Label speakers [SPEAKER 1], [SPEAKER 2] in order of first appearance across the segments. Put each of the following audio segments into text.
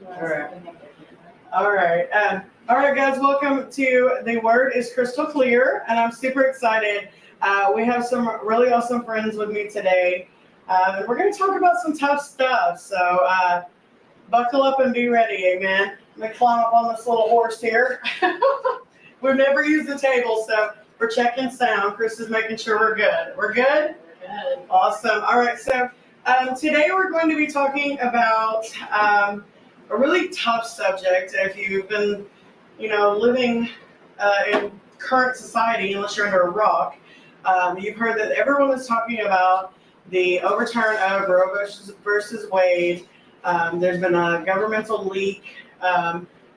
[SPEAKER 1] All right. All right. All right, guys, welcome to The Word is Crystal Clear, and I'm super excited. We have some really awesome friends with me today. We're going to talk about some tough stuff, so buckle up and be ready, amen. Let me climb up on this little horse here. We've never used the table, so we're checking sound. Chris is making sure we're good. We're good?
[SPEAKER 2] We're good.
[SPEAKER 1] Awesome. All right, so today we're going to be talking about a really tough subject. If you've been, living in current society, unless you're under a rock, you've heard that everyone is talking about the overturn of Roe versus Wade. There's been a governmental leak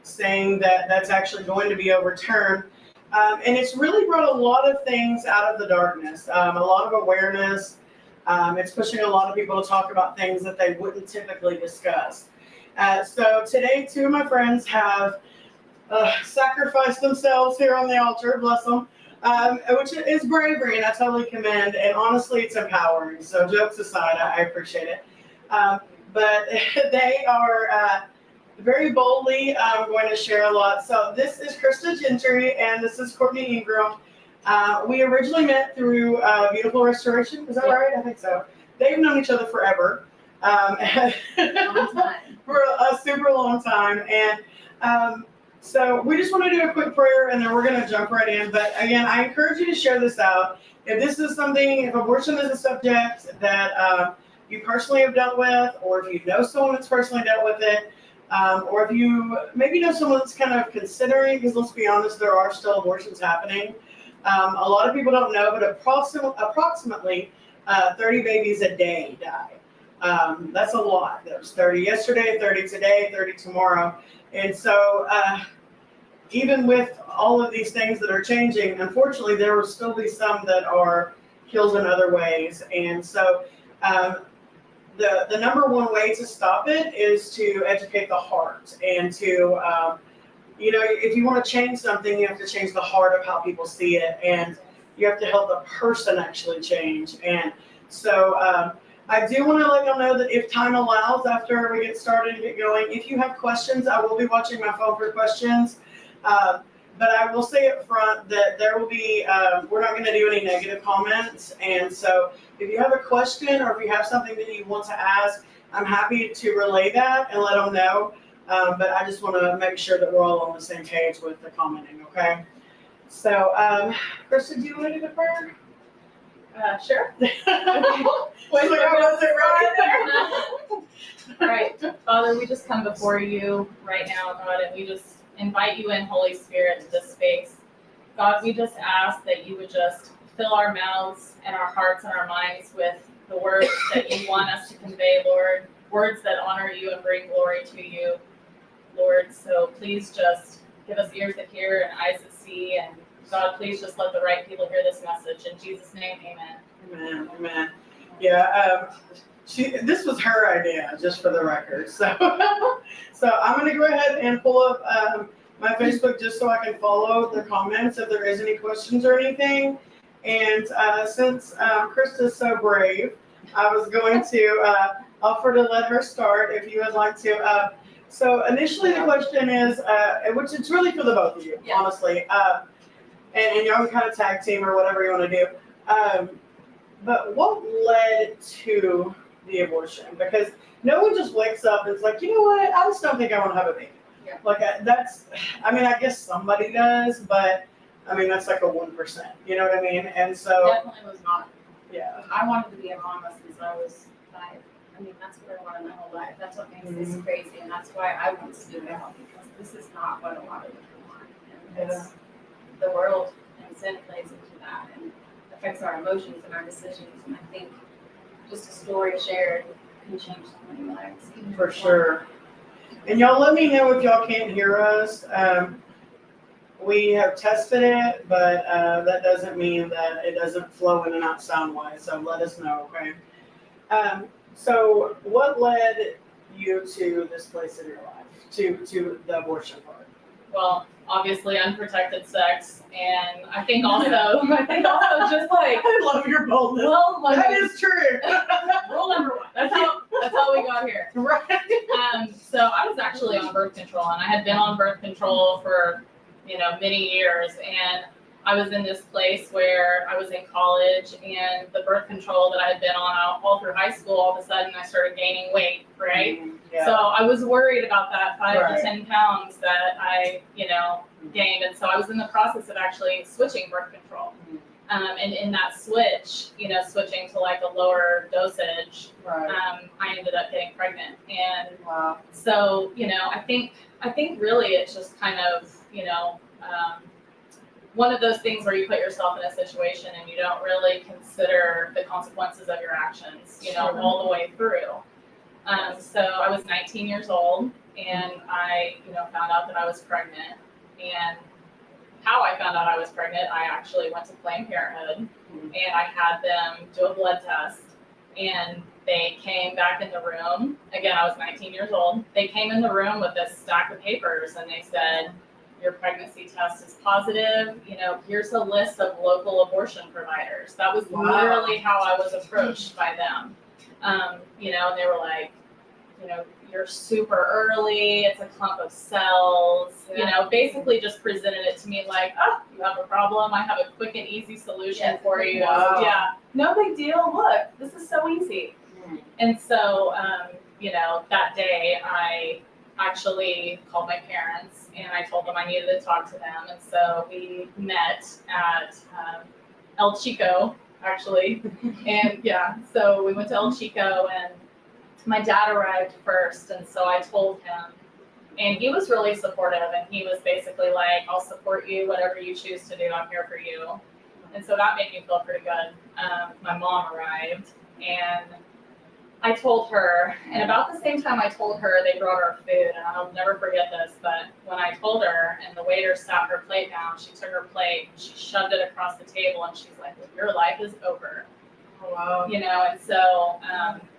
[SPEAKER 1] saying that that's actually going to be overturned. And it's really brought a lot of things out of the darkness, a lot of awareness. It's pushing a lot of people to talk about things that they wouldn't typically discuss. So today, two of my friends have sacrificed themselves here on the altar, bless them, which is bravery, and I totally commend. And honestly, it's empowering. So jokes aside, I appreciate it. But they are very boldly going to share a lot. So this is Krista Gentry, and this is Courtney Ingram. We originally met through Beautiful Restoration. Is that right? I think so. They've known each other forever.
[SPEAKER 2] Long time.
[SPEAKER 1] For a super long time. And so we just want to do a quick prayer, and then we're going to jump right in. But again, I encourage you to share this out. If this is something, if abortion is a subject that you personally have dealt with, or if you know someone that's personally dealt with it, or if you maybe know someone that's kind of considering, because let's be honest, there are still abortions happening. A lot of people don't know, but approximately 30 babies a day die. That's a lot. There was 30 yesterday, 30 today, 30 tomorrow. And so even with all of these things that are changing, unfortunately, there will still be some that are killed in other ways. And so the number one way to stop it is to educate the heart and to, if you want to change something, you have to change the heart of how people see it, and you have to help the person actually change. And so I do want to let y'all know that if time allows, after we get started and get going, if you have questions, I will be watching my phone for questions. But I will say up front that there will be, we're not going to do any negative comments. And so if you have a question or if you have something that you want to ask, I'm happy to relay that and let them know. But I just want to make sure that we're all on the same page with the commenting, okay? So, Krista, do you want to do the prayer?
[SPEAKER 2] Sure.
[SPEAKER 1] Wait, I wasn't right there.
[SPEAKER 2] All right, Father, we just come before you right now, God, and we just invite you in, Holy Spirit, to this space. God, we just ask that you would just fill our mouths and our hearts and our minds with the words that you want us to convey, Lord, words that honor you and bring glory to you, Lord. So please just give us ears that hear and eyes that see, and God, please just let the right people hear this message. In Jesus' name, amen.
[SPEAKER 1] Amen. Amen. Yeah, this was her idea, just for the record. So I'm going to go ahead and pull up my Facebook just so I can follow the comments if there is any questions or anything. And since Krista's so brave, I was going to offer to let her start if you would like to. So initially the question is, which it's really for the both of you, honestly. And y'all can kind of tag team or whatever you want to do. But what led to the abortion? Because no one just wakes up and is like, you know what, I just don't think I want to have a baby.
[SPEAKER 2] Yeah.
[SPEAKER 1] Like I guess somebody does, but I mean, that's like a 1%, you know what I mean? And so.
[SPEAKER 2] Definitely was not.
[SPEAKER 1] Yeah.
[SPEAKER 2] I wanted to be a mama since I was 5. I mean, that's what I wanted my whole life. That's what makes this crazy, and that's why I want to do it now, because this is not what a lot of people want. And it's the world and sin plays into that and affects our emotions and our decisions. And I think just a story shared can change so many lives.
[SPEAKER 1] For sure. And y'all let me know if y'all can't hear us. We have tested it, but that doesn't mean that it doesn't flow in and out sound-wise. So let us know, okay? So what led you to this place in your life, to the abortion part?
[SPEAKER 2] Well, obviously unprotected sex, and I think also just like,
[SPEAKER 1] I love your boldness.
[SPEAKER 2] well, like,
[SPEAKER 1] that is true.
[SPEAKER 2] rule number 1. That's how we got here.
[SPEAKER 1] Right.
[SPEAKER 2] So I was actually actually on birth control, and I had been on birth control for, many years. And I was in this place where I was in college, and the birth control that I had been on all through high school, all of a sudden I started gaining weight, right?
[SPEAKER 1] Yeah.
[SPEAKER 2] So I was worried about that 5
[SPEAKER 1] Right.
[SPEAKER 2] to 10 pounds that I, gained. And so I was in the process of actually switching birth control. And in that switch, switching to like a lower dosage,
[SPEAKER 1] Right.
[SPEAKER 2] I ended up getting pregnant. And
[SPEAKER 1] Wow.
[SPEAKER 2] so, I think really it's just kind of, one of those things where you put yourself in a situation and you don't really consider the consequences of your actions,
[SPEAKER 1] Sure.
[SPEAKER 2] all the way through. So I was 19 years old, and I, found out that I was pregnant. And how I found out I was pregnant, I actually went to Planned Parenthood, and I had them do a blood test, and they came back in the room. Again, I was 19 years old. They came in the room with this stack of papers, and they said, your pregnancy test is positive. Here's a list of local abortion providers. That was literally how I was approached by them. And they were like, you're super early, it's a clump of cells, basically just presented it to me like, oh, you have a problem, I have a quick and easy solution for you.
[SPEAKER 1] Wow.
[SPEAKER 2] Yeah, no big deal, look, this is so easy. And so, that day I actually called my parents and I told them I needed to talk to them. And so we met at El Chico, actually. And yeah, so we went to El Chico, and my dad arrived first, and so I told him, and he was really supportive, and he was basically like, I'll support you, whatever you choose to do, I'm here for you. And so that made me feel pretty good. My mom arrived, and I told her, and about the same time I told her, they brought her food, and I'll never forget this, but when I told her, and the waiter sat her plate down, she took her plate, she shoved it across the table, and she's like, well, your life is over.
[SPEAKER 1] Wow.
[SPEAKER 2] And so,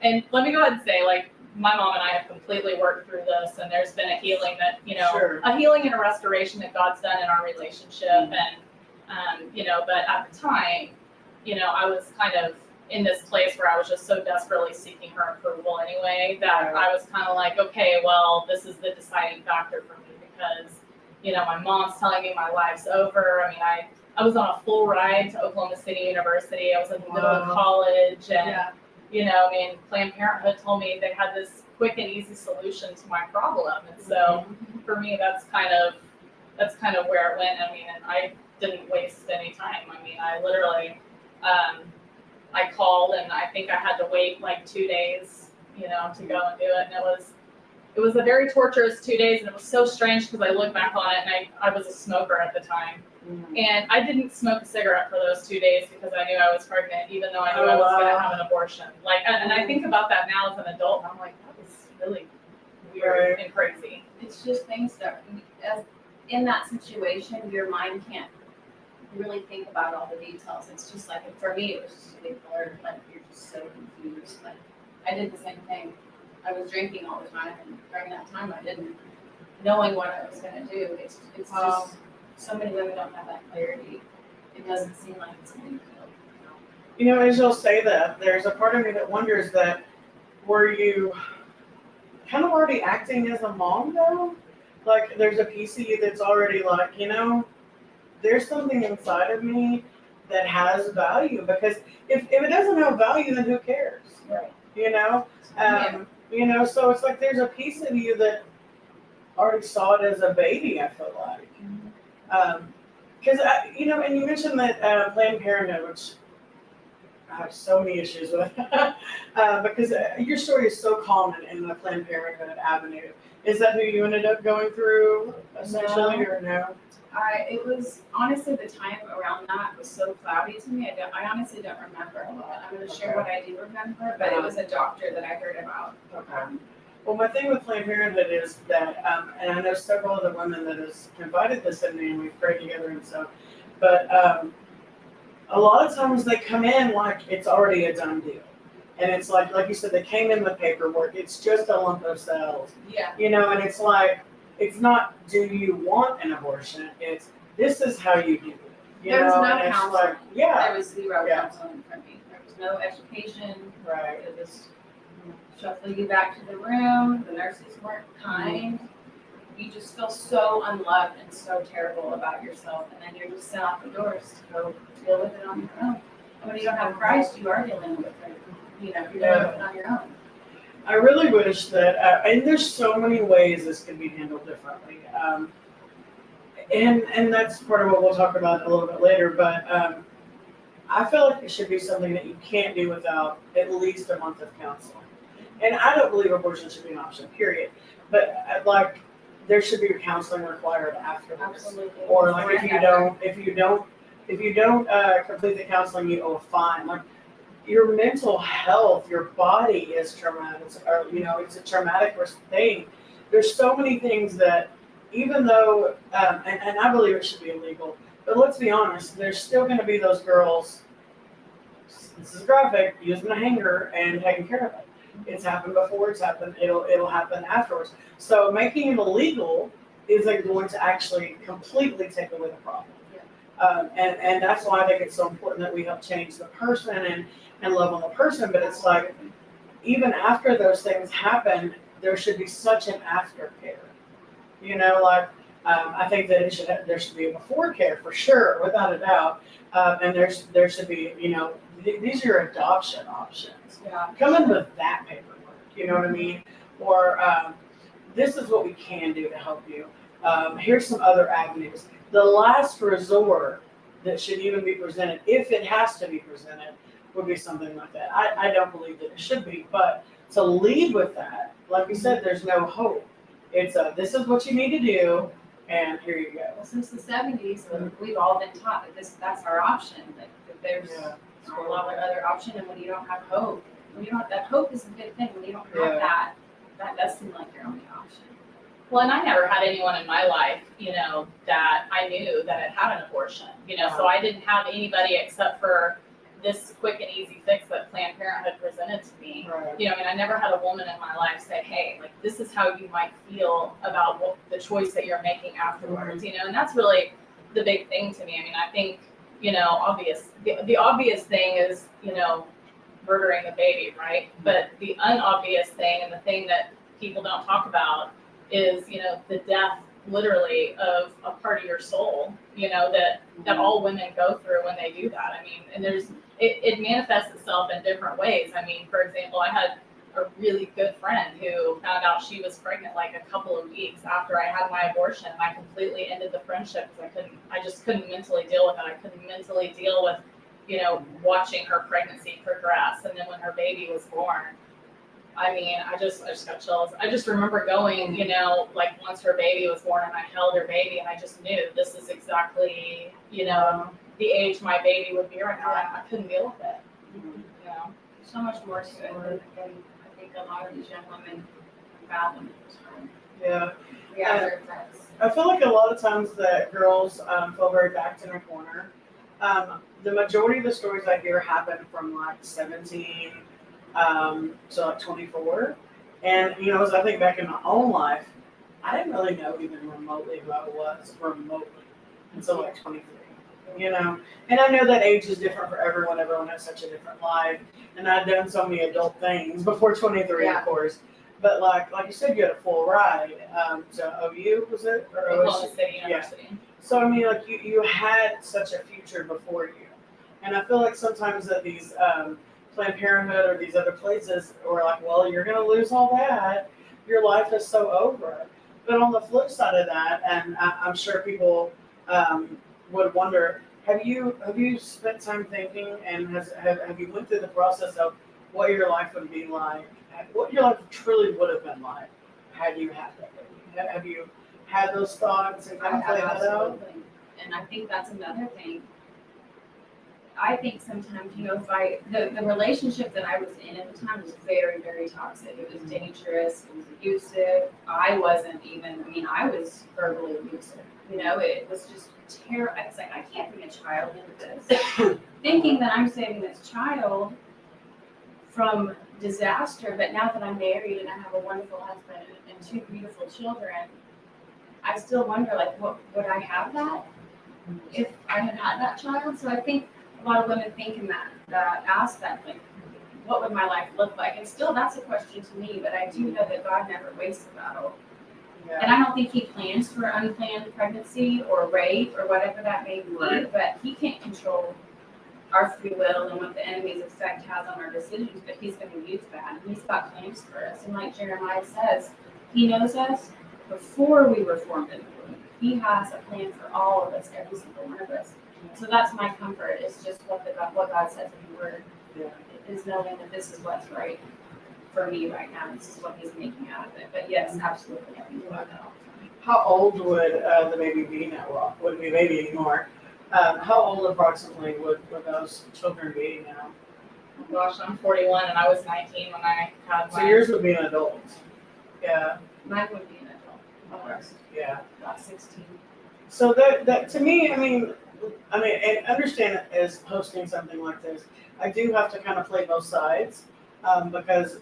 [SPEAKER 2] and let me go ahead and say, like, my mom and I have completely worked through this, and there's been a healing that,
[SPEAKER 1] Sure.
[SPEAKER 2] a healing and a restoration that God's done in our relationship. And, but at the time, I was kind of in this place where I was just so desperately seeking her approval anyway, that I was kind of like, okay, well, this is the deciding factor for me because, my mom's telling me my life's over. I mean, I was on a full ride to Oklahoma City University. I was in the middle of college, and Planned Parenthood told me they had this quick and easy solution to my problem. And so, for me, that's kind of where it went. I mean, and I didn't waste any time. I mean, I literally, I called, and I think I had to wait like 2 days, to go and do it. And it was a very torturous 2 days, and it was so strange because I look back on it, and I was a smoker at the time. And I didn't smoke a cigarette for those 2 days because I knew I was pregnant, even though I knew I was going to have an abortion. Like, and I think about that now as an adult, and I'm like, that was really weird and crazy.
[SPEAKER 3] It's just things that, as in that situation, your mind can't really think about all the details. It's just like, for me, it was just a big blur. Like, you're just so confused. Like, I did the same thing. I was drinking all the time, and during that time, I didn't knowing what I was going to do. It's just. So many women don't have that clarity. It doesn't seem like it's a big deal.
[SPEAKER 1] As you'll say that, there's a part of me that wonders that, were you kind of already acting as a mom though? Like, there's a piece of you that's already like, there's something inside of me that has value, because if it doesn't have value, then who cares?
[SPEAKER 3] Right.
[SPEAKER 1] So it's like there's a piece of you that already saw it as a baby, I feel like. Because, and you mentioned that Planned Parenthood, which I have so many issues with, because your story is so common in the Planned Parenthood avenue. Is that who you ended up going through, essentially, or no?
[SPEAKER 3] It was, honestly, the time around that was so cloudy to me. I honestly don't remember a lot. I'm going to share what I do remember, but it was a doctor that I heard about.
[SPEAKER 1] Okay. Well, my thing with Planned Parenthood is that, and I know several of the women that has confided this in me, and we've prayed together and stuff, but a lot of times they come in like it's already a done deal. And it's like you said, they came in with paperwork. It's just a lump of cells.
[SPEAKER 3] Yeah.
[SPEAKER 1] And it's like, it's not, do you want an abortion? It's, this is how you do it.
[SPEAKER 3] There was no
[SPEAKER 1] and
[SPEAKER 3] counseling.
[SPEAKER 1] There
[SPEAKER 3] was zero counseling for me. There was no education.
[SPEAKER 1] Right.
[SPEAKER 3] It was shuffle you back to the room. The nurses weren't kind. You just feel so unloved and so terrible about yourself, and then you're just sent out the doors to go deal with it on your own. And when you don't have Christ, you are dealing with it. You're dealing with it on your own.
[SPEAKER 1] I really wish that, and there's so many ways this could be handled differently. And that's part of what we'll talk about a little bit later, but I feel like it should be something that you can't do without at least a month of counseling. And I don't believe abortion should be an option, period. But like, there should be counseling required afterwards.
[SPEAKER 3] Absolutely.
[SPEAKER 1] Or like if you don't complete the counseling, you owe a fine. Like, your mental health, your body is traumatic, or it's a traumatic thing. There's so many things that, even though, and I believe it should be illegal, but let's be honest, there's still going to be those girls. This is graphic, using a hanger and taking care of it. It's happened before. It'll happen afterwards. So making it illegal isn't going to actually completely take away the problem. And that's why I think it's so important that we help change the person and love on the person. But it's like, even after those things happen, there should be such an aftercare. I think that there should be a before care for sure, without a doubt. And there should be, these are your adoption options.
[SPEAKER 3] Yeah.
[SPEAKER 1] Come in with that paperwork, you know what I mean? Or this is what we can do to help you. Here's some other avenues. The last resort that should even be presented, if it has to be presented, would be something like that. I don't believe that it should be, but to lead with that, like we said, there's no hope. It's this is what you need to do, and here you go.
[SPEAKER 3] Well, since the 70s, we've all been taught that that's our option. That there's a lot of other option, and when you don't have hope, that hope is a good thing. When you don't have that does seem like your only option.
[SPEAKER 2] Well, and I never had anyone in my life, that I knew that had an abortion, so I didn't have anybody except for this quick and easy fix that Planned Parenthood presented to me.
[SPEAKER 1] Right.
[SPEAKER 2] I never had a woman in my life say, hey, like, this is how you might feel about the choice that you're making afterwards, and that's really the big thing to me. I think, the obvious thing is, murdering the baby, right? But the unobvious thing, and the thing that people don't talk about, is, the death literally of a part of your soul, that all women go through when they do that. And it manifests itself in different ways. For example, I had a really good friend who found out she was pregnant like a couple of weeks after I had my abortion, and I completely ended the friendship because I just couldn't mentally deal with it. I couldn't mentally deal with, watching her pregnancy progress. And then when her baby was born, I just got chills. I just remember going, like, once her baby was born and I held her baby, and I just knew this is exactly, the age my baby would be right now. I couldn't deal with it.
[SPEAKER 3] So much more to it than I think a lot of these young women fathom at this time.
[SPEAKER 1] Yeah. I feel like a lot of times that girls feel very backed in a corner. The majority of the stories I hear happen from like 17 to like 24. And, as I think back in my own life, I didn't really know even remotely who I was until like 23. And I know that age is different for everyone. Everyone has such a different life. And I've done so many adult things before 23, of course. But like you said, you had a full ride to OU, was it? Or
[SPEAKER 2] Oklahoma City University.
[SPEAKER 1] Yeah. So, you had such a future before you. And I feel like sometimes that these Planned Parenthood or these other places were like, well, you're going to lose all that. Your life is so over. But on the flip side of that, and I'm sure people would wonder, have you spent time thinking, and have you went through the process of what your life would be like, what your life truly would have been like had you had that baby? Have you had those thoughts and kind of played that out?
[SPEAKER 3] And I think that's another thing. I think sometimes, the relationship that I was in at the time was very, very toxic. It was dangerous. It was abusive. I wasn't even, I was verbally abusive. It was just terrible. It's like, I can't bring a child into this. Thinking that I'm saving this child from disaster, but now that I'm married and I have a wonderful husband and two beautiful children, I still wonder, like, would I have that if I had had that child? So I think a lot of women think in that aspect, like, what would my life look like? And still, that's a question to me, but I do know that God never wastes a battle. And
[SPEAKER 1] Yeah.
[SPEAKER 3] I don't think he plans for unplanned pregnancy or rape or whatever that may be,
[SPEAKER 1] Right.
[SPEAKER 3] but he can't control our free will and what the enemy's effect has on our decisions, but he's going to use that. And he's got plans for us. And like Jeremiah says, he knows us before we were formed in the womb. He has a plan for all of us, every single one of us. So that's my comfort. It's just what God says in the Word.
[SPEAKER 1] Yeah.
[SPEAKER 3] Is knowing that this is what's right for me right now. This is what he's making out of it. But yes, absolutely, I think about that all the time.
[SPEAKER 1] How old would the baby be now? Well, wouldn't be a baby anymore. How old approximately would those children be now?
[SPEAKER 2] Oh gosh, I'm 41 and I was 19 when I had
[SPEAKER 1] So
[SPEAKER 2] my.
[SPEAKER 1] yours would be an adult. Yeah.
[SPEAKER 3] Mine would be an adult, almost,
[SPEAKER 1] Yeah.
[SPEAKER 3] about 16.
[SPEAKER 1] So that to me, I mean, and understand it as hosting something like this, I do have to kind of play both sides because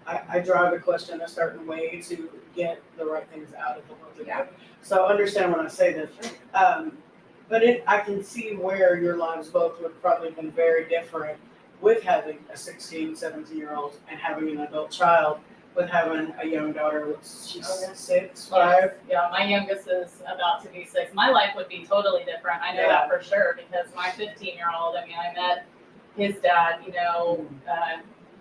[SPEAKER 1] I drive a question a certain way to get the right things out of the world to
[SPEAKER 3] Yeah.
[SPEAKER 1] do. So understand when I say this. But I can see where your lives both would probably have been very different with having a 16, 17-year-old and having an adult child, with having a young daughter, she's 6, 5.
[SPEAKER 2] Yeah, my youngest is about to be 6. My life would be totally different. I know that for sure because my 15-year-old, I mean, I met his dad,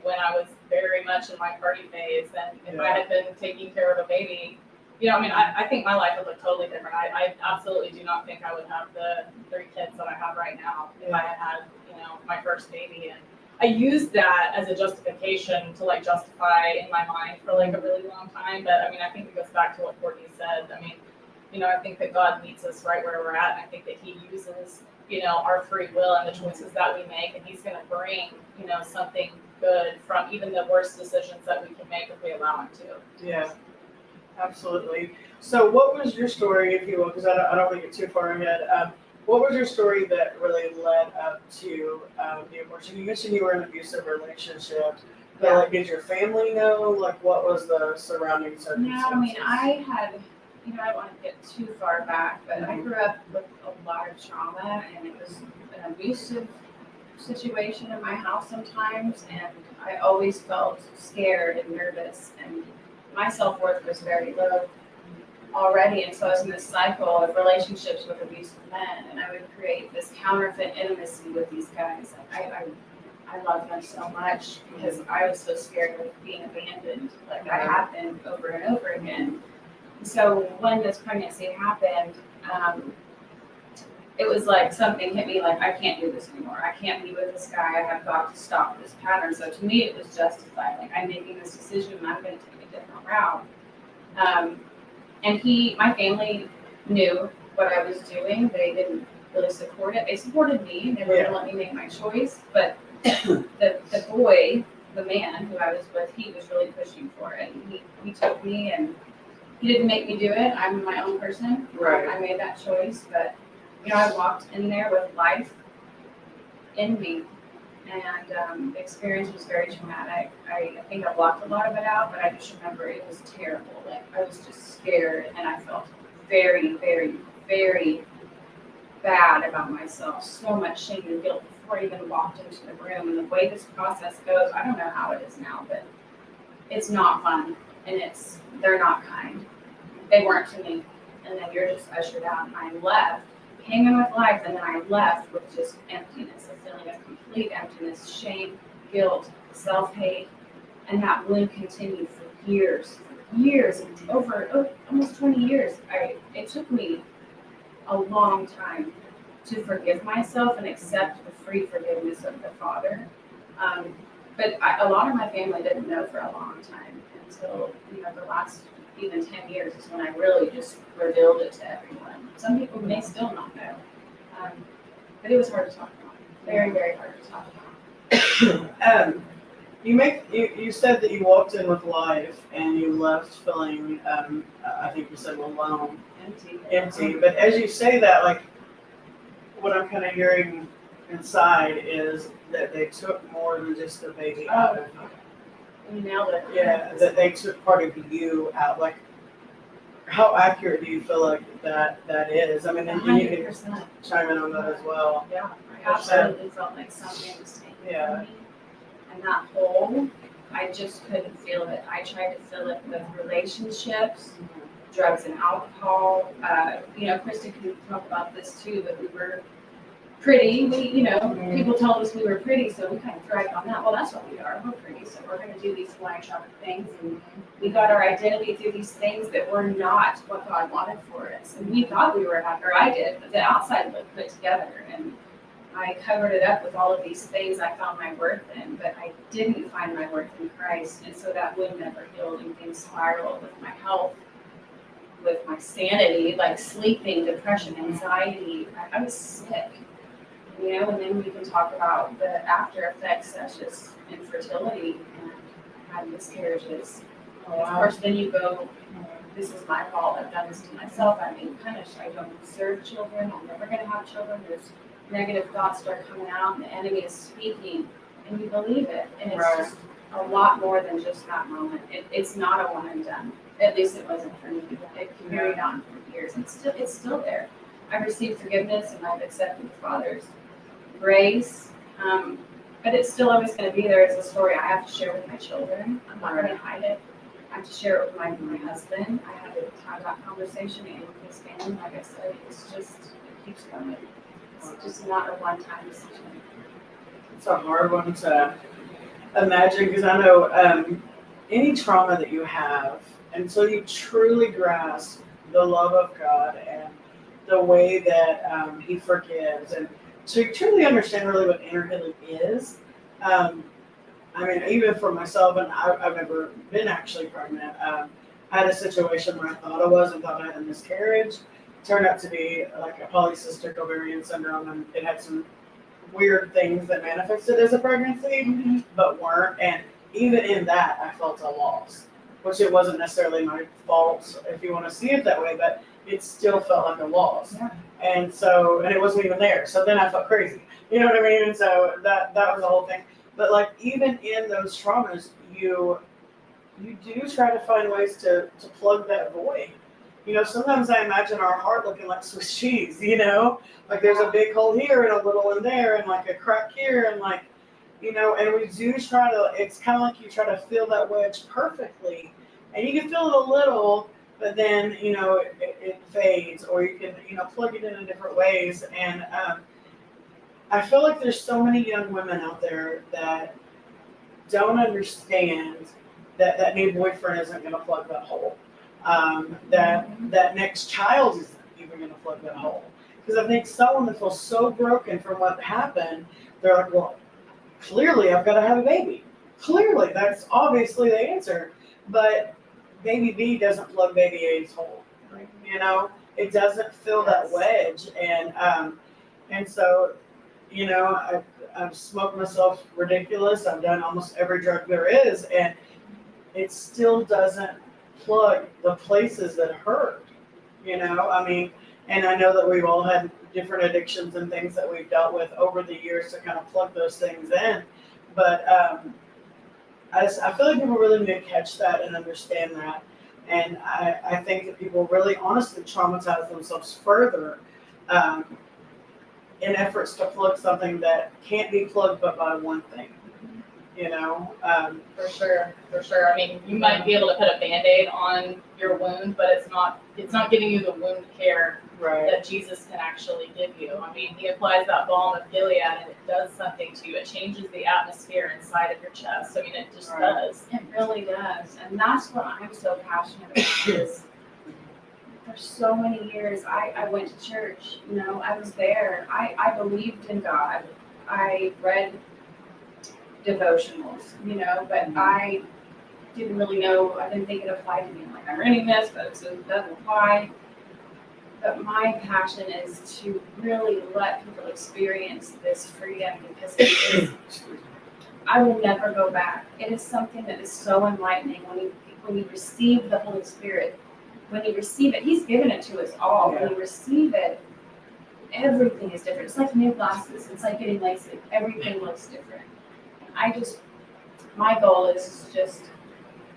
[SPEAKER 2] when I was very much in my party phase. And if I had been taking care of a baby, I think my life would look totally different. I absolutely do not think I would have the 3 kids that I have right now if I had my first baby. And I used that as a justification to justify in my mind for a really long time. But I think it goes back to what Courtney said. I think that God meets us right where we're at. And I think that he uses, our free will and the choices that we make. And he's going to bring, something good from even the worst decisions that we can make if we allow him to.
[SPEAKER 1] Yeah, absolutely. So what was your story, if you will, because I don't want to get too far ahead. What was your story that really led up to the abortion? You mentioned you were in an abusive relationship. But did your family know? What was the surrounding circumstances?
[SPEAKER 3] No, I had, I don't want to get too far back, but I grew up with a lot of trauma, and it was an abusive situation in my house sometimes, and I always felt scared and nervous, and my self-worth was very low already, and so I was in this cycle of relationships with abusive men, and I would create this counterfeit intimacy with these guys. I loved them so much because I was so scared of being abandoned. I had been over and over again. So when this pregnancy happened, it was like something hit me I can't do this anymore. I can't be with this guy. I have got to stop this pattern. So to me, it was justified. I'm making this decision and I'm going to take a different route. And my family knew what I was doing. They didn't really support it. They supported me. They were going to let me make my choice. But the boy, the man who I was with, he was really pushing for it. And he took me, and he didn't make me do it. I'm my own person.
[SPEAKER 1] Right.
[SPEAKER 3] I made that choice. But, I walked in there with life in me. And the experience was very traumatic. I think I blocked a lot of it out, but I just remember it was terrible. I was just scared, and I felt very, very, very bad about myself. So much shame and guilt before I even walked into the room. And the way this process goes, I don't know how it is now, but it's not fun, and they're not kind. They weren't to me. And then you're just ushered out, and I left, hanging with life, and then I left with just emptiness, a feeling of complete emptiness, shame, guilt, self-hate, and that wound continued for years, over almost 20 years. It took me a long time to forgive myself and accept the free forgiveness of the Father. But a lot of my family didn't know for a long time until the last even 10 years is when I really just revealed it to everyone. Some people may still not know, but it was hard to talk about. Very, very hard to talk about.
[SPEAKER 1] You said that you walked in with life and you left feeling, I think you said alone, empty. But as you say that, what I'm kind of hearing inside is that they took more than just the baby out of you.
[SPEAKER 3] You nailed it.
[SPEAKER 1] Yeah, that they took part of you out. How accurate do you feel like that is? And you can
[SPEAKER 3] 100%.
[SPEAKER 1] chime in on that as well.
[SPEAKER 3] Yeah, I absolutely felt like something was taken from me. And that hole, I just couldn't feel it. I tried to fill it with relationships, drugs and alcohol. Kristen can talk about this too, but we were pretty. People told us we were pretty, so we kind of thrived on that. Well, that's what we are. We're pretty, so we're going to do these philanthropic things. And we got our identity through these things that were not what God wanted for us. And we thought we were happy, or I did, but the outside looked put together. And I covered it up with all of these things I found my worth in, but I didn't find my worth in Christ. And so that would never heal, and things spiraled with my health, with my sanity, like sleeping, depression, anxiety. I was sick. And then we can talk about the after effects, such as infertility and had miscarriages.
[SPEAKER 1] Oh, wow.
[SPEAKER 3] Of course, then you go, this is my fault, I've done this to myself, I'm being punished, I don't deserve children, I'm never going to have children. There's negative thoughts start coming out, and the enemy is speaking, and you believe it. And it's just a lot more than just that moment. It's not a one and done. At least it wasn't for me. It carried on for years, and it's still there. I've received forgiveness, and I've accepted the Father's grace, but it's still always going to be there. It's a story I have to share with my children. I'm not going to hide it. I have to share it with my husband. I have to have that conversation and with his family. Like I said, it keeps going. It's just not a one-time decision.
[SPEAKER 1] It's a hard one to imagine, because I know any trauma that you have, until you truly grasp the love of God and the way that He forgives, and to truly understand really what inner healing is. Even for myself, and I've never been actually pregnant. I had a situation where I thought I was and thought I had a miscarriage. Turned out to be like a polycystic ovarian syndrome, and it had some weird things that manifested as a pregnancy, but weren't. And even in that, I felt a loss, which it wasn't necessarily my fault, if you want to see it that way, but it still felt like a loss.
[SPEAKER 3] Yeah.
[SPEAKER 1] And it wasn't even there. So then I felt crazy. You know what I mean? And so that was the whole thing. But like, even in those traumas, you do try to find ways to plug that void. Sometimes I imagine our heart looking like Swiss cheese, like there's a big hole here and a little one there and like a crack here and like, and we do try to, it's kind of like you try to fill that wedge perfectly, and you can fill it a little, but then, it fades, or you can, plug it in different ways. And I feel like there's so many young women out there that don't understand that new boyfriend isn't going to plug that hole. That next child isn't even going to plug that hole. Because I think someone that feels so broken from what happened, they're like, well, clearly I've got to have a baby. Clearly, that's obviously the answer. But baby B doesn't plug baby A's hole. Right. It doesn't fill that wedge. And so, I've smoked myself ridiculous. I've done almost every drug there is, and it still doesn't plug the places that hurt. And I know that we've all had different addictions and things that we've dealt with over the years to kind of plug those things in. But I feel like people really need to catch that and understand that. And I think that people really honestly traumatize themselves further in efforts to plug something that can't be plugged but by one thing.
[SPEAKER 2] For sure. You might be able to put a Band-Aid on your wound, but it's not giving you the wound care that Jesus can actually give you. He applies that balm of Gilead, and it does something to you. It changes the atmosphere inside of your chest. It just does.
[SPEAKER 3] It really does. And that's what I'm so passionate about, is for so many years, I went to church, I was there. I believed in God. I read devotionals, but I didn't really know, I didn't think it applied to me. I'm like, I'm reading this, but it doesn't apply. But my passion is to really let people experience this freedom, because I will never go back. It is something that is so enlightening when you receive the Holy Spirit. When you receive it, He's given it to us all.
[SPEAKER 1] Yeah.
[SPEAKER 3] When you receive it, everything is different. It's like new glasses. It's like getting LASIK. Everything looks different. My goal is to just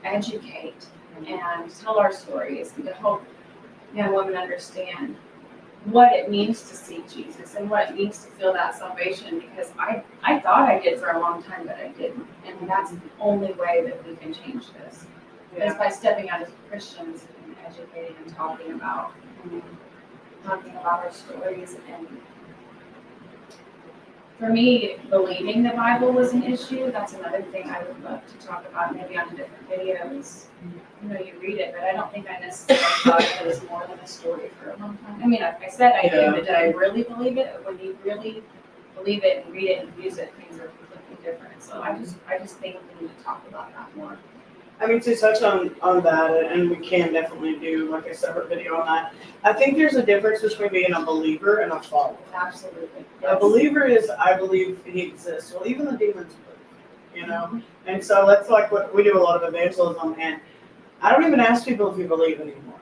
[SPEAKER 3] educate and tell our stories and to help young women understand what it means to see Jesus and what it means to feel that salvation, because I thought I did for a long time, but I didn't. And that's the only way that we can change this, is by stepping out as Christians and educating and talking about our stories. And for me, believing the Bible was an issue. That's another thing I would love to talk about, maybe on a different video. Is, you read it, but I don't think I necessarily thought it was more than a story for a long time. I mean, like I said, I did, but did I really believe it? When you really believe it and read it and use it, things are completely different. So I just think we need to talk about that more.
[SPEAKER 1] I mean, to touch on that, and we can definitely do like a separate video on that. I think there's a difference between being a believer and a follower.
[SPEAKER 3] Absolutely.
[SPEAKER 1] A believer is, I believe he exists. Well, even the demons believe, And so that's like what we do a lot of evangelism, and I don't even ask people if you believe anymore,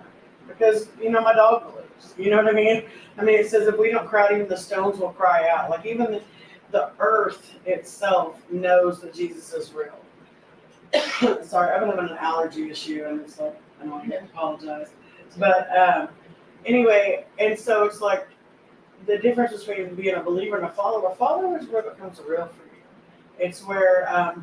[SPEAKER 1] because my dog believes. You know what I mean? I mean, it says if we don't cry out, even the stones will cry out. Like even the earth itself knows that Jesus is real. Sorry, I've been having an allergy issue, and it's like annoying. I apologize. But anyway, and so it's like the difference between being a believer and a follower. A follower is where it becomes real for you. It's where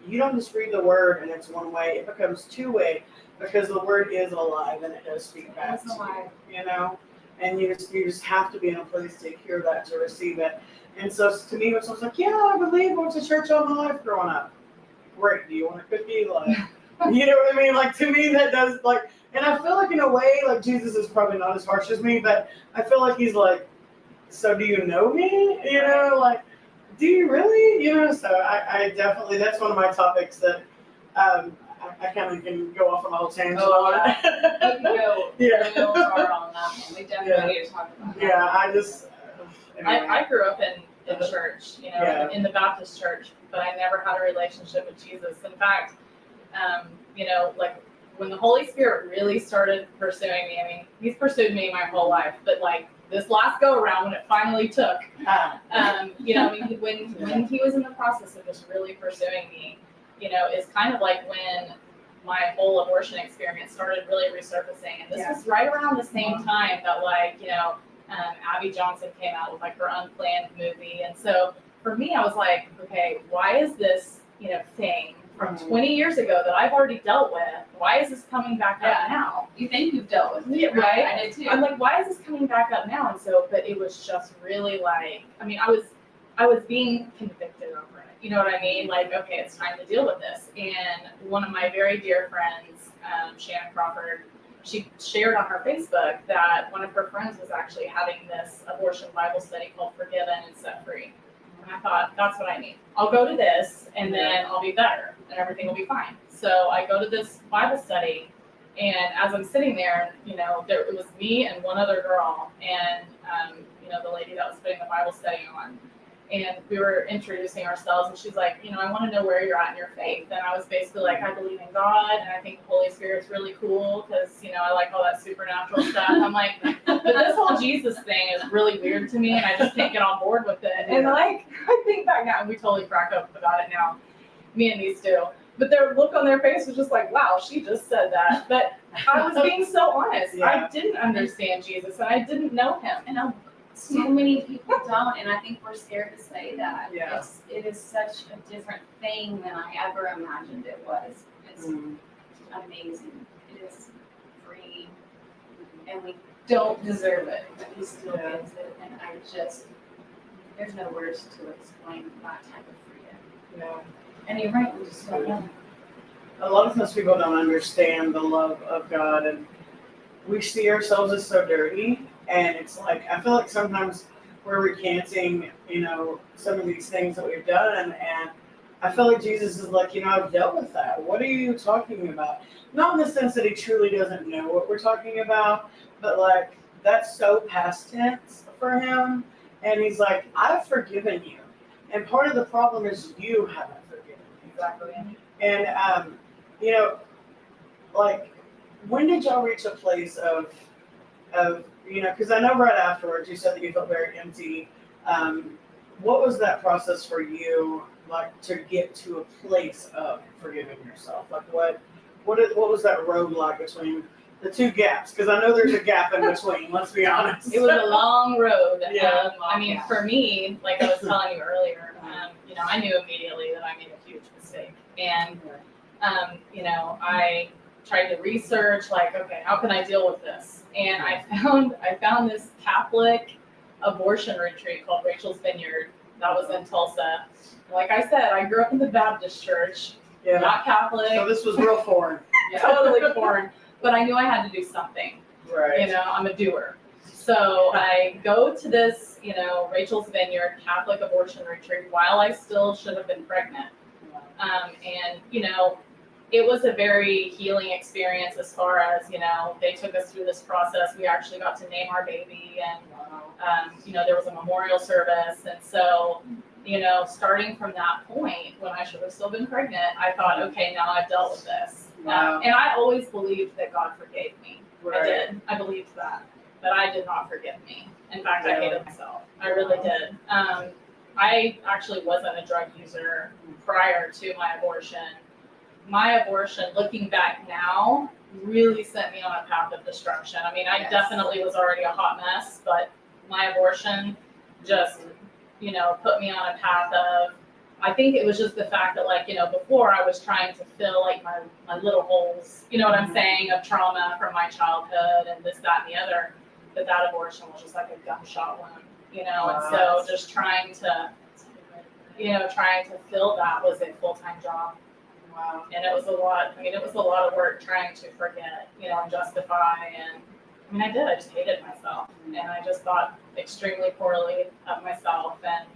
[SPEAKER 1] you don't just read the word and it's one way. It becomes two-way, because the word is alive and it does speak back to you. And you just have to be in a place to hear that, to receive it. And so to me, it's like, yeah, I believe I went to church all my life growing up. Great. Do you want a cookie? Like, you know what I mean? Like, to me, that does, like, and I feel like in a way, like, Jesus is probably not as harsh as me, but I feel like he's like, so do you know me? Like, do you really? So I definitely, that's one of my topics that I kind of can go off on a whole tangent on.
[SPEAKER 3] We can go real far on that one. We definitely need to talk about that.
[SPEAKER 1] Yeah, I just, anyway.
[SPEAKER 2] I grew up in church, in the Baptist church, but I never had a relationship with Jesus. In fact, like when the Holy Spirit really started pursuing me, I mean, he's pursued me my whole life, but like this last go around when it finally took, when he was in the process of just really pursuing me, is kind of like when my whole abortion experience started really resurfacing. And this was right around the same time that Abby Johnson came out with like her Unplanned movie. And so for me, I was like, okay, why is this, thing from 20 years ago that I've already dealt with, why is this coming back up now?
[SPEAKER 3] You think you've dealt with it,
[SPEAKER 2] right?
[SPEAKER 3] I did too.
[SPEAKER 2] I'm like, why is this coming back up now? And so, but it was just really like, I mean, I was being convicted over it. You know what I mean? Like, okay, it's time to deal with this. And one of my very dear friends, Shannon Crawford, she shared on her Facebook that one of her friends was actually having this abortion Bible study called Forgiven and Set Free. And I thought, that's what I need. I'll go to this, and then I'll be better, and everything will be fine. So I go to this Bible study, and as I'm sitting there, it was me and one other girl, and the lady that was putting the Bible study on. And we were introducing ourselves, and she's like, I want to know where you're at in your faith. And I was basically like, I believe in God, and I think the Holy Spirit's really cool because, I like all that supernatural stuff. I'm like, but this whole Jesus thing is really weird to me, and I just can't get on board with it. And I think back now, and we totally crack up about it now, me and these two. But their look on their face was just like, wow, she just said that. But I was being so honest. Yeah. I didn't understand Jesus, and I didn't know him.
[SPEAKER 3] And so many people don't, and I think we're scared to say that.
[SPEAKER 1] Yeah.
[SPEAKER 3] It is such a different thing than I ever imagined it was. It's amazing. It is free, and we don't deserve it, but he still gives it. And there's no words to explain that type of freedom.
[SPEAKER 1] Yeah.
[SPEAKER 3] And you're right, we just don't know.
[SPEAKER 1] A lot of times people don't understand the love of God, and we see ourselves as so dirty. And it's like, I feel like sometimes we're recanting, some of these things that we've done. And I feel like Jesus is like, I've dealt with that. What are you talking about? Not in the sense that he truly doesn't know what we're talking about, but like, that's so past tense for him. And he's like, I've forgiven you. And part of the problem is you haven't forgiven me.
[SPEAKER 2] Exactly.
[SPEAKER 1] And, like, when did y'all reach a place of because I know right afterwards you said that you felt very empty. What was that process for you, like, to get to a place of forgiving yourself? Like, what was that road like between the two gaps? Because I know there's a gap in between, let's be honest.
[SPEAKER 2] It was a long road.
[SPEAKER 1] Yeah.
[SPEAKER 2] I mean, for me, like I was telling you earlier, I knew immediately that I made a huge mistake. And, I tried to research, like, okay, how can I deal with this? And I found this Catholic abortion retreat called Rachel's Vineyard. That was in Tulsa. Like I said, I grew up in the Baptist church,
[SPEAKER 1] Yeah.
[SPEAKER 2] not Catholic,
[SPEAKER 1] So this was real foreign.
[SPEAKER 2] totally foreign. But I knew I had to do something.
[SPEAKER 1] Right.
[SPEAKER 2] I'm a doer. So I go to this, Rachel's Vineyard Catholic abortion retreat while I still should have been pregnant. It was a very healing experience as far as, they took us through this process. We actually got to name our baby and, there was a memorial service. And so, starting from that point when I should have still been pregnant, I thought, okay, now I've dealt with this.
[SPEAKER 1] Wow.
[SPEAKER 2] And I always believed that God forgave me.
[SPEAKER 1] Right.
[SPEAKER 2] I did. I believed that. But I did not forgive me. In fact, I hated myself. I really did. I actually wasn't a drug user prior to my abortion. My abortion, looking back now, really sent me on a path of destruction. I mean, I
[SPEAKER 3] Yes.
[SPEAKER 2] definitely was already a hot mess, but my abortion just, put me on a path of, I think it was just the fact that, before I was trying to fill, my little holes, you know what I'm saying, of trauma from my childhood and this, that, and the other, that abortion was just like a gunshot wound, and so just trying to fill that was a full-time job.
[SPEAKER 1] Wow.
[SPEAKER 2] And it was a lot of work trying to forget, and justify, and I did, I just hated myself, and I just thought extremely poorly of myself, and,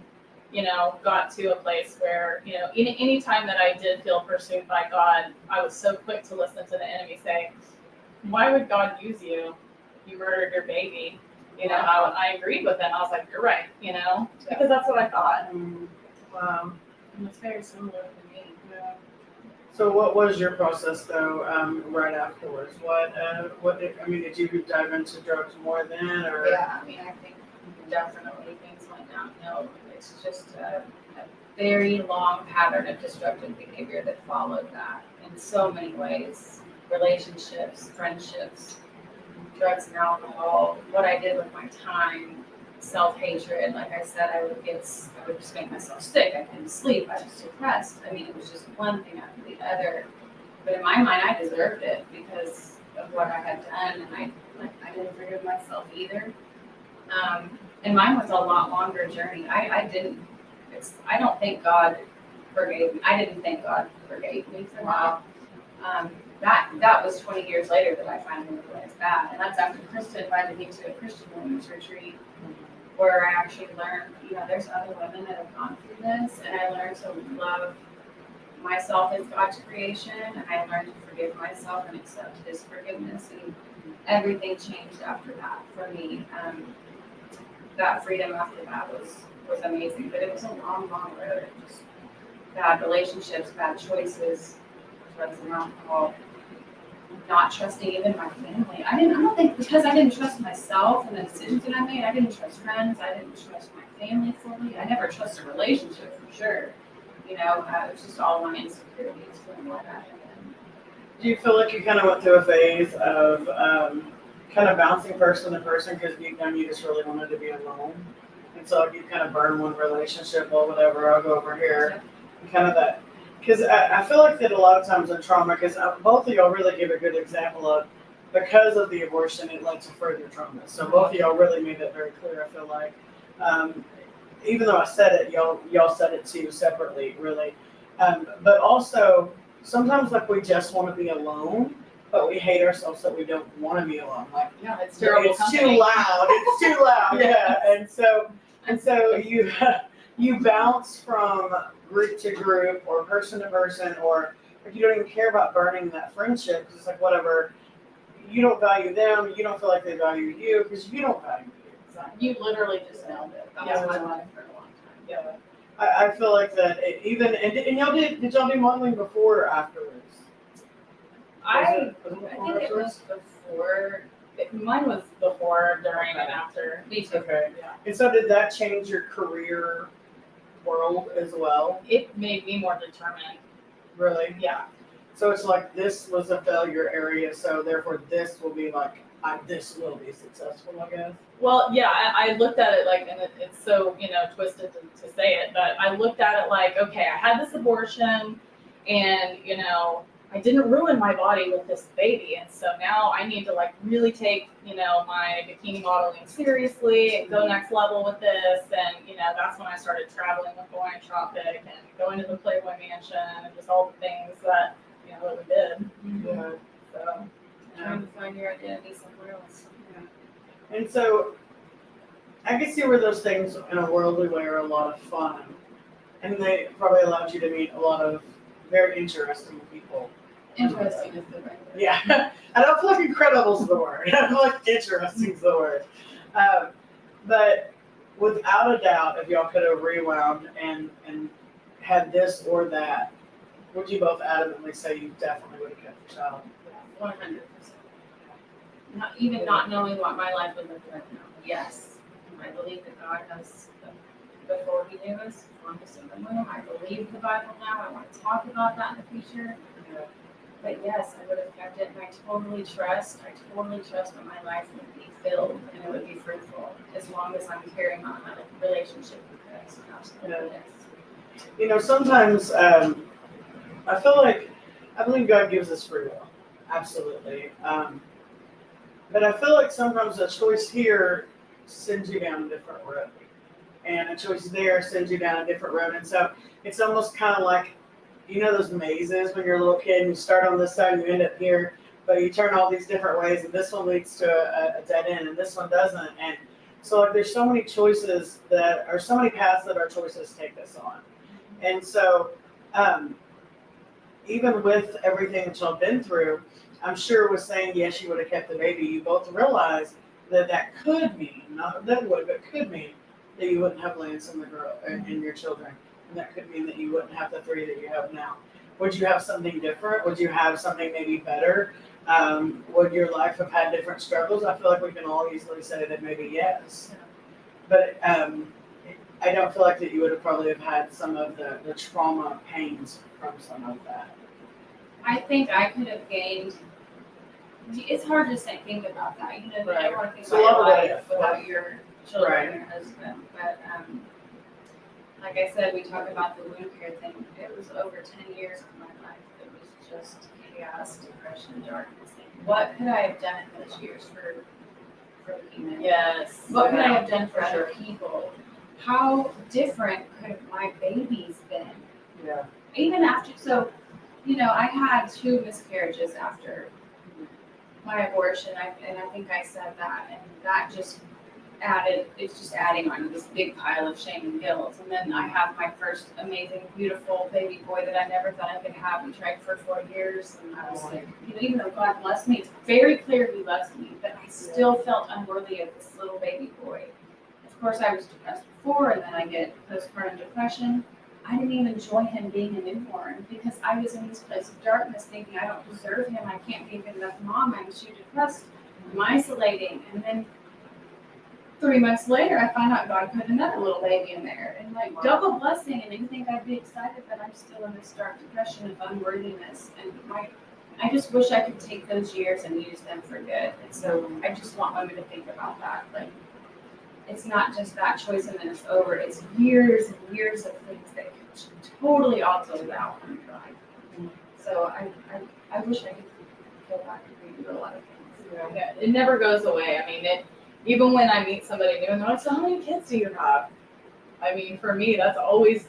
[SPEAKER 2] got to a place where, any time that I did feel pursued by God, I was so quick to listen to the enemy say, why would God use you? You murdered your baby. I agreed with him. I was like, you're right, because that's what I thought.
[SPEAKER 1] Wow.
[SPEAKER 2] And it's very similar to me.
[SPEAKER 1] Yeah. So what was your process though, right afterwards? Did you dive into drugs more then, or?
[SPEAKER 3] Yeah, I think definitely things went downhill. It's just a very long pattern of destructive behavior that followed that in so many ways. Relationships, friendships, drugs and alcohol, what I did with my time, self-hatred. Like I said, I would just make myself sick. I couldn't sleep. I was depressed. It was just one thing after the other. But in my mind, I deserved it because of what I had done, and I didn't forgive myself either. And mine was a lot longer journey. I don't think God forgave me. I didn't think God forgave me for that. That was 20 years later that I finally realized that. And that's after Krista invited me to a Christian women's retreat where I actually learned, there's other women that have gone through this, and I learned to love myself as God's creation, and I learned to forgive myself and accept His forgiveness, and everything changed after that for me. That freedom after that was amazing, but it was a long, long road. Just bad relationships, bad choices, drugs and alcohol, not trusting even my family. I don't think, because I didn't trust myself and the decisions that I made, I didn't trust friends, I didn't trust my family fully. I never trusted a relationship for sure. It was just all my insecurities from what I had done.
[SPEAKER 1] Do you feel like you kind of went through a phase of kind of bouncing person to person because deep down you just really wanted to be alone? And so you kind of burn one relationship, well, whatever, I'll go over here. And kind of that. Because I feel like that a lot of times in trauma, because both of y'all really give a good example of, because of the abortion, it led to further trauma. So both of y'all really made that very clear, I feel like. Even though I said it, y'all said it too separately, really. But also, sometimes we just want to be alone, but we hate ourselves that we don't want to be alone.
[SPEAKER 2] Yeah, it's terrible.
[SPEAKER 1] It's too loud. It's too loud.
[SPEAKER 2] Yes.
[SPEAKER 1] Yeah. And so you bounce from group to group or person to person, or if you don't even care about burning that friendship, because it's like whatever. You don't value them. You don't feel like they value you because you don't value you.
[SPEAKER 2] Exactly. You literally just nailed it.
[SPEAKER 3] That was my life for a long time.
[SPEAKER 2] Yeah.
[SPEAKER 1] I feel like that and y'all did y'all do modeling before or afterwards?
[SPEAKER 2] I
[SPEAKER 3] think it was before.
[SPEAKER 2] Mine was before, during, and after.
[SPEAKER 3] Me too.
[SPEAKER 1] Okay.
[SPEAKER 2] Yeah.
[SPEAKER 1] And so did that change your career world as well?
[SPEAKER 2] It made me more determined.
[SPEAKER 1] Really?
[SPEAKER 2] Yeah.
[SPEAKER 1] So it's like this was a failure area, so therefore this will be like, this will be successful, I guess.
[SPEAKER 2] Well, yeah, I looked at it like, and it's so, twisted to say it, but I looked at it like, okay, I had this abortion and, I didn't ruin my body with this baby. And so now I need to like really take, my bikini modeling seriously and go next level with this. And, that's when I started traveling with Hawaiian Tropic and going to the Playboy Mansion and just all the things that, that we did.
[SPEAKER 1] Yeah.
[SPEAKER 2] So,
[SPEAKER 3] Trying to find your identity somewhere else.
[SPEAKER 1] And so I can see where those things in a worldly way are a lot of fun. And they probably allowed you to meet a lot of very interesting people.
[SPEAKER 3] Interesting is the right word.
[SPEAKER 1] Yeah. I don't feel like incredible is the word. I feel like interesting is the word. But without a doubt, if y'all could have rewound and had this or that, would you both adamantly say you definitely would have kept your child?
[SPEAKER 3] 100%. Not knowing what my life would look like now. Yes. I believe that God has, before he knew us, formed us in the womb. I believe the Bible now. I want to talk about that in the future. But yes, I would have kept it, and I totally trust that my life would be filled and it would be fruitful as long as I'm carrying on my relationship with Christ. Absolutely, yes.
[SPEAKER 1] Sometimes I believe God gives us free will. Absolutely. But I feel like sometimes a choice here sends you down a different road. And a choice there sends you down a different road. And so it's almost kind of like, those mazes when you're a little kid and you start on this side and you end up here, but you turn all these different ways and this one leads to a dead end and this one doesn't. And so like there's so many choices so many paths that our choices take us on. And so even with everything that y'all been through, I'm sure with saying yes, you would have kept the baby, you both realize that could mean, not that would, but could mean that you wouldn't have Lance and the girl and your children. And that could mean that you wouldn't have the 3 that you have now. Would you have something different? Would you have something maybe better? Would your life have had different struggles? I feel like we can all easily say that maybe yes. But I don't feel like that you would have probably have had some of the trauma pains from some of that.
[SPEAKER 3] I think I could have gained. It's hard to think about that. You don't want to think
[SPEAKER 1] So
[SPEAKER 3] about your
[SPEAKER 1] what
[SPEAKER 3] life without your children and your husband. But like I said, we talk about the wound care thing. It was over 10 years of my life. It was just chaos, depression, darkness. What could I have done in those years for humanity?
[SPEAKER 2] yes.
[SPEAKER 3] What could I have done for other people? How different could my babies been?
[SPEAKER 1] Yeah.
[SPEAKER 3] Even after, I had 2 miscarriages after my abortion, and I think I said that, and that just it's just adding on this big pile of shame and guilt. And then I have my first amazing, beautiful baby boy that I never thought I could have. We tried for 4 years, and I was like, even though God blessed me, it's very clear he loves me, but I still felt unworthy of this little baby boy. Of course, I was depressed before, and then I get postpartum depression. I didn't even enjoy him being a newborn because I was in this place of darkness thinking I don't deserve him, I can't be a good enough mom, I'm too depressed, I'm isolating. And then 3 months later, I find out God put another little baby in there, and double blessing, and you think I'd be excited, but I'm still in this dark depression of unworthiness. And I just wish I could take those years and use them for good. And so I just want women to think about that. It's not just that choice and then it's over. It's years and years of things that could totally alter the outcome of life. So I wish I could go back and redo a lot of things.
[SPEAKER 2] Yeah, it never goes away. I mean, even when I meet somebody new and they're like, so how many kids do you have? I mean, for me, it's always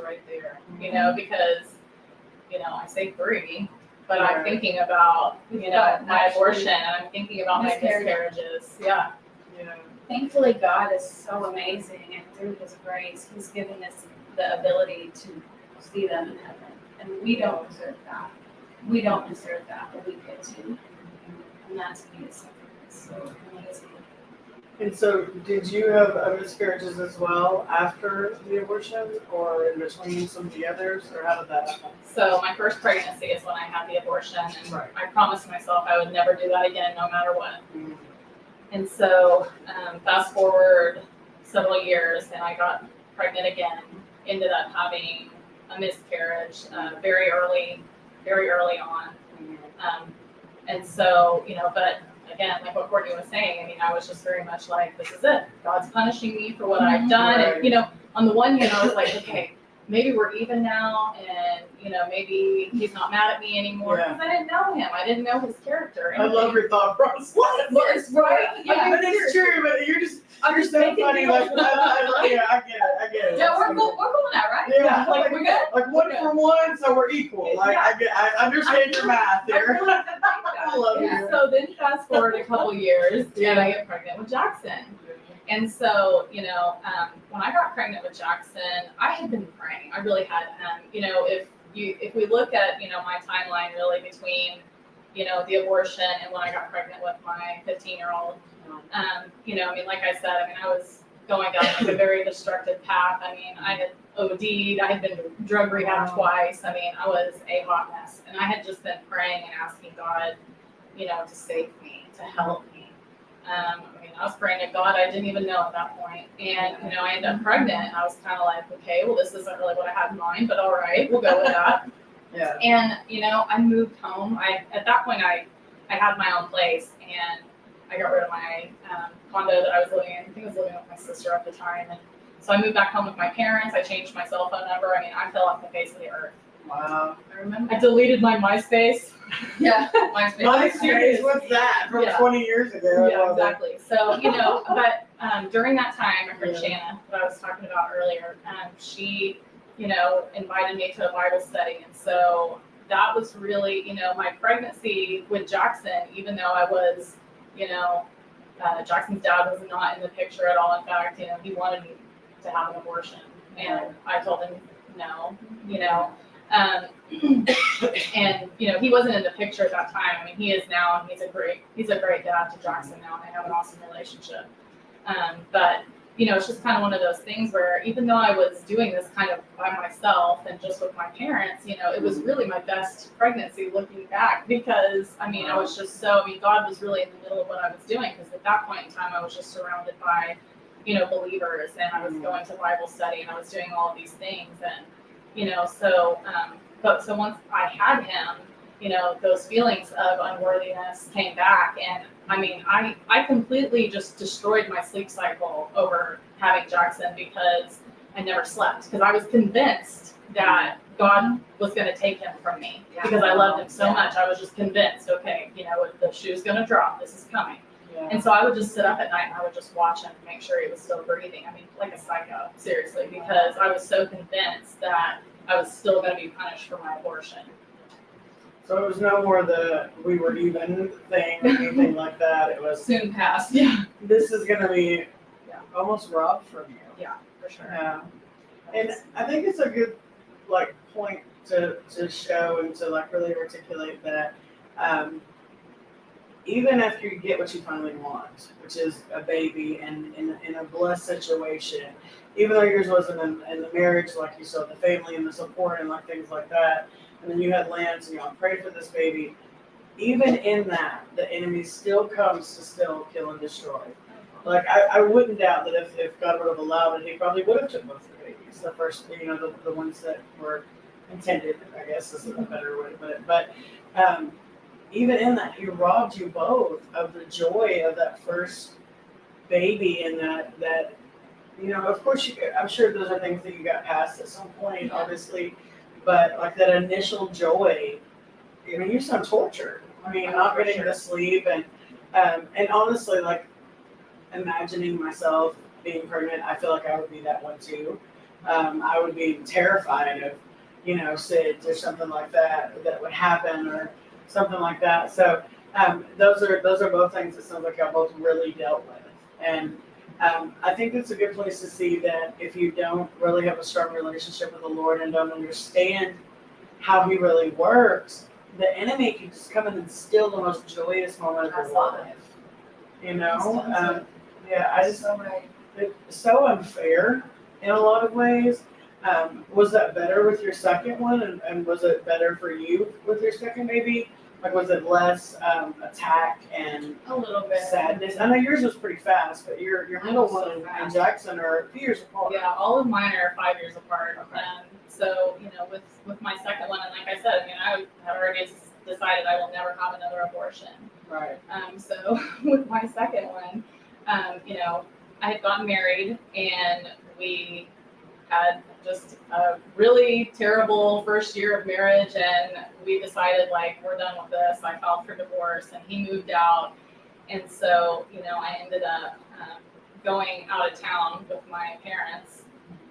[SPEAKER 2] right there, because, I say 3, but I'm thinking about, my abortion, and I'm thinking about my miscarriages. Yeah.
[SPEAKER 3] Thankfully, God is so amazing, and through His grace, He's given us the ability to see them in heaven. And we don't deserve that. We don't deserve that, but we get to. And that's amazing. It's so amazing.
[SPEAKER 1] And so, did you have miscarriages as well after the abortion, or in between some of the others, or how did that happen?
[SPEAKER 2] So my first pregnancy is when I had the abortion, and
[SPEAKER 1] Right.
[SPEAKER 2] I promised myself I would never do that again, no matter what.
[SPEAKER 1] Mm-hmm.
[SPEAKER 2] And so, fast forward several years, and I got pregnant again. Ended up having a miscarriage very early, very early on. And so, but again, like what Courtney was saying, I mean, I was just very much like, this is it. God's punishing me for what I've done.
[SPEAKER 1] Right.
[SPEAKER 2] And, on the one hand, I was like, okay, maybe we're even now, and, maybe he's not mad at me anymore.
[SPEAKER 1] Yeah.
[SPEAKER 2] Because I didn't know him. I didn't know his character.
[SPEAKER 1] I love your thought process.
[SPEAKER 2] It's right.
[SPEAKER 1] Yeah, but it's true. But you're so
[SPEAKER 2] making
[SPEAKER 1] funny.
[SPEAKER 2] people-
[SPEAKER 1] Like, I get it.
[SPEAKER 3] Yeah, we're going that, right?
[SPEAKER 1] Yeah,
[SPEAKER 2] Like, we're good?
[SPEAKER 1] Like one for one, so we're equal. Like I understand your math there. I love you.
[SPEAKER 2] So then fast forward a couple years,
[SPEAKER 1] Yeah.
[SPEAKER 2] and I get pregnant with Jackson. And so, when I got pregnant with Jackson, I had been praying. I really had. If we look at, my timeline really between, the abortion and when I got pregnant with my 15-year-old, like I said, I was going down like a very destructive path. I mean, I had OD'd, I had been to drug rehab twice. I mean, I was a hot mess. And I had just been praying and asking God, to save me, to help me. I was praying to God I didn't even know at that point. And, I ended up pregnant. And I was kind of like, okay, well, this isn't really what I had in mind, but all right, we'll go with that.
[SPEAKER 1] Yeah.
[SPEAKER 2] And, I moved home. At that point, I had my own place, and I got rid of my condo that I was living in. I think I was living with my sister at the time. And so I moved back home with my parents. I changed my cell phone number. I fell off the face of the earth.
[SPEAKER 1] Wow.
[SPEAKER 3] I remember.
[SPEAKER 2] I deleted my MySpace.
[SPEAKER 3] Yeah, MySpace.
[SPEAKER 1] MySpace, what's that? From
[SPEAKER 2] Yeah.
[SPEAKER 1] 20 years ago.
[SPEAKER 2] Yeah, exactly. So, but during that time, my friend Shanna, that I was talking about earlier, she, invited me to a Bible study. And so that was really, my pregnancy with Jackson, even though I was, Jackson's dad was not in the picture at all. In fact, he wanted me to have an abortion. And I told him no, and he wasn't in the picture at that time. I mean, he is now, and he's a great dad to Jackson now, and they have an awesome relationship. But it's just kind of one of those things where even though I was doing this kind of by myself and just with my parents, it was really my best pregnancy looking back, because I was just God was really in the middle of what I was doing, because at that point in time I was just surrounded by believers, and I was going to Bible study, and I was doing all of these things, and so once I had him, those feelings of unworthiness came back, and I completely just destroyed my sleep cycle over having Jackson, because I never slept, because I was convinced that God was going to take him from me, because I loved him so much. I was just convinced, okay, the shoe's going to drop, this is coming.
[SPEAKER 1] Yeah.
[SPEAKER 2] And so I would just sit up at night and I would just watch him to make sure he was still breathing. Like a psycho, seriously, because I was so convinced that I was still going to be punished for my abortion.
[SPEAKER 1] So it was no more the we were even thing or anything like that. It was
[SPEAKER 2] Soon passed. Yeah.
[SPEAKER 1] this is going to be almost robbed from you.
[SPEAKER 2] Yeah, for sure.
[SPEAKER 1] Yeah. And I think it's a good point to show and to really articulate that even after you get what you finally want, which is a baby and in a blessed situation, even though yours wasn't in the marriage, like you saw the family and the support and things like that, and then you had Lance and y'all prayed for this baby, even in that, the enemy still comes to still kill and destroy. I wouldn't doubt that if God would have allowed it, he probably would have took both the babies. The first, the ones that were intended, I guess is a better way to put it. But even in that, he robbed you both of the joy of that first baby, and that of course, I'm sure those are things that you got past at some point, obviously, but that initial joy, you're so tortured. Not getting to sleep, and honestly, imagining myself being pregnant, I feel like I would be that one too. I would be terrified of, SIDS or something like that would happen, or something like that. So those are both things that sounds like y'all both really dealt with. And I think it's a good place to see that if you don't really have a strong relationship with the Lord and don't understand how he really works, the enemy can just come in and steal the most joyous moment of your life. It's so unfair in a lot of ways. Was that better with your second one, and was it better for you with your second baby? Like, was it less attack and
[SPEAKER 2] A little bit.
[SPEAKER 1] sadness? I know yours was pretty fast, but your middle
[SPEAKER 3] was so
[SPEAKER 1] one and
[SPEAKER 3] fast.
[SPEAKER 1] Jackson are a few years apart.
[SPEAKER 2] Yeah, all of mine are 5 years apart.
[SPEAKER 1] Okay.
[SPEAKER 2] So, with my second one, and like I said, I had already decided I will never have another abortion.
[SPEAKER 1] Right.
[SPEAKER 2] So with my second one, I had gotten married and we had just a really terrible first year of marriage, and we decided like we're done with this. I filed for divorce and he moved out, and so I ended up going out of town with my parents.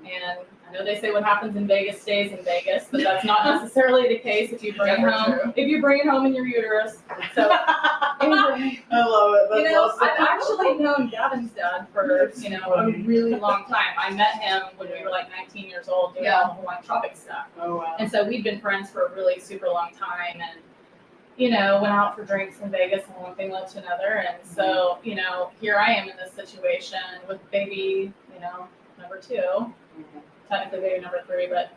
[SPEAKER 2] And I know they say what happens in Vegas stays in Vegas, but that's not necessarily the case if you bring it
[SPEAKER 3] Never
[SPEAKER 2] home.
[SPEAKER 3] true.
[SPEAKER 2] If you bring it home in your uterus. So anyway,
[SPEAKER 1] I love it. That's awesome.
[SPEAKER 2] I've actually known Gavin's dad for
[SPEAKER 1] That's
[SPEAKER 2] a
[SPEAKER 1] funny.
[SPEAKER 2] really long time. I met him when we were like 19 years old doing all the Hawaiian Tropic stuff.
[SPEAKER 1] Oh wow.
[SPEAKER 2] And so we'd been friends for a really super long time, and went out for drinks in Vegas, and one thing led to another. And so, here I am in this situation with baby, number 2, technically baby number 3, but,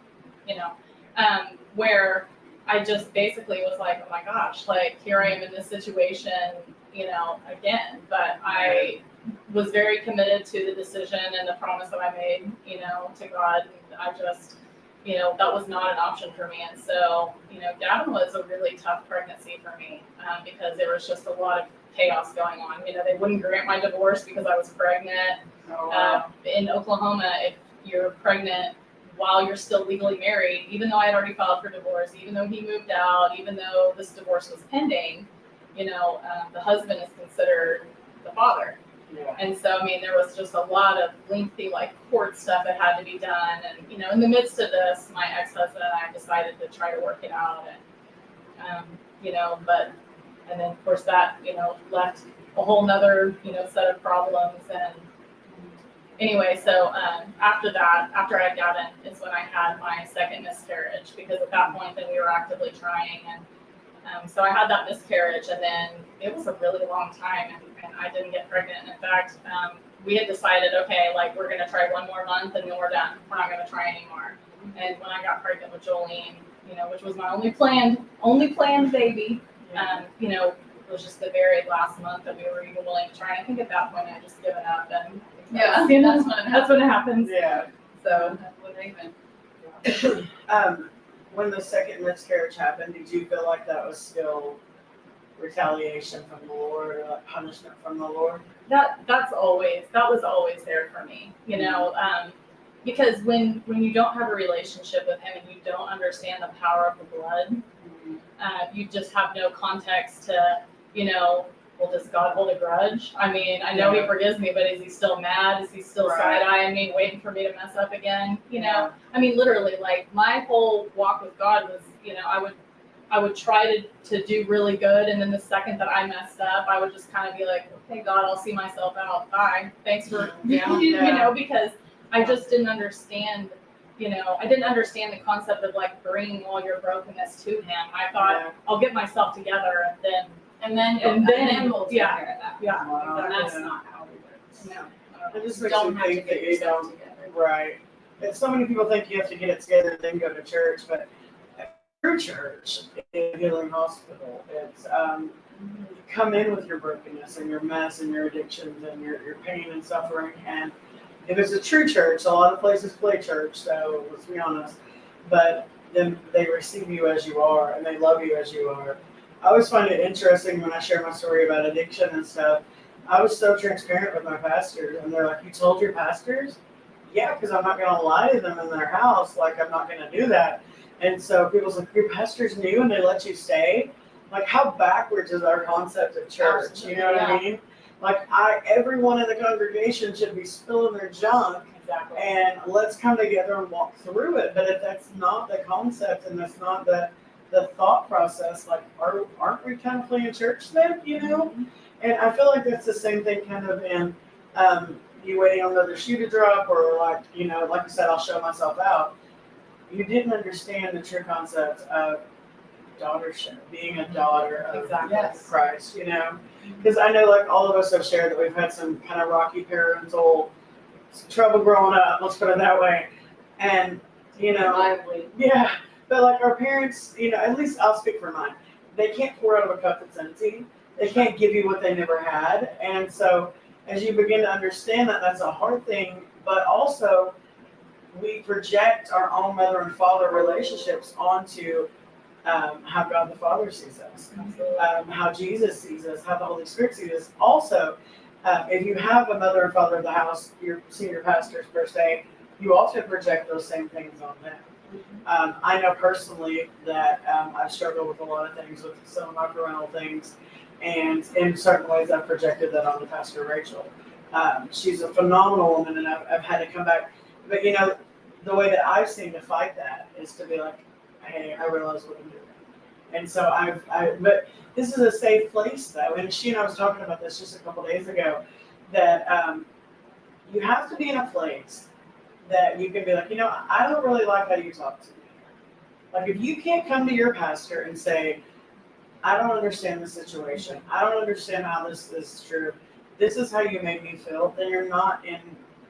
[SPEAKER 2] where I just basically was like, oh my gosh, like here I am in this situation, again. But I was very committed to the decision and the promise that I made, to God. And I just, that was not an option for me. And so, Gavin was a really tough pregnancy for me because there was just a lot of chaos going on. They wouldn't grant my divorce because I was pregnant.
[SPEAKER 1] Oh wow.
[SPEAKER 2] In Oklahoma, if you're pregnant while you're still legally married, even though I had already filed for divorce, even though he moved out, even though this divorce was pending, the husband is considered the father.
[SPEAKER 1] Yeah.
[SPEAKER 2] And so, there was just a lot of lengthy, court stuff that had to be done. And, in the midst of this, my ex-husband and I decided to try to work it out. And, and then, of course, that, left a whole nother, set of problems. And anyway, so after that, after I got in, is when I had my second miscarriage, because at that point, then we were actively trying. And so I had that miscarriage, and then it was a really long time, and I didn't get pregnant. And in fact, we had decided, okay, we're going to try one more month, and then we're done. We're not going to try anymore. And when I got pregnant with Jolene, which was my only planned baby, it was just the very last month that we were even willing to try. And I think at that point, I just given up, and
[SPEAKER 3] Yeah,
[SPEAKER 2] that's when it happens.
[SPEAKER 1] Yeah.
[SPEAKER 2] So
[SPEAKER 3] That would even.
[SPEAKER 1] When the second miscarriage happened, did you feel like that was still retaliation from the Lord, or punishment from the Lord?
[SPEAKER 2] that was always there for me, because when you don't have a relationship with him and you don't understand the power of the blood, you just have no context to, well, does God hold a grudge? I know he forgives me, but is he still mad? Is he still
[SPEAKER 1] Right.
[SPEAKER 2] side-eyeing me, waiting for me to mess up again? Literally, my whole walk with God was, I would try to do really good, and then the second that I messed up, I would just kind of be like, okay, God, I'll see myself out. Bye. Thanks for,
[SPEAKER 1] Yeah.
[SPEAKER 2] because I just didn't understand, I didn't understand the concept of bringing all your brokenness to him. I thought, I'll get myself together, and then
[SPEAKER 3] We'll take
[SPEAKER 2] yeah.
[SPEAKER 3] care of that.
[SPEAKER 2] Yeah.
[SPEAKER 1] Wow.
[SPEAKER 3] And that's
[SPEAKER 1] Yeah.
[SPEAKER 3] not how it works.
[SPEAKER 2] No.
[SPEAKER 1] It just
[SPEAKER 3] You
[SPEAKER 1] makes
[SPEAKER 3] don't
[SPEAKER 1] you
[SPEAKER 3] have to
[SPEAKER 1] think
[SPEAKER 3] get
[SPEAKER 1] that you
[SPEAKER 3] yourself
[SPEAKER 1] don't.
[SPEAKER 3] together.
[SPEAKER 1] Right. And so many people think you have to get it together and then go to church, but true church is a healing hospital. It's you come in with your brokenness and your mess and your addictions and your pain and suffering. And if it's a true church, a lot of places play church, so let's be honest. But then they receive you as you are and they love you as you are. I always find it interesting when I share my story about addiction and stuff. I was so transparent with my pastors, and they're like, "You told your pastors?" Yeah, because I'm not going to lie to them in their house. I'm not going to do that. And so people's like, "Your pastors knew and they let you stay?" How backwards is our concept of church? You know what I mean? Everyone in the congregation should be spilling their junk,
[SPEAKER 2] Exactly.
[SPEAKER 1] and let's come together and walk through it. But if that's not the concept and that's not the thought process, aren't we kind of playing church then? And I feel like that's the same thing kind of in you waiting on another shoe to drop, or like you said, I'll show myself out. You didn't understand the true concept of daughtership, being a daughter of
[SPEAKER 2] Exactly.
[SPEAKER 3] Yes.
[SPEAKER 1] Christ, because I know all of us have shared that we've had some kind of rocky parental trouble growing up, let's put it that way. And
[SPEAKER 3] Lively.
[SPEAKER 1] yeah, but our parents, at least I'll speak for mine. they can't pour out of a cup that's empty. They can't give you what they never had. And so as you begin to understand that, that's a hard thing, but also we project our own mother and father relationships onto how God the Father sees us, how Jesus sees us, how the Holy Spirit sees us. Also, if you have a mother and father of the house, your senior pastors per se, you also project those same things on them. I know personally that I've struggled with a lot of things, with some of my parental things, and in certain ways I've projected that onto Pastor Rachel. She's a phenomenal woman, and I've had to come back. But the way that I've seen to fight that is to be like, hey, I realize what I'm doing. And so but this is a safe place though. And she and I was talking about this just a couple days ago, that you have to be in a place that you can be like, I don't really like how you talk to me. Like if you can't come to your pastor and say, I don't understand the situation. I don't understand how this is true. This is how you make me feel. Then you're not in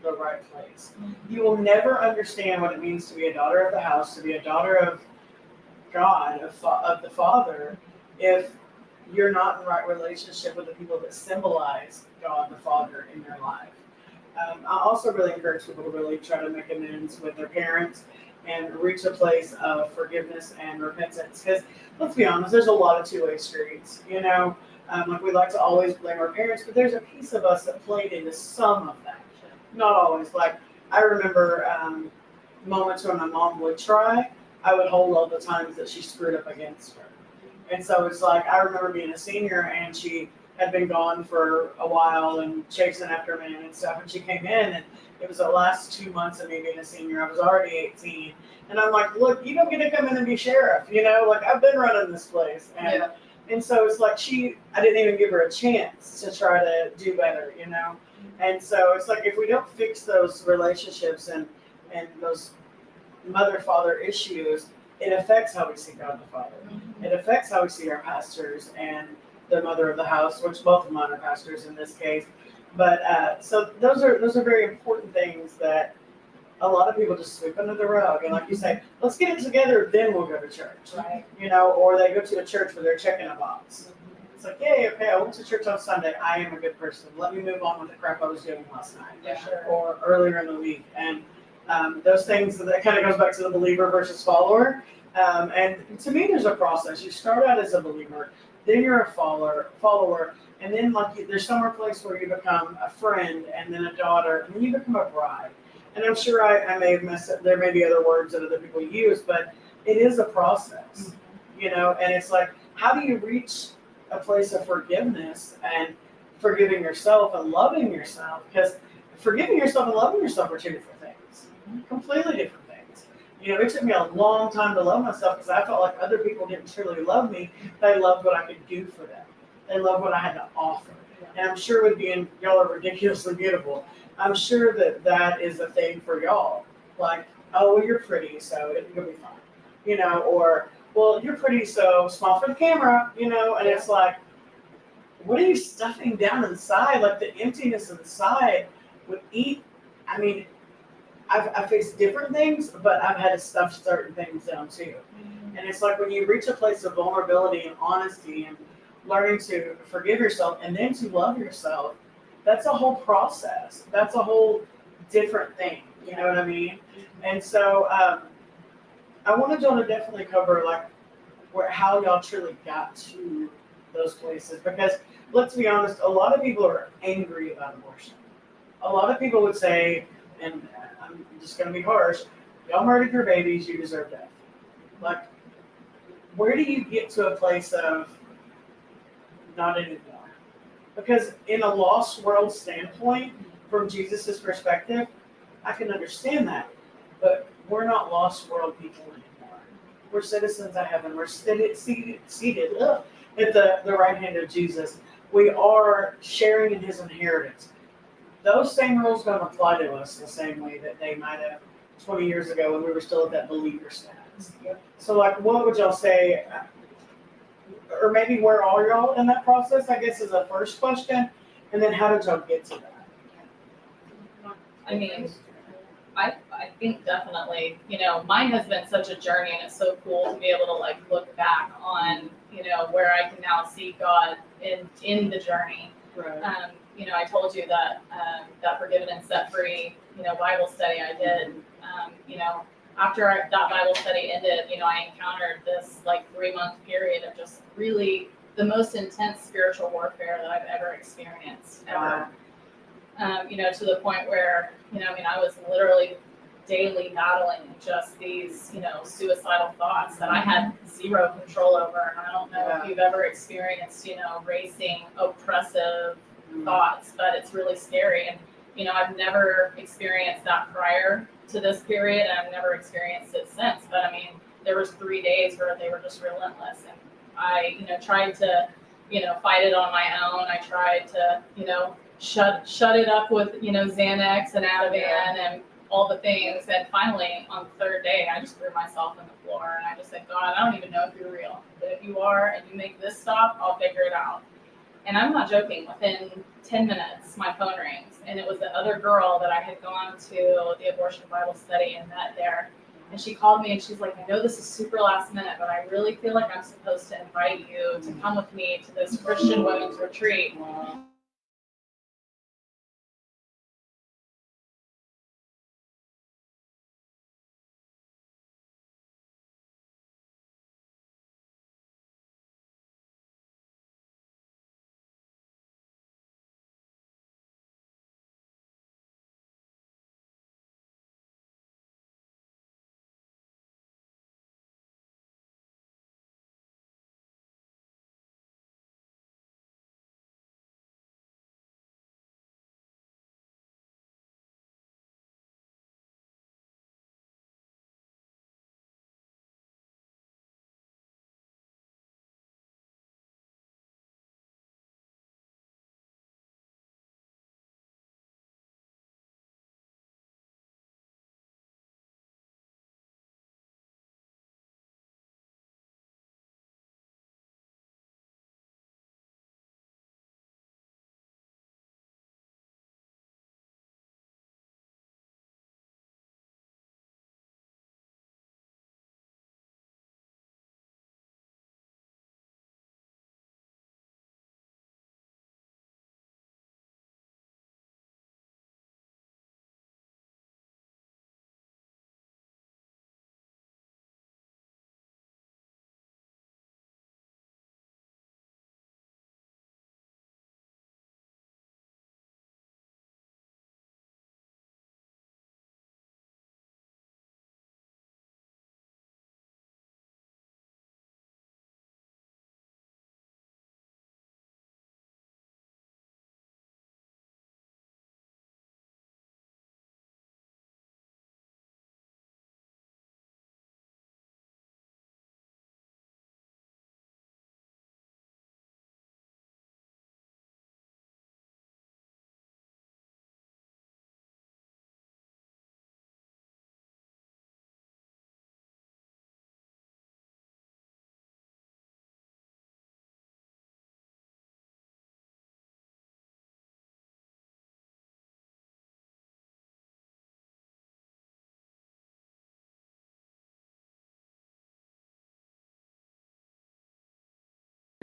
[SPEAKER 1] the right place. You will never understand what it means to be a daughter of the house, to be a daughter of God, of the Father, if you're not in right relationship with the people that symbolize God the Father in your life. I also really encourage people to really try to make amends with their parents and reach a place of forgiveness and repentance. Because let's be honest, there's a lot of two-way streets. Like we like to always blame our parents, but there's a piece of us that played into some of that. Not always. Like I remember moments when my mom would try, I would hold all the times that she screwed up against her. And so it's like, I remember being a senior and she had been gone for a while and chasing after men and stuff. And she came in and it was the last 2 months of me being a senior. I was already 18. And I'm like, look, you don't get to come in and be sheriff, like I've been running this place. And so it's like I didn't even give her a chance to try to do better, And so it's like, if we don't fix those relationships and those mother-father issues, it affects how we see God the Father. It affects how we see our pastors and the mother of the house, which both of mine are pastors in this case. But so those are very important things that a lot of people just sweep under the rug. And like you say, let's get it together, then we'll go to church.
[SPEAKER 3] Right.
[SPEAKER 1] Or they go to a church where they're checking a box. It's like, yay, okay, I went to church on Sunday. I am a good person. Let me move on with the crap I was doing last night.
[SPEAKER 3] Yeah.
[SPEAKER 1] Or earlier in the week. And those things, that kind of goes back to the believer versus follower. And to me, there's a process. You start out as a believer, then you're a follower, and then there's somewhere place where you become a friend, and then a daughter, and then you become a bride. And I'm sure I may have messed up. There may be other words that other people use, but it is a process, And it's like, how do you reach a place of forgiveness and forgiving yourself and loving yourself? Because forgiving yourself and loving yourself are two different things, completely different things. It took me a long time to love myself because I felt like other people didn't truly love me. They loved what I could do for them. They loved what I had to offer. And I'm sure with y'all are ridiculously beautiful. I'm sure that is a thing for y'all. Like, oh, well, you're pretty, so it'll be fine. Or, well, you're pretty, so small for the camera, and it's like, what are you stuffing down inside? Like the emptiness inside would eat. I mean, I've faced different things, but I've had to stuff certain things down too. And it's like when you reach a place of vulnerability and honesty and learning to forgive yourself and then to love yourself, that's a whole process. That's a whole different thing. You know what I mean? And so I wanted y'all to definitely cover how y'all truly got to those places, because let's be honest, a lot of people are angry about abortion. A lot of people would say, and I'm just going to be harsh, y'all murdered your babies, you deserve death. Like, where do you get to a place of not anymore? Because in a lost world standpoint, from Jesus' perspective, I can understand that. But we're not lost world people anymore. We're citizens of heaven. We're seated at the right hand of Jesus. We are sharing in his inheritance. Those same rules don't apply to us the same way that they might have 20 years ago when we were still at that believer status. So, what would y'all say, or maybe where are y'all in that process, I guess, is a first question, and then how did y'all get to that?
[SPEAKER 2] I mean, I think definitely, mine has been such a journey, and it's so cool to be able to like look back on, where I can now see God in the journey.
[SPEAKER 1] Right.
[SPEAKER 2] I told you that that Forgiven and Set Free, Bible study I did. After that Bible study ended, I encountered this like 3-month period of just really the most intense spiritual warfare that I've ever experienced ever. To the point where, I was literally daily battling just these, suicidal thoughts that I had zero control over. And I don't know if you've ever experienced, racing, oppressive thoughts, but it's really scary. And, I've never experienced that prior to this period, and I've never experienced it since. But I mean, there was 3 days where they were just relentless. And I, tried to, fight it on my own. I tried to, shut it up with, Xanax and Ativan and all the things. And finally, on the 3rd day, I just threw myself on the floor and I just said, God, I don't even know if you're real. But if you are and you make this stop, I'll figure it out. And I'm not joking. Within 10 minutes, my phone rings. And it was the other girl that I had gone to the abortion Bible study and met there. And she called me and she's like, I know this is super last minute, but I really feel like I'm supposed to invite you to come with me to this Christian women's retreat.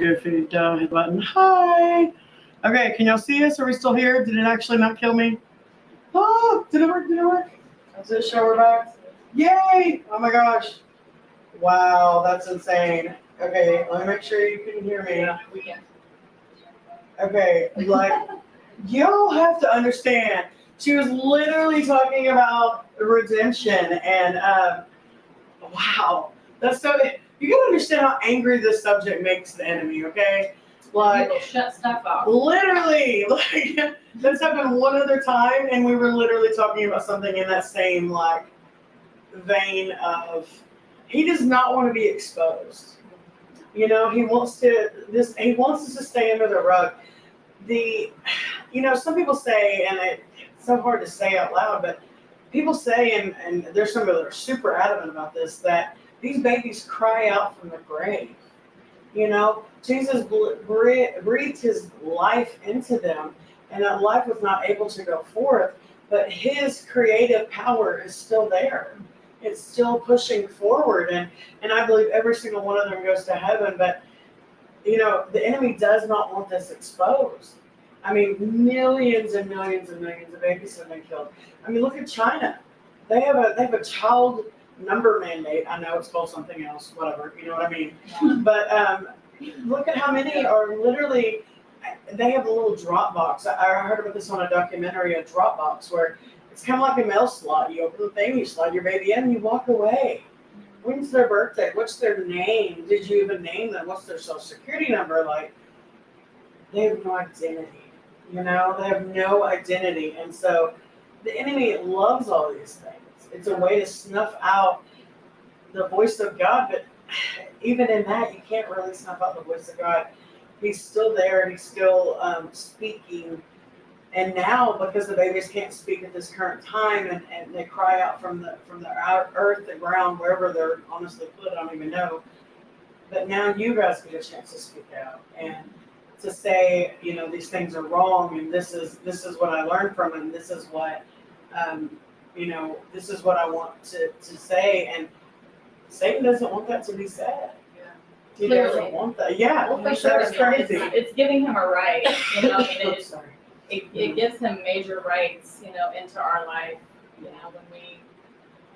[SPEAKER 1] If you don't hit the button, hi. Okay, can y'all see us? Are we still here? Did it actually not kill me? Oh, did it work? Did it work? Does it show we're back? Yay! Oh my gosh. Wow, that's insane. Okay, let me make sure you can hear me.
[SPEAKER 2] Yeah, we can.
[SPEAKER 1] Okay, like, y'all have to understand, she was literally talking about redemption and, wow, that's so, you gotta understand how angry this subject makes the enemy, okay? Like,
[SPEAKER 3] People shut stuff off.
[SPEAKER 1] literally, like, that's happened one other time, and we were literally talking about something in that same, like, vein of, he does not want to be exposed. He wants us to stay under the rug. Some people say, and it's so hard to say out loud, but people say, and there's some that are super adamant about this, that these babies cry out from the grave. Jesus breathed his life into them, and that life was not able to go forth but his creative power is still there. It's still pushing forward, and I believe every single one of them goes to heaven. But the enemy does not want this exposed. I mean, millions and millions and millions of babies have been killed. I mean, look at China. They have a child number mandate. I know it's called something else, whatever. You know what I mean? But look at how many are literally. They have a little drop box. I heard about this on a documentary, a drop box, where it's kind of like a mail slot. You open the thing, you slide your baby in, and you walk away. When's their birthday? What's their name? Did you even name them? What's their social security number? Like, they have no identity. They have no identity. And so the enemy loves all these things. It's a way to snuff out the voice of God, but even in that, you can't really snuff out the voice of God. He's still there, and he's still speaking. And now, because the babies can't speak at this current time, and they cry out from the earth, the ground, wherever they're honestly put, I don't even know. But now you guys get a chance to speak out and to say, these things are wrong, and this is what I learned from it, and this is what, this is what I want to say. And Satan doesn't want that to be said. He doesn't want that. Yeah,
[SPEAKER 2] Well, for
[SPEAKER 1] that's
[SPEAKER 2] sure.
[SPEAKER 1] crazy.
[SPEAKER 2] It's giving him a right.
[SPEAKER 1] I'm sorry.
[SPEAKER 2] It gives him major rights, into our life.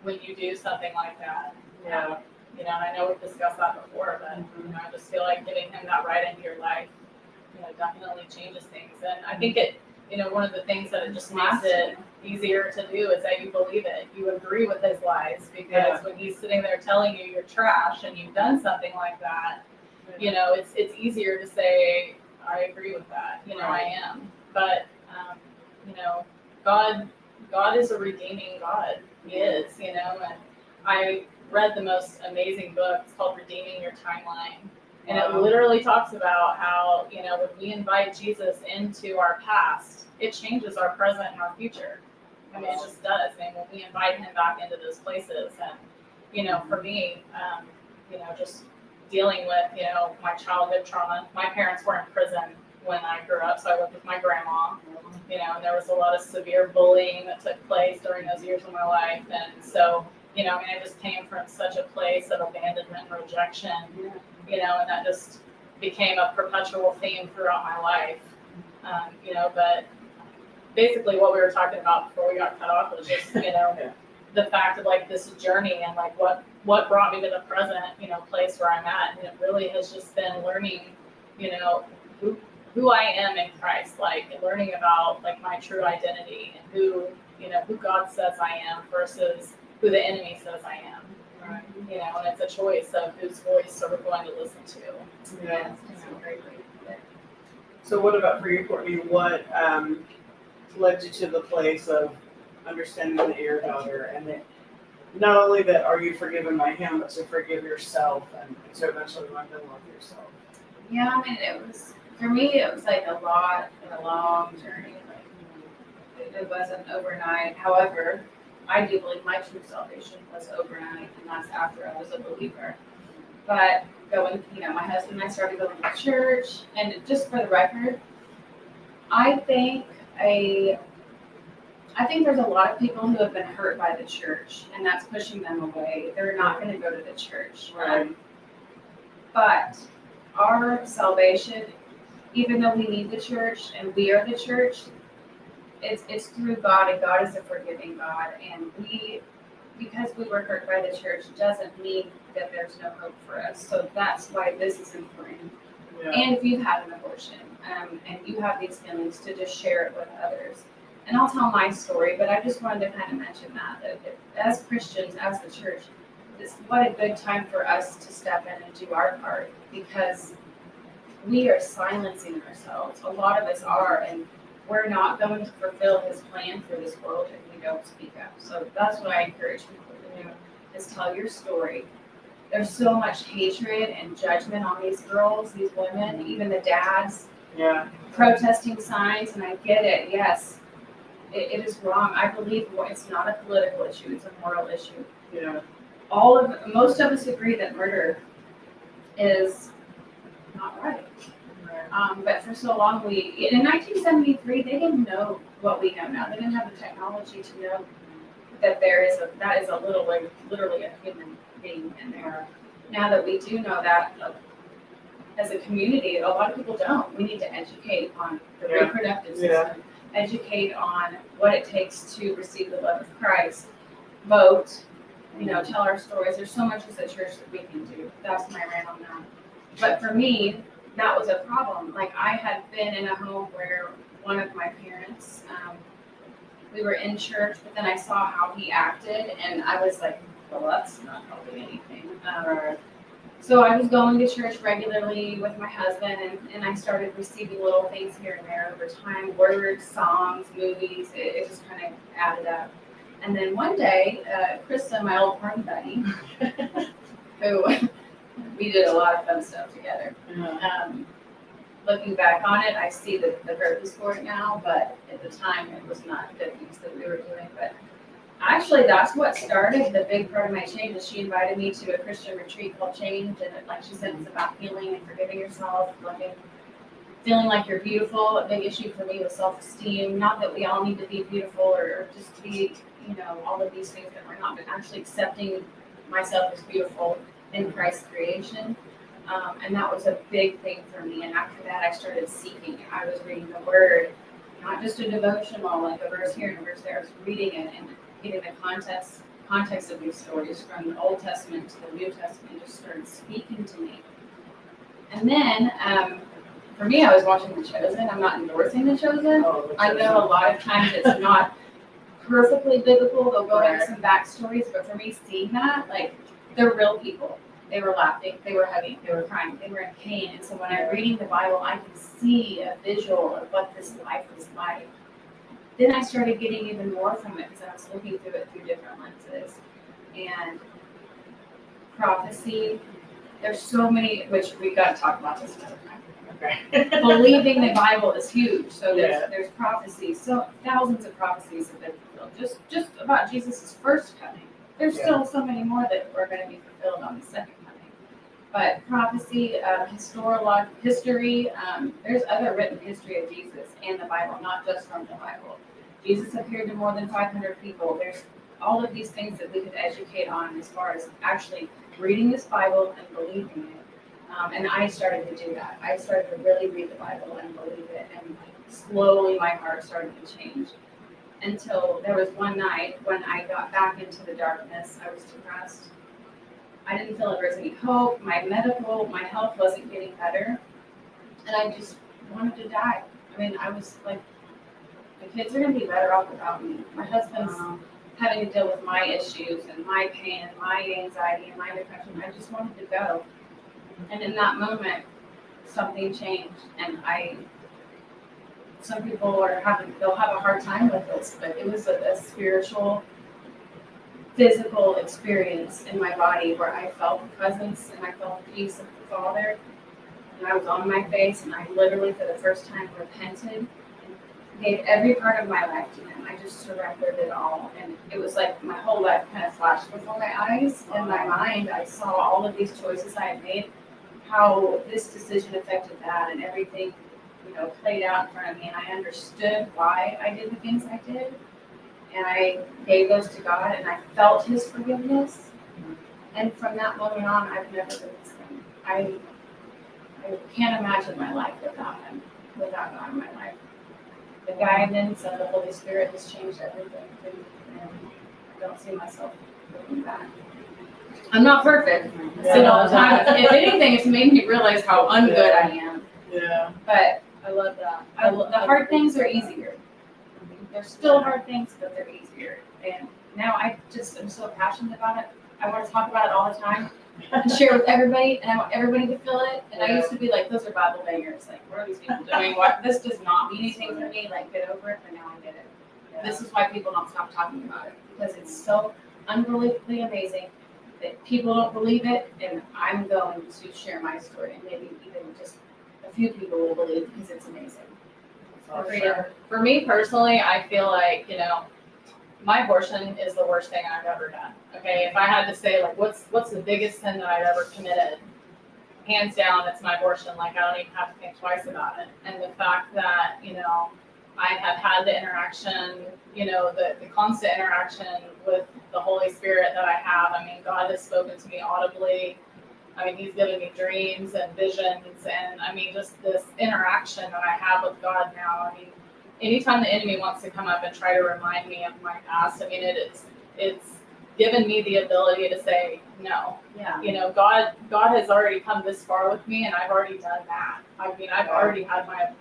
[SPEAKER 2] When you do something like that.
[SPEAKER 1] Yeah.
[SPEAKER 2] And I know we've discussed that before, but I just feel like giving him that right into your life, definitely changes things. And I think it, one of the things that it just makes it easier to do is that you believe it. You agree with his lies, because when he's sitting there telling you you're trash and you've done something like that, it's easier to say, I agree with that. I am. But God is a redeeming God. He is, and I read the most amazing book. It's called Redeeming Your Timeline. And it literally talks about how, when we invite Jesus into our past, it changes our present and our future. I mean, it just does. And when we invite him back into those places, and, for me, just dealing with, my childhood trauma. My parents were in prison when I grew up, so I lived with my grandma, and there was a lot of severe bullying that took place during those years of my life. And so, I just came from such a place of abandonment and rejection, and that just became a perpetual theme throughout my life. But basically what we were talking about before we got cut off was just, the fact of like this journey and like what brought me to the present, place where I'm at. And it really has just been learning, who I am in Christ, like, and learning about like my true identity and who God says I am versus who the enemy says I am. Right. And it's a choice of whose voice are we going to listen to.
[SPEAKER 1] Yeah. So what about for you, Courtney? What led you to the place of understanding that you're a daughter, and that not only that are you forgiven by him, but to forgive yourself and to eventually learn to love yourself?
[SPEAKER 3] Yeah, I mean, for me, it was like a lot and a long journey. Like, it wasn't overnight. However, I do believe my true salvation was overnight, and that's after I was a believer. But going, my husband and I started going to church, and just for the record, I think there's a lot of people who have been hurt by the church, and that's pushing them away. They're not going to go to the church.
[SPEAKER 1] Right.
[SPEAKER 3] But our salvation, even though we need the church and we are the church, it's through God, and God is a forgiving God. And because we were hurt by the church, doesn't mean that there's no hope for us. So that's why this is important.
[SPEAKER 1] Yeah.
[SPEAKER 3] And if you've had an abortion, and you have these feelings, to just share it with others. And I'll tell my story, but I just wanted to kind of mention that as Christians, as the church, what a good time for us to step in and do our part, because we are silencing ourselves. A lot of us are, and we're not going to fulfill his plan for this world if we don't speak up. So that's what I encourage people to do, is tell your story. There's so much hatred and judgment on these girls, these women, even the dads, protesting signs, and I get it, yes. It is wrong. I believe it's not a political issue, it's a moral issue.
[SPEAKER 1] Yeah.
[SPEAKER 3] Most of us agree that murder is not right. But for so long, in 1973, they didn't know what we know now. They didn't have the technology to know that that is a little, like, literally a human being in there. Now that we do know that, as a community, a lot of people don't. We need to educate on the reproductive system, educate on what it takes to receive the love of Christ, vote, tell our stories. There's so much as a church that we can do. That's my rant on that. But for me, that was a problem. Like, I had been in a home where one of my parents, we were in church, but then I saw how he acted, and I was like, well, that's not helping anything. So I was going to church regularly with my husband, and I started receiving little things here and there over time, words, songs, movies. It just kind of added up. And then one day, Krista, my old party buddy, who we did a lot of fun stuff together. Looking back on it, I see the purpose for it now, but at the time it was not the things that we were doing. But actually, that's what started the big part of my change. Is she invited me to a Christian retreat called Change, and like she said, it's about healing and forgiving yourself, feeling like you're beautiful. A big issue for me was self-esteem. Not that we all need to be beautiful or just to be, all of these things that we're not, but actually accepting myself as beautiful in Christ's creation. And that was a big thing for me. And after that, I started seeking. I was reading the Word, not just a devotional, like a verse here and a verse there. I was reading it and getting the context of these stories from the Old Testament to the New Testament just started speaking to me. And then, for me, I was watching The Chosen. I'm not endorsing The Chosen. I know a lot of times it's not perfectly biblical. They'll go into some backstories, but for me, seeing that, like, they're real people. They were laughing, they were hugging, they were crying, they were in pain. And so when I'm reading the Bible, I can see a visual of what this life was like. Then I started getting even more from it because I was looking through it through different lenses. And prophecy, there's so many, which we got to talk about this another time. Okay. Believing the Bible is huge. So there's prophecies. So thousands of prophecies have been fulfilled. Just about Jesus' first coming. There's still so many more that are going to be fulfilled on the second coming. But prophecy, history, there's other written history of Jesus and the Bible, not just from the Bible. Jesus appeared to more than 500 people. There's all of these things that we could educate on as far as actually reading this Bible and believing it. And I started to do that. I started to really read the Bible and believe it. And slowly my heart started to change. Until there was one night when I got back into the darkness. I was depressed. I didn't feel like there was any hope. My health wasn't getting better. And I just wanted to die. I mean, I was like, the kids are going to be better off without me. My husband's having to deal with my issues and my pain and my anxiety and my depression. I just wanted to go. And in that moment, something changed. And some people they'll have a hard time with this, but it was a spiritual, physical experience in my body where I felt the presence and I felt the peace of the Father. And I was on my face and I literally, for the first time, repented and gave every part of my life to Him. I just surrendered it all. And it was like my whole life kind of flashed before my eyes. In my mind, I saw all of these choices I had made, how this decision affected that, and everything played out in front of me, and I understood why I did the things I did, and I gave those to God, and I felt His forgiveness, and from that moment on, I've never been the same. I can't imagine my life without Him, without God in my life. The guidance of the Holy Spirit has changed everything, and I don't see myself looking back. I'm not perfect. Sin all the time. If anything, it's made me realize how ungood I am.
[SPEAKER 1] Yeah.
[SPEAKER 3] But I love that. The hard things are easier. There's still hard things, but they're easier. And now I just am so passionate about it. I want to talk about it all the time and share with everybody, and I want everybody to feel it. And I used to be like, those are Bible bangers. Like, what are these people doing? This does not mean anything for me. Like, get over it. But now I get it. This is why people don't stop talking about it, because it's so unbelievably amazing that people don't believe it, and I'm going to share my story, and maybe even just a few people will believe, because it's amazing.
[SPEAKER 2] For me personally, I feel like, my abortion is the worst thing I've ever done. Okay, if I had to say, like, what's the biggest sin that I've ever committed, hands down, it's my abortion. Like, I don't even have to think twice about it. And the fact that, I have had the interaction, the constant interaction with the Holy Spirit that I have. I mean, God has spoken to me audibly. I mean, he's given me dreams and visions, and I mean, just this interaction that I have with God now. I mean, anytime the enemy wants to come up and try to remind me of my past, I mean, it's given me the ability to say no.
[SPEAKER 3] Yeah.
[SPEAKER 2] God has already come this far with me, and I've already done that. I mean, I've already had my,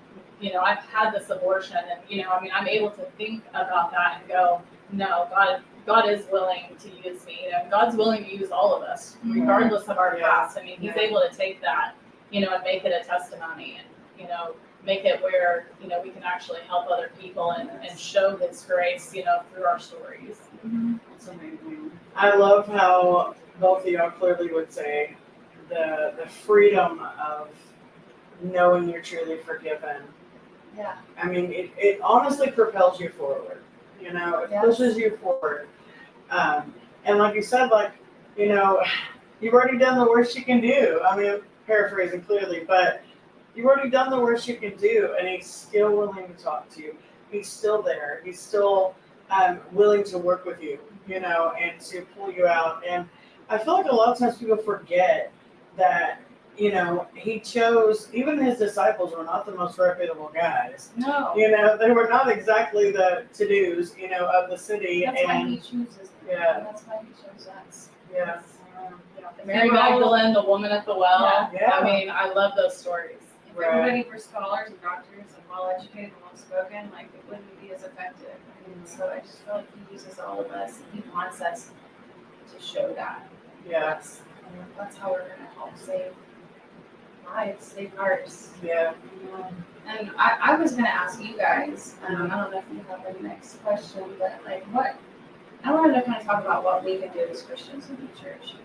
[SPEAKER 2] I've had this abortion, and I mean, I'm able to think about that and go, no, God is willing to use me. God's willing to use all of us, regardless of our past. I mean, he's able to take that, and make it a testimony, and make it where we can actually help other people and show his grace, through our stories.
[SPEAKER 3] That's amazing.
[SPEAKER 1] I love how both of y'all clearly would say the freedom of knowing you're truly forgiven.
[SPEAKER 3] Yeah.
[SPEAKER 1] I mean, it honestly propels you forward. It pushes you forward. And like you said, you've already done the worst you can do. I mean, paraphrasing clearly, but you've already done the worst you can do, and he's still willing to talk to you. He's still there. He's still willing to work with you, and to pull you out. And I feel like a lot of times people forget that, he chose, even his disciples were not the most reputable guys.
[SPEAKER 3] No.
[SPEAKER 1] They were not exactly the to-dos, of the city.
[SPEAKER 3] That's why he chooses them.
[SPEAKER 1] Yeah.
[SPEAKER 3] That's why he chose us.
[SPEAKER 1] Yeah.
[SPEAKER 2] Mary Magdalene, the woman at the well.
[SPEAKER 1] Yeah.
[SPEAKER 2] I mean, I love those stories.
[SPEAKER 3] If everybody were scholars and doctors and well-educated and well-spoken, it wouldn't be as effective. So I just feel like he uses all of us, and he wants us to show that.
[SPEAKER 1] Yeah.
[SPEAKER 3] That's how we're going to help save lives, save hearts.
[SPEAKER 1] Yeah.
[SPEAKER 3] And I was going to ask you guys, I don't know if you have the next question, but I wanted to kind of talk about what we can do as Christians in the church.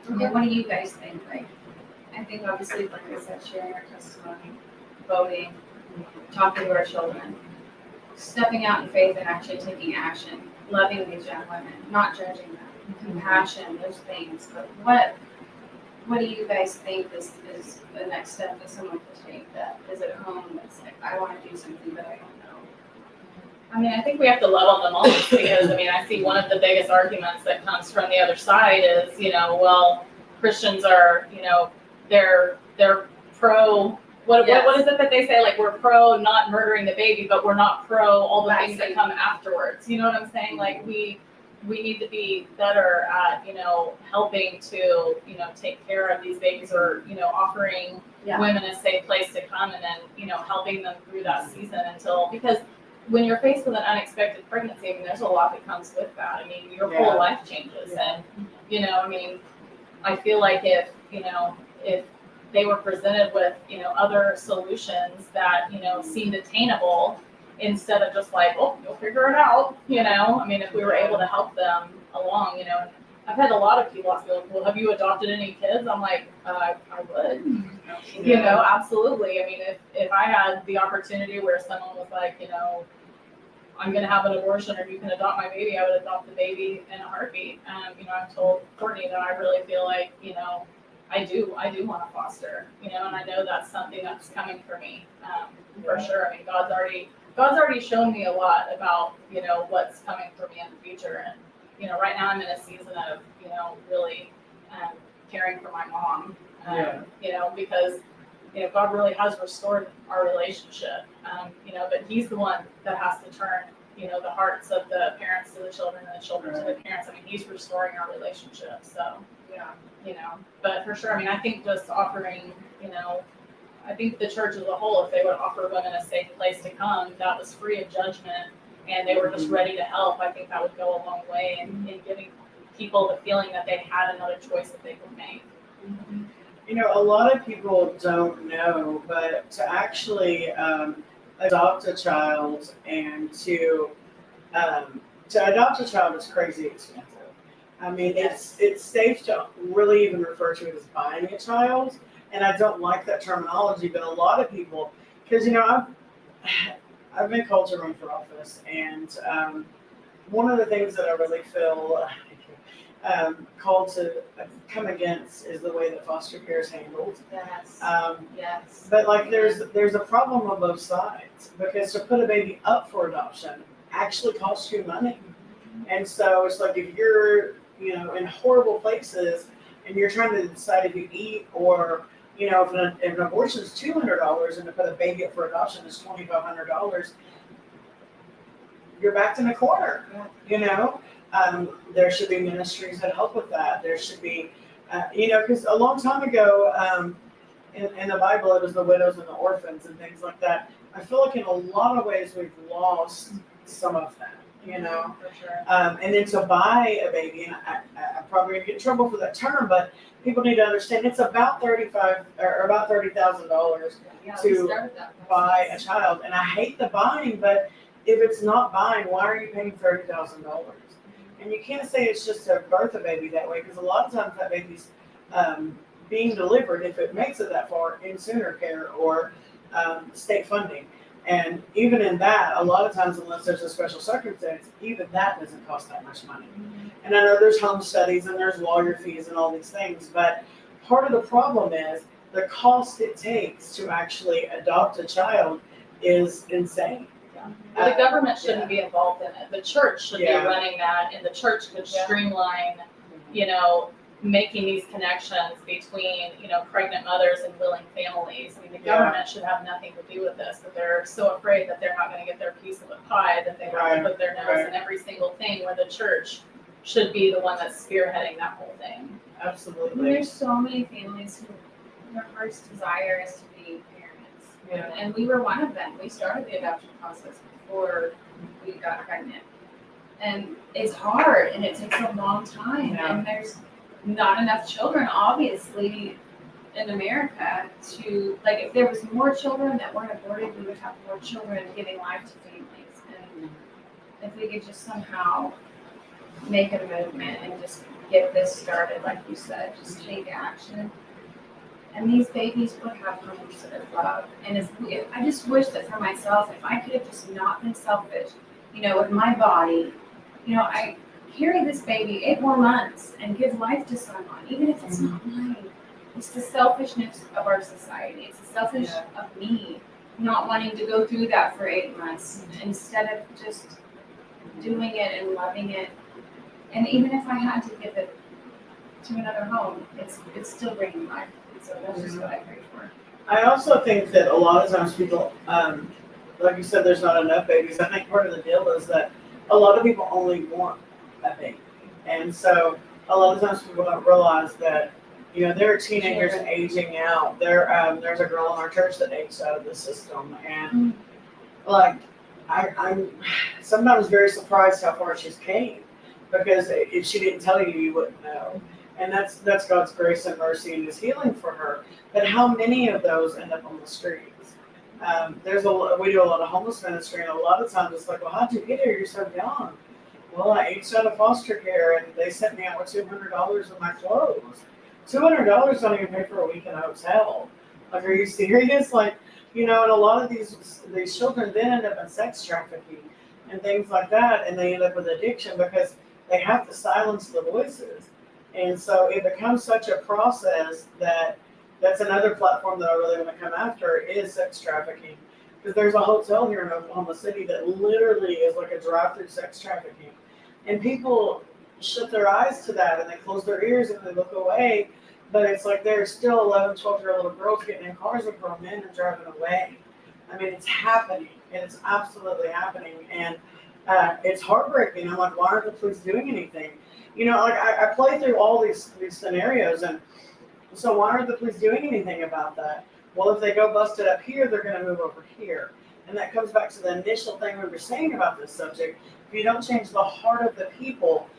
[SPEAKER 3] Okay, what do you guys think? I think obviously, like I said, sharing our testimony, voting, talking to our children, stepping out in faith and actually taking action, loving these young women, not judging them, compassion, those things. But what do you guys think is the next step that someone could take that is at home that's like, I want to do something, but I don't know?
[SPEAKER 2] I mean, I think we have to love on them all because, I mean, I see one of the biggest arguments that comes from the other side is, well, Christians are, they're pro, what is it that they say? We're pro not murdering the baby, but we're not pro all the things that come afterwards. You know what I'm saying? We need to be better at, helping to, take care of these babies or, offering women a safe place to come and then, helping them through that season because when you're faced with an unexpected pregnancy, I mean, there's a lot that comes with that. I mean, your whole life changes. And, I mean, I feel like if they were presented with, other solutions that, seemed attainable instead of just oh, you'll figure it out, I mean, if we were able to help them along, I've had a lot of people ask me, well, have you adopted any kids? I'm like, I would, absolutely. I mean, if I had the opportunity where someone was like, I'm going to have an abortion or you can adopt my baby, I would adopt the baby in a heartbeat. I've told Courtney that I really feel like, I do want to foster, and I know that's something that's coming for me, for sure. I mean, God's already shown me a lot about, what's coming for me in the future. And, right now I'm in a season of, really caring for my mom, because, God really has restored our relationship, but he's the one that has to turn, the hearts of the parents to the children and the children to the parents. I mean, he's restoring our relationship. So, but for sure, I mean, I think just offering, I think the church as a whole, if they would offer women a safe place to come that was free of judgment and they were just ready to help, I think that would go a long way in giving people the feeling that they had another choice that they could make.
[SPEAKER 1] A lot of people don't know, but to actually adopt a child and to adopt a child is crazy expensive. I mean, it's safe to really even refer to it as buying a child. And I don't like that terminology, but a lot of people, because, I've been called to run for office. And one of the things that I really feel called to come against is the way that foster care is handled.
[SPEAKER 3] Yes. Yes.
[SPEAKER 1] But like there's a problem on both sides, because to put a baby up for adoption actually costs you money. And so it's like if you're, in horrible places and you're trying to decide if you eat, or, if an abortion is $200 and to put a baby up for adoption is $2,500, you're backed in a corner, There should be ministries that help with that. There should be, because a long time ago, in the Bible, it was the widows and the orphans and things like that. I feel like in a lot of ways we've lost some of that,
[SPEAKER 2] For sure.
[SPEAKER 1] And then to buy a baby, and I'm probably gonna get in trouble for that term, but people need to understand it's about $30,000
[SPEAKER 3] Yeah,
[SPEAKER 1] to
[SPEAKER 3] we started that
[SPEAKER 1] buy a
[SPEAKER 3] process.
[SPEAKER 1] child. And I hate the buying, but if it's not buying, why are you paying $30,000? And you can't say it's just to birth a baby that way, because a lot of times that baby's being delivered, if it makes it that far, in sooner care or state funding. And even in that, a lot of times, unless there's a special circumstance, even that doesn't cost that much money. And I know there's home studies and there's lawyer fees and all these things, but part of the problem is the cost it takes to actually adopt a child is insane.
[SPEAKER 2] Well, the government shouldn't be involved in it. The church should be
[SPEAKER 1] Yeah.
[SPEAKER 2] running that, and the church could
[SPEAKER 3] Yeah.
[SPEAKER 2] streamline, making these connections between, pregnant mothers and willing families. I mean, the
[SPEAKER 1] Yeah.
[SPEAKER 2] government should have nothing to do with this, but they're so afraid that they're not going to get their piece of the pie that they have
[SPEAKER 1] Right,
[SPEAKER 2] to put their nose
[SPEAKER 1] right.
[SPEAKER 2] in every single thing, where the church should be the one that's spearheading that whole thing.
[SPEAKER 3] And
[SPEAKER 1] Absolutely.
[SPEAKER 3] there's so many families who their heart's desire is to be parents.
[SPEAKER 1] Yeah.
[SPEAKER 3] And we were one of them. We started the adoption process before we got pregnant. And it's hard and it takes a long time.
[SPEAKER 1] Yeah.
[SPEAKER 3] And there's not enough children, obviously, in America to, like, if there was more children that weren't aborted, we would have more children giving life to families. And if we could just somehow make a movement and just get this started, like you said, just take action. And these babies would have homes that are loved. And if I just wish that for myself, if I could have just not been selfish, with my body, I carry this baby 8 more months and give life to someone, even if it's not mine. It's the selfishness of our society. It's the selfish of me not wanting to go through that for 8 months instead of just doing it and loving it. And even if I had to give it to another home, it's still bringing life. So that's just what I pray for.
[SPEAKER 1] I also think that a lot of times people, like you said, there's not enough babies. I think part of the deal is that a lot of people only want a baby. And so a lot of times people don't realize that, there are teenagers aging out. There's a girl in our church that aged out of the system. And like, I'm sometimes very surprised how far she's came, because if she didn't tell you, you wouldn't know. And that's God's grace and mercy and His healing for her. But how many of those end up on the streets? We do a lot of homeless ministry, and a lot of times it's like, well, how'd you get here? You're so young. Well, I aged out of foster care, and they sent me out with $200 of my clothes. $200 don't even pay for a week in a hotel. Like, are you serious? Like, and a lot of these children then end up in sex trafficking and things like that, and they end up with addiction because they have to silence the voices. And so it becomes such a process that's another platform that I really want to come after is sex trafficking. Because there's a hotel here in Oklahoma City that literally is like a drive-through sex trafficking. And people shut their eyes to that and they close their ears and they look away. But it's like there's still 11, 12-year-old little girls getting in cars with grown men and driving away. I mean, it's happening. It's absolutely happening. And it's heartbreaking. I'm like, why aren't the police doing anything? I play through all these scenarios, and so why aren't the police doing anything about that? Well, if they go bust it up here, they're going to move over here. And that comes back to the initial thing we were saying about this subject. If you don't change the heart of the people,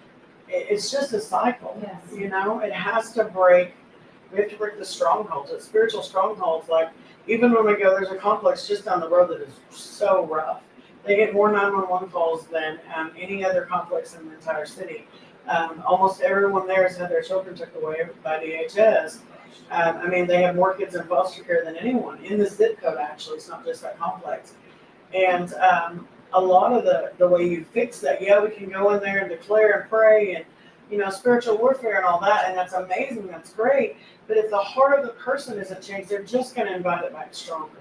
[SPEAKER 1] it's just a cycle.
[SPEAKER 3] Yes.
[SPEAKER 1] It has to break. We have to break the strongholds, the spiritual strongholds. Like, even when we go, there's a complex just down the road that is so rough. They get more 911 calls than any other complex in the entire city. Almost everyone there has had their children took away by DHS. They have more kids in foster care than anyone in the zip code, actually. It's not just that complex. And a lot of the way you fix that, we can go in there and declare and pray and spiritual warfare and all that, and that's amazing, that's great. But if the heart of the person isn't changed, they're just going to invite it back stronger.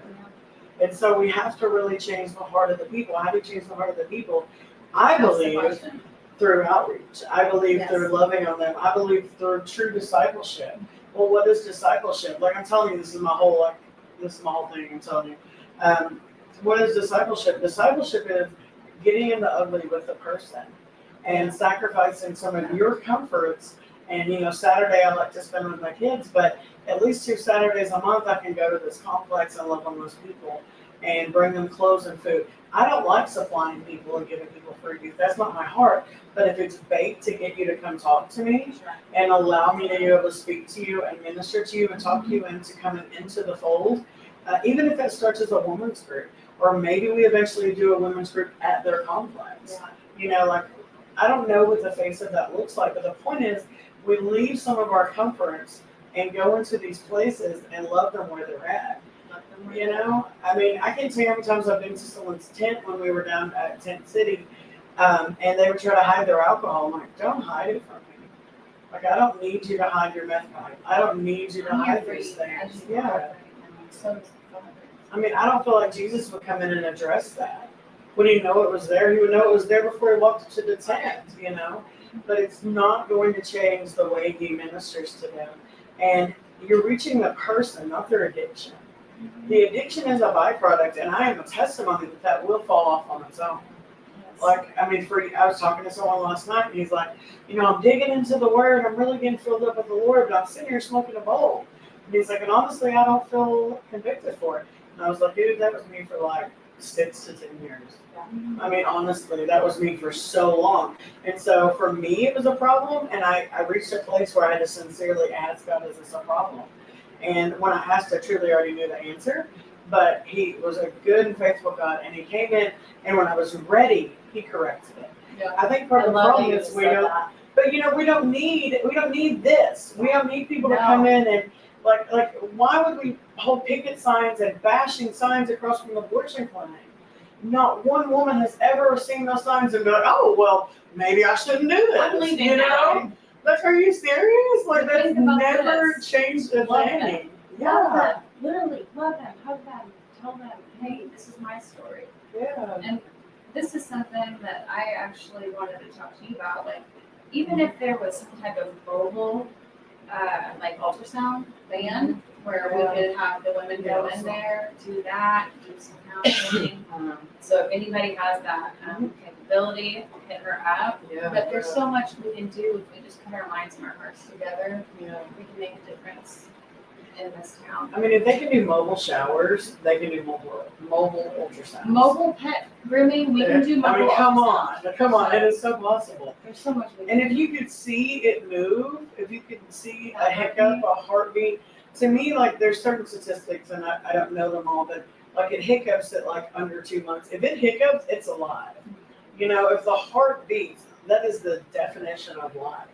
[SPEAKER 1] And so we have to really change the heart of the people. How do you change the heart of the people? I
[SPEAKER 3] That's the
[SPEAKER 1] believe
[SPEAKER 3] question.
[SPEAKER 1] through outreach. I believe
[SPEAKER 3] Yes.
[SPEAKER 1] through loving on them. I believe through true discipleship. Well, what is discipleship? Like I'm telling you, this is my whole thing. I'm telling you. What is discipleship? Discipleship is getting in the ugly with the person and sacrificing some of your comforts. And Saturday I like to spend with my kids, but at least 2 Saturdays a month I can go to this complex and love on those people and bring them clothes and food. I don't like supplying people and giving people free gifts. That's not my heart. But if it's bait to get you to come talk to me and allow me to be able to speak to you and minister to you and talk to you into coming into the fold, even if that starts as a women's group, or maybe we eventually do a women's group at their complex. I don't know what the face of that looks like, but the point is we leave some of our comforts and go into these places and love them where they're at. I can tell you how many times I've been to someone's tent when we were down at Tent City, and they would try to hide their alcohol. I'm like, don't hide it from me. Like, I don't need you to hide your meth pipe. I don't need you to hide these things. Yeah. I don't feel like Jesus would come in and address that. Would he know it was there? He would know it was there before he walked into the tent, But it's not going to change the way he ministers to them. And you're reaching the person, not their addiction. The addiction is a byproduct, and I am a testimony that will fall off on its own. I was talking to someone last night, and he's like, I'm digging into the Word, I'm really getting filled up with the Lord, but I'm sitting here smoking a bowl. And he's like, and honestly, I don't feel convicted for it. And I was like, dude, that was me for like 6 to 10 years. Honestly, that was me for so long. And so for me, it was a problem, and I reached a place where I had to sincerely ask God, is this a problem? And when I asked, I truly already knew the answer, but he was a good and faithful God, and he came in, and when I was ready, he corrected it.
[SPEAKER 2] Yeah.
[SPEAKER 1] I think part of the problem is we don't, but we don't need this. We don't need people to come in and like why would we hold picket signs and bashing signs across from the abortion clinic? Not one woman has ever seen those signs and be like, oh, well, maybe I shouldn't do this.
[SPEAKER 3] I'm leaving now.
[SPEAKER 1] Like, are you serious? Like, that's
[SPEAKER 3] Think about
[SPEAKER 1] never
[SPEAKER 3] this.
[SPEAKER 1] changed a
[SPEAKER 3] Love
[SPEAKER 1] thing.
[SPEAKER 3] them. Love them. Literally, love them, hug them, tell them, hey, this is my story.
[SPEAKER 1] Yeah.
[SPEAKER 3] And this is something that I actually wanted to talk to you about. Like, even if there was some type of mobile, ultrasound van where we could have the women go in there, do that, do some counseling. So if anybody has that capability, hit her up.
[SPEAKER 1] Yeah.
[SPEAKER 3] But there's so much we can do if we just put our minds and our hearts together.
[SPEAKER 1] Yeah.
[SPEAKER 3] We can make a difference in this town.
[SPEAKER 1] If they can do mobile showers, they can do mobile ultrasounds.
[SPEAKER 3] Mobile pet grooming, we can do mobile.
[SPEAKER 1] Come
[SPEAKER 3] ultrasounds.
[SPEAKER 1] on, it is so possible.
[SPEAKER 3] There's so much we can
[SPEAKER 1] And if
[SPEAKER 3] do.
[SPEAKER 1] you could see it move, if you could see a hiccup, a heartbeat, to me, like there's certain statistics, and I don't know them all, but like it hiccups at like under 2 months. If it hiccups, it's alive. If the heart beats, that is the definition of life.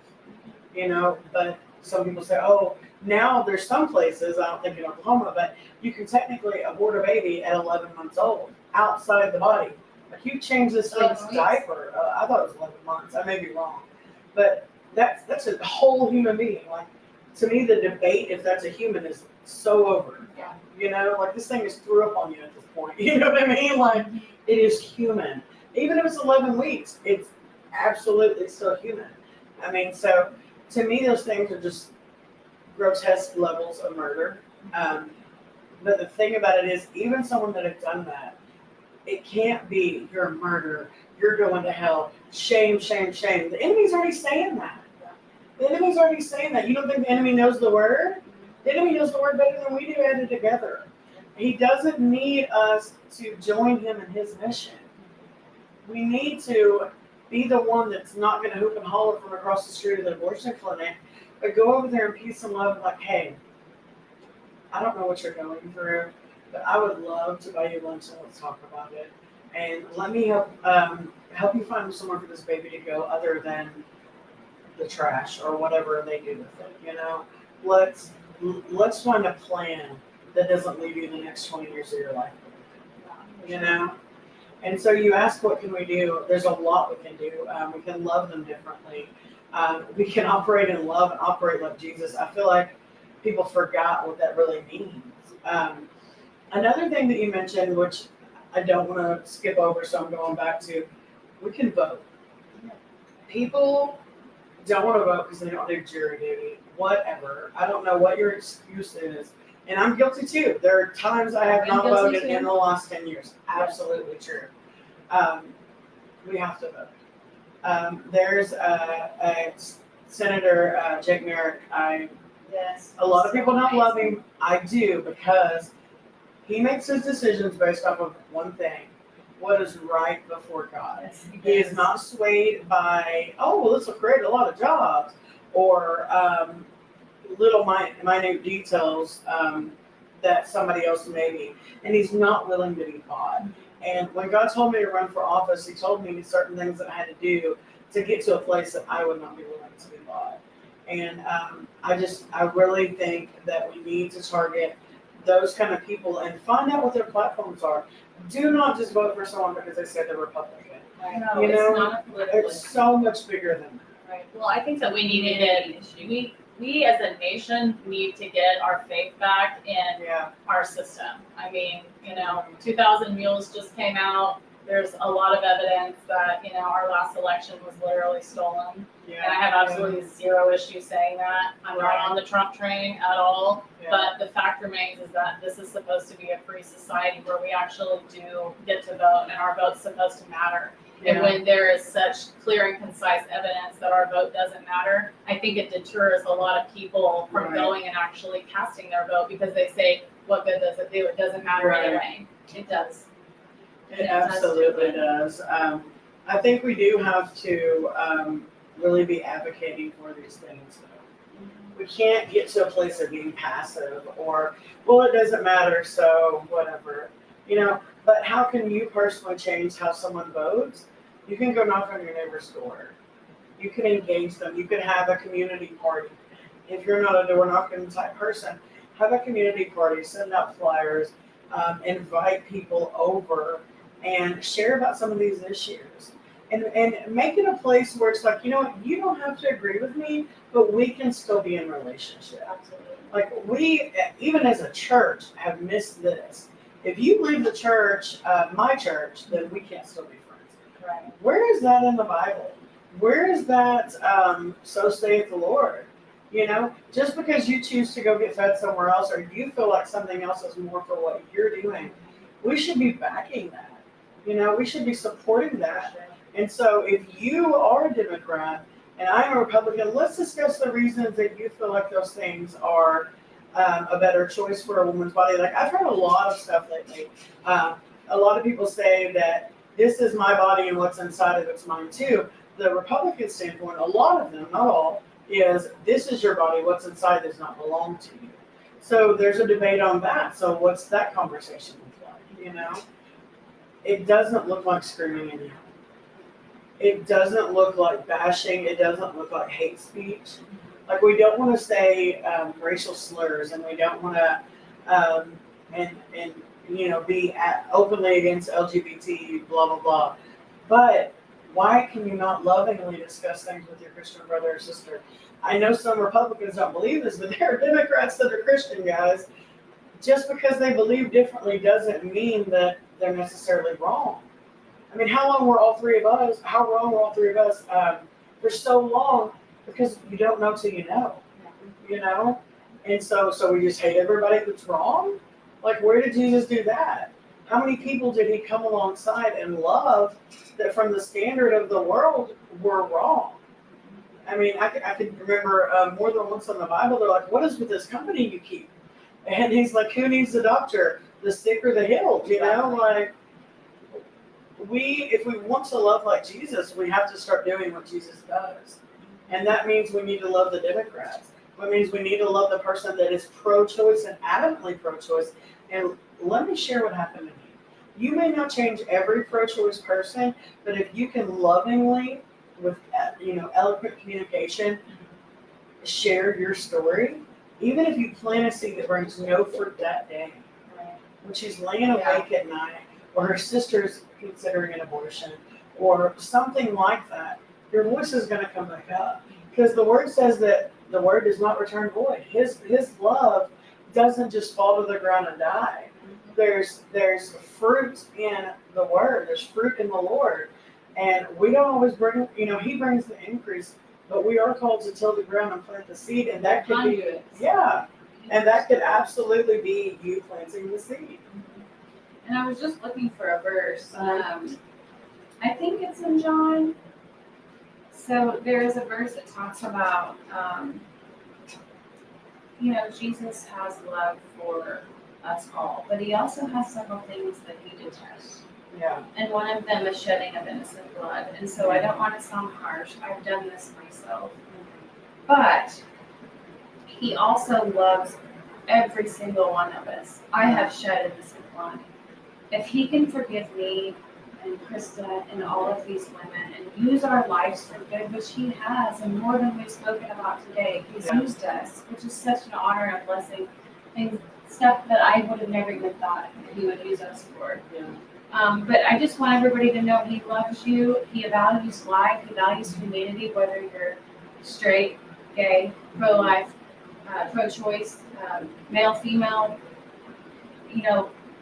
[SPEAKER 1] But some people say, oh, now there's some places, I don't think in Oklahoma, but you can technically abort a baby at 11 months old outside the body. Like you change this thing's diaper. I thought it was 11 months. I may be wrong, but that's a whole human being. Like to me, the debate if that's a human is so over.
[SPEAKER 3] Yeah.
[SPEAKER 1] Like this thing is threw up on you at this point. You know what I mean? Like it is human. Even if it's 11 weeks, it's absolutely still human. So to me, those things are just grotesque levels of murder. But the thing about it is, even someone that has done that, it can't be you're a murderer, you're going to hell, shame, shame, shame. The enemy's already saying that. The enemy's already saying that. You don't think the enemy knows the word? The enemy knows the word better than we do added together. He doesn't need us to join him in his mission. We need to be the one that's not going to hoop and holler from across the street of the abortion clinic, but go over there in peace and love, like, hey, I don't know what you're going through, but I would love to buy you lunch and let's talk about it. And let me help you find somewhere for this baby to go other than the trash or whatever they do with it. Let's find a plan that doesn't leave you the next 20 years of your life. And so you ask, what can we do? There's a lot we can do. We can love them differently. we can operate in love and operate like Jesus. I feel like people forgot what that really means. Another thing that you mentioned, which I don't want to skip over, so I'm going back to, we can vote. People don't want to vote because they don't do jury duty, whatever. I don't know what your excuse is. And I'm guilty too. There are times I have
[SPEAKER 3] I'm
[SPEAKER 1] not
[SPEAKER 3] guilty
[SPEAKER 1] voted
[SPEAKER 3] too.
[SPEAKER 1] in the last 10 years. Absolutely true. We have to vote. There's a Senator Jake Merrick.
[SPEAKER 3] Yes.
[SPEAKER 1] A lot of
[SPEAKER 3] So
[SPEAKER 1] people don't love
[SPEAKER 3] amazing.
[SPEAKER 1] him. I do, because he makes his decisions based off of one thing: what is right before God.
[SPEAKER 3] Yes, he
[SPEAKER 1] He is
[SPEAKER 3] does.
[SPEAKER 1] not swayed by, oh, well, this will create a lot of jobs, or little minute details that somebody else maybe. And he's not willing to be bought. And when God told me to run for office, he told me certain things that I had to do to get to a place that I would not be willing to be bought. And I really think that we need to target those kind of people and find out what their platforms are. Do not just vote for someone because they say they're Republican.
[SPEAKER 3] No,
[SPEAKER 1] You know,
[SPEAKER 3] it's not a political
[SPEAKER 1] It's so much bigger than that.
[SPEAKER 2] Right. Well, I think that we need to get, we as a nation need to get our faith back in
[SPEAKER 1] Yeah.
[SPEAKER 2] our system. I mean, 2,000 Mules just came out. There's a lot of evidence that, our last election was literally stolen.
[SPEAKER 1] Yeah.
[SPEAKER 2] And I have absolutely zero issue saying that. I'm not on the Trump train at all.
[SPEAKER 1] Yeah.
[SPEAKER 2] But the fact remains is that this is supposed to be a free society where we actually do get to vote, and our vote's supposed to matter. And when there is such clear and concise evidence that our vote doesn't matter, I think it deters a lot of people from
[SPEAKER 1] Right.
[SPEAKER 2] going and actually casting their vote, because they say, what good does it do? It doesn't matter
[SPEAKER 1] Right.
[SPEAKER 2] anyway.
[SPEAKER 3] It does.
[SPEAKER 1] It absolutely does. I think we do have to really be advocating for these things, though. We can't get to a place of being passive or, well, it doesn't matter, so whatever. But how can you personally change how someone votes? You can go knock on your neighbor's door. You can engage them. You can have a community party. If you're not a door knocking type person, have a community party, send out flyers, invite people over, and share about some of these issues. And make it a place where it's like, you don't have to agree with me, but we can still be in relationship.
[SPEAKER 3] Absolutely.
[SPEAKER 1] Like, we, even as a church, have missed this. If you leave the church, my church, then we can't still be friends.
[SPEAKER 2] Right.
[SPEAKER 1] Where is that in the Bible? Where is that, so saith the Lord? Just because you choose to go get fed somewhere else, or you feel like something else is more for what you're doing, we should be backing that. We should be supporting that. And so if you are a Democrat and I'm a Republican, let's discuss the reasons that you feel like those things are a better choice for a woman's body. Like, I've heard a lot of stuff lately. A lot of people say that this is my body and what's inside of it's mine too. The Republican standpoint, a lot of them, not all, is this is your body, what's inside does not belong to you. So there's a debate on that. So what's that conversation look like? It doesn't look like screaming and yelling. It doesn't look like bashing. It doesn't look like hate speech. Like, we don't want to say racial slurs, and we don't want to be openly against LGBT, blah blah blah. But why can you not lovingly discuss things with your Christian brother or sister? I know some Republicans don't believe this, but there are Democrats that are Christian, guys. Just because they believe differently doesn't mean that they're necessarily wrong. I mean, how wrong were all three of us for so long? Because you don't know till you know, And so we just hate everybody that's wrong? Like, where did Jesus do that? How many people did he come alongside and love that from the standard of the world were wrong? I mean, I can remember more than once in the Bible, they're like, what is with this company you keep? And he's like, who needs the doctor? The sick or the healed, Like, if we want to love like Jesus, we have to start doing what Jesus does. And that means we need to love the Democrats. That means we need to love the person that is pro-choice and adamantly pro-choice. And let me share what happened to me. You may not change every pro-choice person, but if you can lovingly, with eloquent communication, share your story, even if you plant a seed that brings no fruit that day, when she's laying awake at night, or her sister's considering an abortion, or something like that, your voice is going to come back up. Because the word says that the word does not return void. His love doesn't just fall to the ground and die. There's fruit in the word. There's fruit in the Lord, and we don't always bring. He brings the increase, but we are called to till the ground and plant the seed, and that could be and that could absolutely be you planting the seed.
[SPEAKER 3] And I was just looking for a verse. I think it's in John. So there is a verse that talks about, Jesus has love for us all, but he also has several things that he detests.
[SPEAKER 1] Yeah.
[SPEAKER 3] And one of them is shedding of innocent blood. And so I don't want to sound harsh. I've done this myself. But he also loves every single one of us. I have shed innocent blood. If he can forgive me and Krista and all of these women and use our lives for good, which he has, and more than we've spoken about today, he's used us, which is such an honor and blessing, and stuff that I would have never even thought that he would use us for.
[SPEAKER 1] Yeah.
[SPEAKER 3] But I just want everybody to know he loves you, he values life, he values humanity, whether you're straight, gay, pro-life, pro-choice, male, female,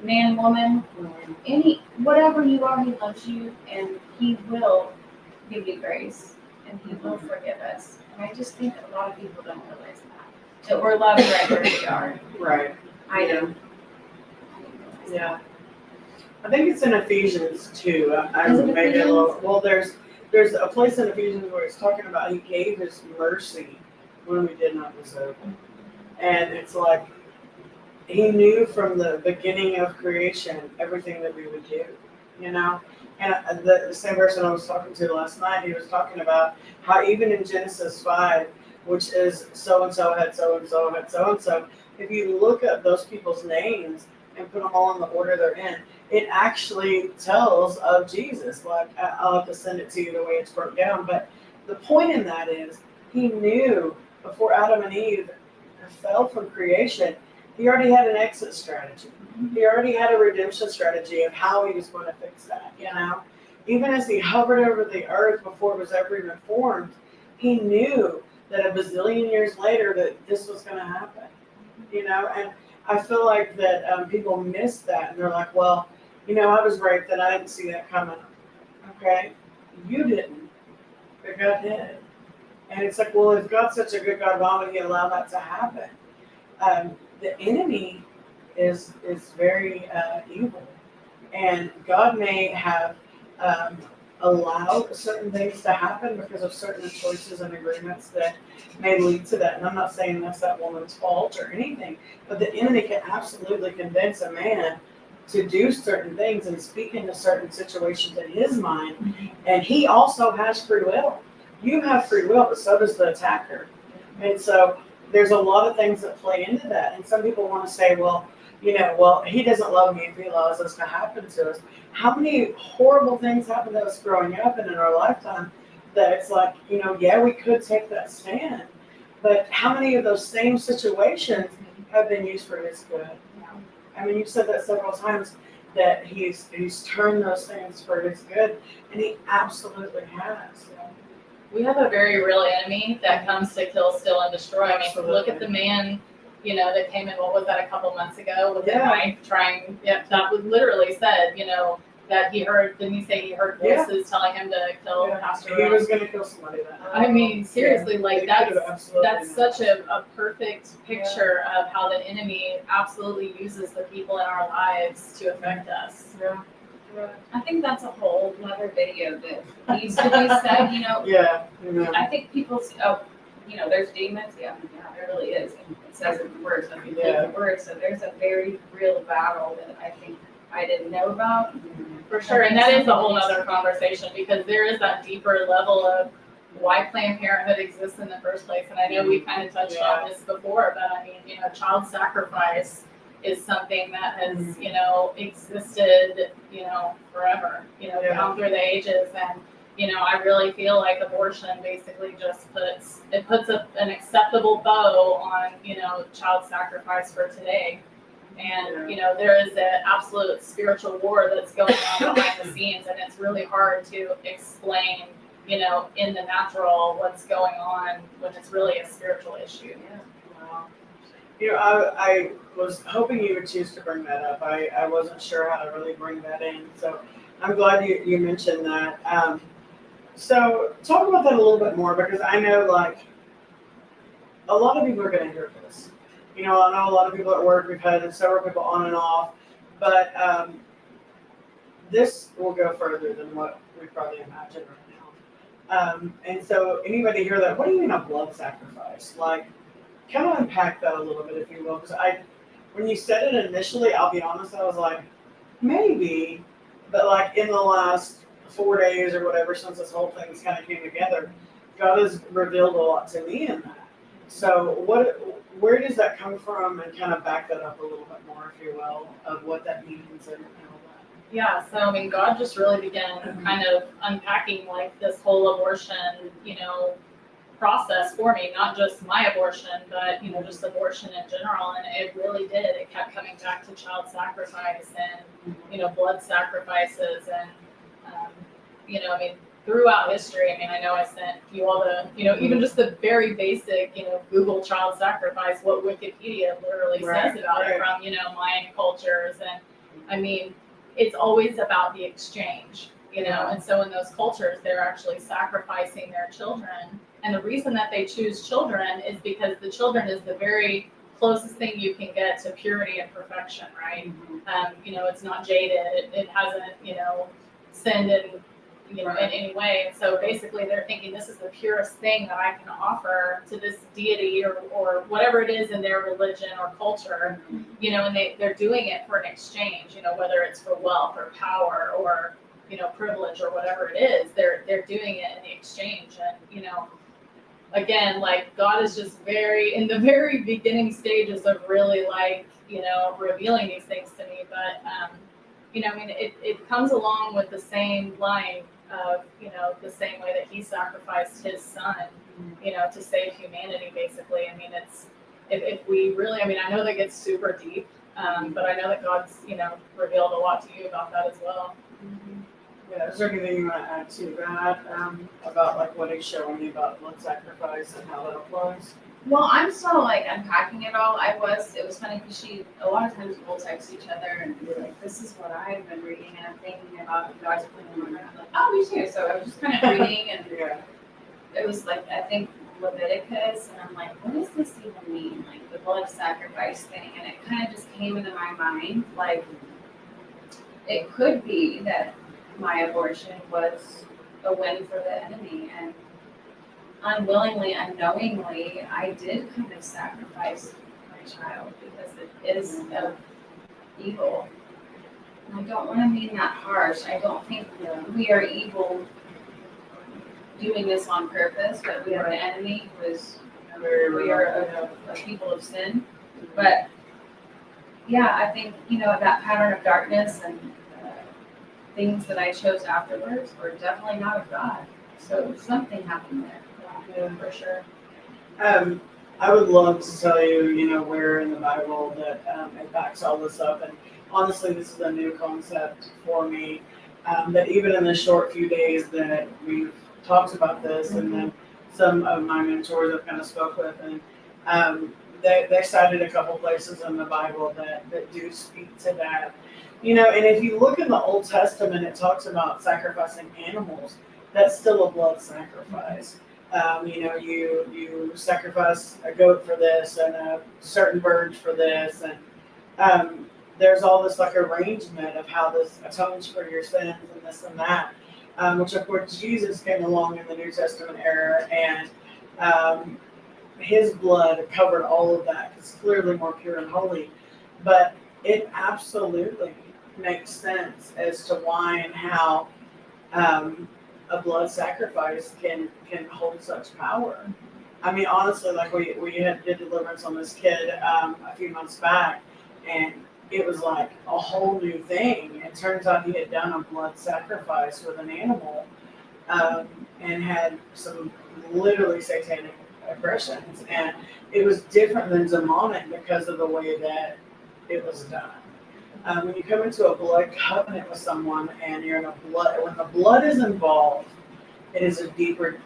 [SPEAKER 3] man, woman, whatever you are, he loves you, and he will give you grace, and he will forgive us. And I just think that a lot of people don't realize that we're loved right where we are.
[SPEAKER 1] Right.
[SPEAKER 3] I do.
[SPEAKER 1] Yeah. I think it's in Ephesians 2. I
[SPEAKER 3] Is it
[SPEAKER 1] made it a
[SPEAKER 3] Ephesians?
[SPEAKER 1] little. Well, there's a place in Ephesians where it's talking about he gave his mercy when we did not deserve it, and it's like he knew from the beginning of creation everything that we would do, And the same person I was talking to last night, he was talking about how even in Genesis 5, which is so and so had so and so had so and so, if you look at those people's names and put them all in the order they're in, it actually tells of Jesus. Like, I'll have to send it to you the way it's broken down. But the point in that is he knew before Adam and Eve fell from creation, he already had an exit strategy. He already had a redemption strategy of how he was going to fix that, Even as he hovered over the earth before it was ever even formed, he knew that a bazillion years later that this was going to happen, And I feel like that people miss that, and they're like, well, I was raped and I didn't see that coming. Okay, you didn't, but God did. And it's like, well, if God's such a good God, why would he allow that to happen? The enemy is very evil, and God may have allowed certain things to happen because of certain choices and agreements that may lead to that. And I'm not saying that's that woman's fault or anything, but the enemy can absolutely convince a man to do certain things and speak into certain situations in his mind. And he also has free will. You have free will, but so does the attacker. And so there's a lot of things that play into that. And some people want to say, well, he doesn't love me if he allows this to happen to us. How many horrible things happen to us growing up and in our lifetime that it's like, we could take that stand. But how many of those same situations have been used for his good? I mean, you've said that several times, that he's turned those things for his good, and he absolutely has.
[SPEAKER 2] We have a very real enemy that comes to kill, steal, and destroy. I mean,
[SPEAKER 1] Absolutely.
[SPEAKER 2] look at the man, that came in, what was that, a couple months ago with the knife trying, that was literally said, that he heard, didn't he say he heard voices telling him to kill Pastor
[SPEAKER 1] He
[SPEAKER 2] Ron?
[SPEAKER 1] was going to kill somebody that night.
[SPEAKER 2] I mean, seriously, like that's
[SPEAKER 1] absolutely
[SPEAKER 2] such a perfect picture of how the enemy absolutely uses the people in our lives to affect us.
[SPEAKER 3] I think that's a whole other video that needs to be said, I think people, there's demons, there really is. It says in the word, so the word. So there's a very real battle that I think I didn't know about.
[SPEAKER 2] For sure, and that is a whole other conversation, because there is that deeper level of why Planned Parenthood exists in the first place. And I know we kind of touched on this before, but I mean, child sacrifice is something that has, existed, forever, down through the ages. And, I really feel like abortion basically just puts an acceptable bow on, child sacrifice for today. And, there is an absolute spiritual war that's going on behind the scenes, and it's really hard to explain, in the natural what's going on when it's really a spiritual issue.
[SPEAKER 1] Wow. I was hoping you would choose to bring that up. I wasn't sure how to really bring that in. So I'm glad you mentioned that. So talk about that a little bit more, because I know like a lot of people are going to hear this. I know a lot of people at work, we've had several people on and off, but this will go further than what we probably imagine right now. And so anybody hear that, what do you mean a blood sacrifice? Like, kind of unpack that a little bit, if you will, because when you said it initially, I'll be honest, I was like, maybe, but like in the last 4 days or whatever, since this whole thing's kind of came together, God has revealed a lot to me in that. So where does that come from, and kind of back that up a little bit more, if you will, of what that means and all that.
[SPEAKER 2] Yeah, so I mean, God just really began kind of unpacking like this whole abortion, process for me, not just my abortion, but just abortion in general. And it really did. It kept coming back to child sacrifice and blood sacrifices, and I mean, throughout history. I mean, I know I sent you all the even just the very basic Google child sacrifice, what Wikipedia literally says about it from Mayan cultures, and I mean, it's always about the exchange. And so in those cultures, they're actually sacrificing their children. And the reason that they choose children is because the children is the very closest thing you can get to purity and perfection, right? It's not jaded. It hasn't, sinned in any way. And so basically they're thinking this is the purest thing that I can offer to this deity or whatever it is in their religion or culture, and they're doing it for an exchange, whether it's for wealth or power or privilege or whatever it is, they're doing it in the exchange. And again, like, God is just in the very beginning stages of really like revealing these things to me. But I mean, it comes along with the same line of the same way that he sacrificed his son to save humanity, basically. I mean, it's if we really, I mean, I know that gets super deep, but I know that God's revealed a lot to you about that as well.
[SPEAKER 1] Yeah, is there anything you want to add to that, about like what he's showing you about blood sacrifice and how that applies?
[SPEAKER 3] Well, I'm still like unpacking it all. It was funny because a lot of times we'll text each other and be like, this is what I've been reading and I'm thinking about you guys putting on. I'm like, oh, me too. So I was just kind of reading, and it was like, I think Leviticus, and I'm like, what does this even mean? Like the blood sacrifice thing. And it kind of just came into my mind, like, it could be that my abortion was a win for the enemy, and unwillingly, unknowingly, I did kind of sacrifice my child because it is of evil. And I don't want to mean that harsh. I don't think we are evil doing this on purpose, but we have an enemy who is, we are a people of sin. But yeah, I think, that pattern of darkness and things that I chose afterwards were definitely not of God. So something happened there.
[SPEAKER 2] Yeah, for sure.
[SPEAKER 1] I would love to tell you, where in the Bible that it backs all this up. And honestly, this is a new concept for me. That even in the short few days that we've talked about this, and then some of my mentors I've kind of spoke with, and they cited a couple places in the Bible that do speak to that. And if you look in the Old Testament, it talks about sacrificing animals. That's still a blood sacrifice. You sacrifice a goat for this and a certain bird for this, and there's all this like arrangement of how this atones for your sins and this and that, which of course Jesus came along in the New Testament era, and his blood covered all of that. It's clearly more pure and holy, but it absolutely makes sense as to why and how a blood sacrifice can hold such power. I mean, honestly, like we did deliverance on this kid a few months back, and it was like a whole new thing. It turns out he had done a blood sacrifice with an animal, and had some literally satanic aggressions, and it was different than demonic because of the way that it was done. When you come into a blood covenant with someone and you're in when the blood is involved, It is a deeper,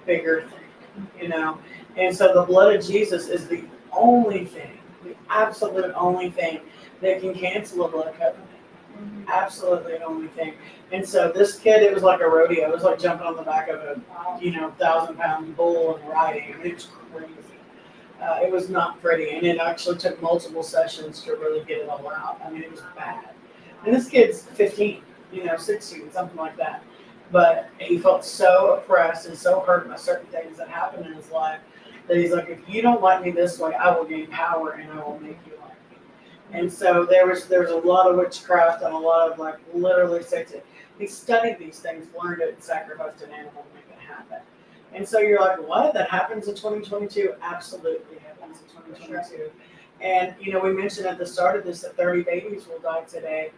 [SPEAKER 1] bigger thing, you know. And so the blood of Jesus is the only thing, the absolute only thing that can cancel a blood covenant. Absolutely the only thing. And so this kid, it was like a rodeo. It was like jumping on the back of a, 1,000-pound bull and riding. I mean, it was crazy. It was not pretty, and it actually took multiple sessions to really get it all out. I mean, it was bad. And this kid's 15, 16, something like that. But he felt so oppressed and so hurt by certain things that happened in his life that he's like, if you don't like me this way, I will gain power and I will make you like me. And so there was a lot of witchcraft and a lot of like literally sex. He studied these things, learned it, and sacrificed an animal to make it happen. And so you're like, what? That happens in 2022? Absolutely happens in 2022. Sure. And, we mentioned at the start of this that 30 babies will die today.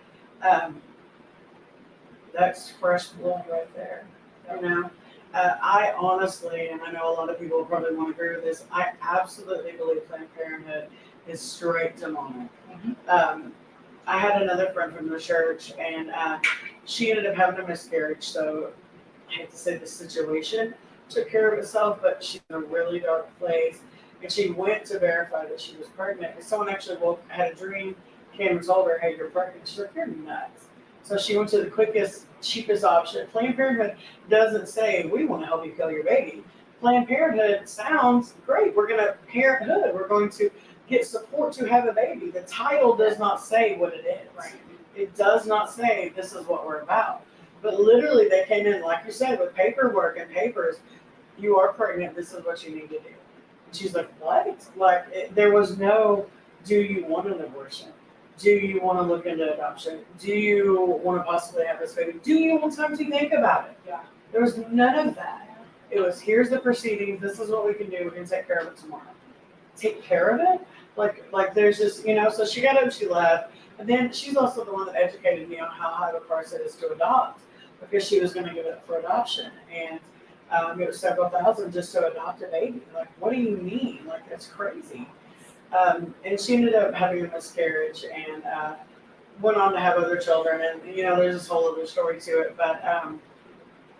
[SPEAKER 1] That's fresh blood right there, I honestly, and I know a lot of people probably won't agree with this, I absolutely believe Planned Parenthood is straight demonic. I had another friend from the church, and she ended up having a miscarriage, so I hate to say the situation took care of itself, but she's in a really dark place, and she went to verify that she was pregnant, and someone actually had a dream, came and told her, hey, you're pregnant. She's like, you're nuts. So she went to the quickest, cheapest option. Planned Parenthood doesn't say, we want to help you kill your baby. Planned Parenthood sounds great. We're going to parenthood. We're going to get support to have a baby. The title does not say what it is. Right. It does not say this is what we're about. But literally they came in, like you said, with paperwork and papers. You are pregnant. This is what you need to do. And she's like, what? There was no, do you want an abortion? Do you want to look into adoption? Do you want to possibly have this baby? Do you want time to think about it? Yeah. There was none of that. It was, here's the proceedings. This is what we can do. We can take care of it tomorrow. Take care of it? Like there's just, so she got up, she left. And then she's also the one that educated me on how high of a price it is to adopt, because she was going to give it up for adoption. And it was several thousand just to adopt a baby. Like, what do you mean? Like, that's crazy. And she ended up having a miscarriage and went on to have other children. And, there's this whole other story to it. But,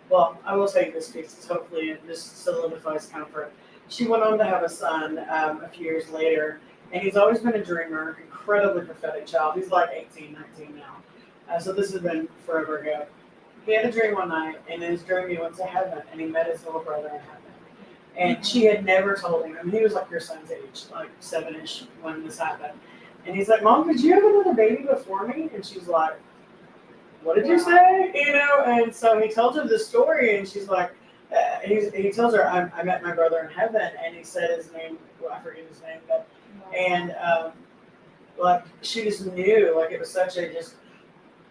[SPEAKER 1] well, I will say this piece, hopefully this solidifies comfort. She went on to have a son a few years later. And he's always been a dreamer, incredibly prophetic child. He's like 18, 19 now. So this has been forever ago. He had a dream one night, and in his dream he went to heaven, and he met his little brother in heaven. And she had never told him. I mean, he was like your son's age, like 7-ish when this happened. And he's like, Mom, did you have another baby before me? And she's like, what did you say? And so he tells her the story, and she's like, he tells her, I met my brother in heaven, and he said his name, well, I forget his name, but, and like she just knew, like it was such a just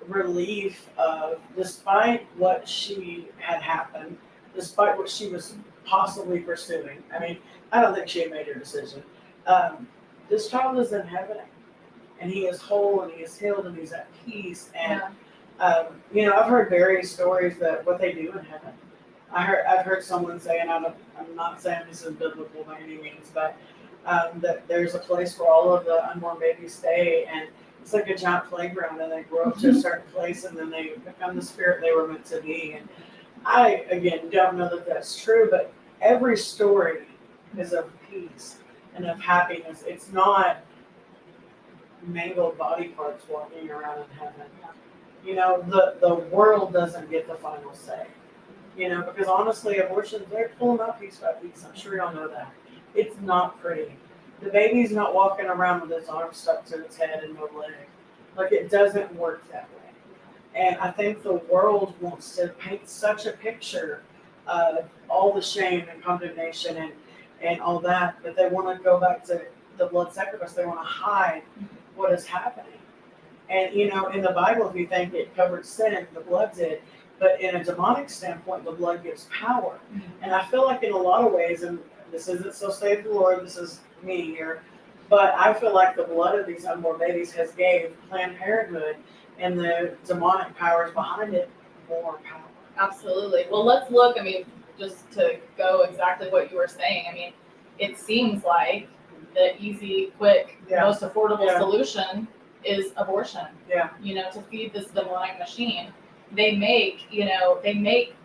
[SPEAKER 1] relief of, despite what she had happened, despite what she was possibly pursuing. I mean, I don't think she had made her decision. This child is in heaven, and he is whole, and he is healed, and he's at peace. And I've heard various stories that what they do in heaven. I've heard someone say, and I'm not saying this is biblical by any means, but that there's a place where all of the unborn babies stay, and it's like a giant playground, and they grow up to a certain place, and then they become the spirit they were meant to be. And I, again, don't know that that's true, but every story is of peace and of happiness. It's not mangled body parts walking around in heaven. The world doesn't get the final say. Because honestly, abortions, they're pulling out piece by piece. I'm sure y'all know that. It's not pretty. The baby's not walking around with its arm stuck to its head and no leg. Like, it doesn't work that way. And I think the world wants to paint such a picture of all the shame and condemnation and all that they want to go back to the blood sacrifice. They want to hide what is happening. And, in the Bible, if you think it covered sin, the blood did. But in a demonic standpoint, the blood gives power. And I feel like in a lot of ways, and this isn't so save the Lord, this is me here, but I feel like the blood of these unborn babies has gave Planned Parenthood and the demonic powers behind it more power.
[SPEAKER 2] Absolutely. Well, let's look, just to go exactly what you were saying, it seems like the easy, quick, most affordable solution is abortion. Yeah. To feed this demonic machine. they make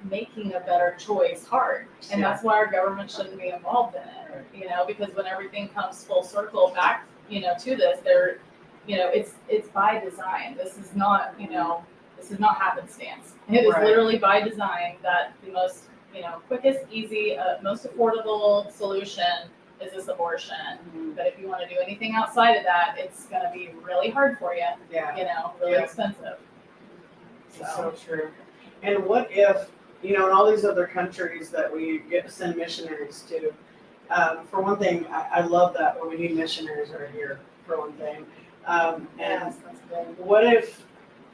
[SPEAKER 2] making a better choice hard. And that's why our government shouldn't be involved in it, because when everything comes full circle back, to this, it's by design. This is not happenstance. It is
[SPEAKER 1] Right.
[SPEAKER 2] literally by design that the most, quickest, easy, most affordable solution is this abortion.
[SPEAKER 1] Mhm.
[SPEAKER 2] But if you want to do anything outside of that, it's going to be really hard for you,
[SPEAKER 1] Yeah.
[SPEAKER 2] really
[SPEAKER 1] Yeah.
[SPEAKER 2] expensive.
[SPEAKER 1] It's so true. And what if, in all these other countries that we get to send missionaries to, for one thing, I love that when we need missionaries right here, for one thing. And
[SPEAKER 2] That's good.
[SPEAKER 1] what if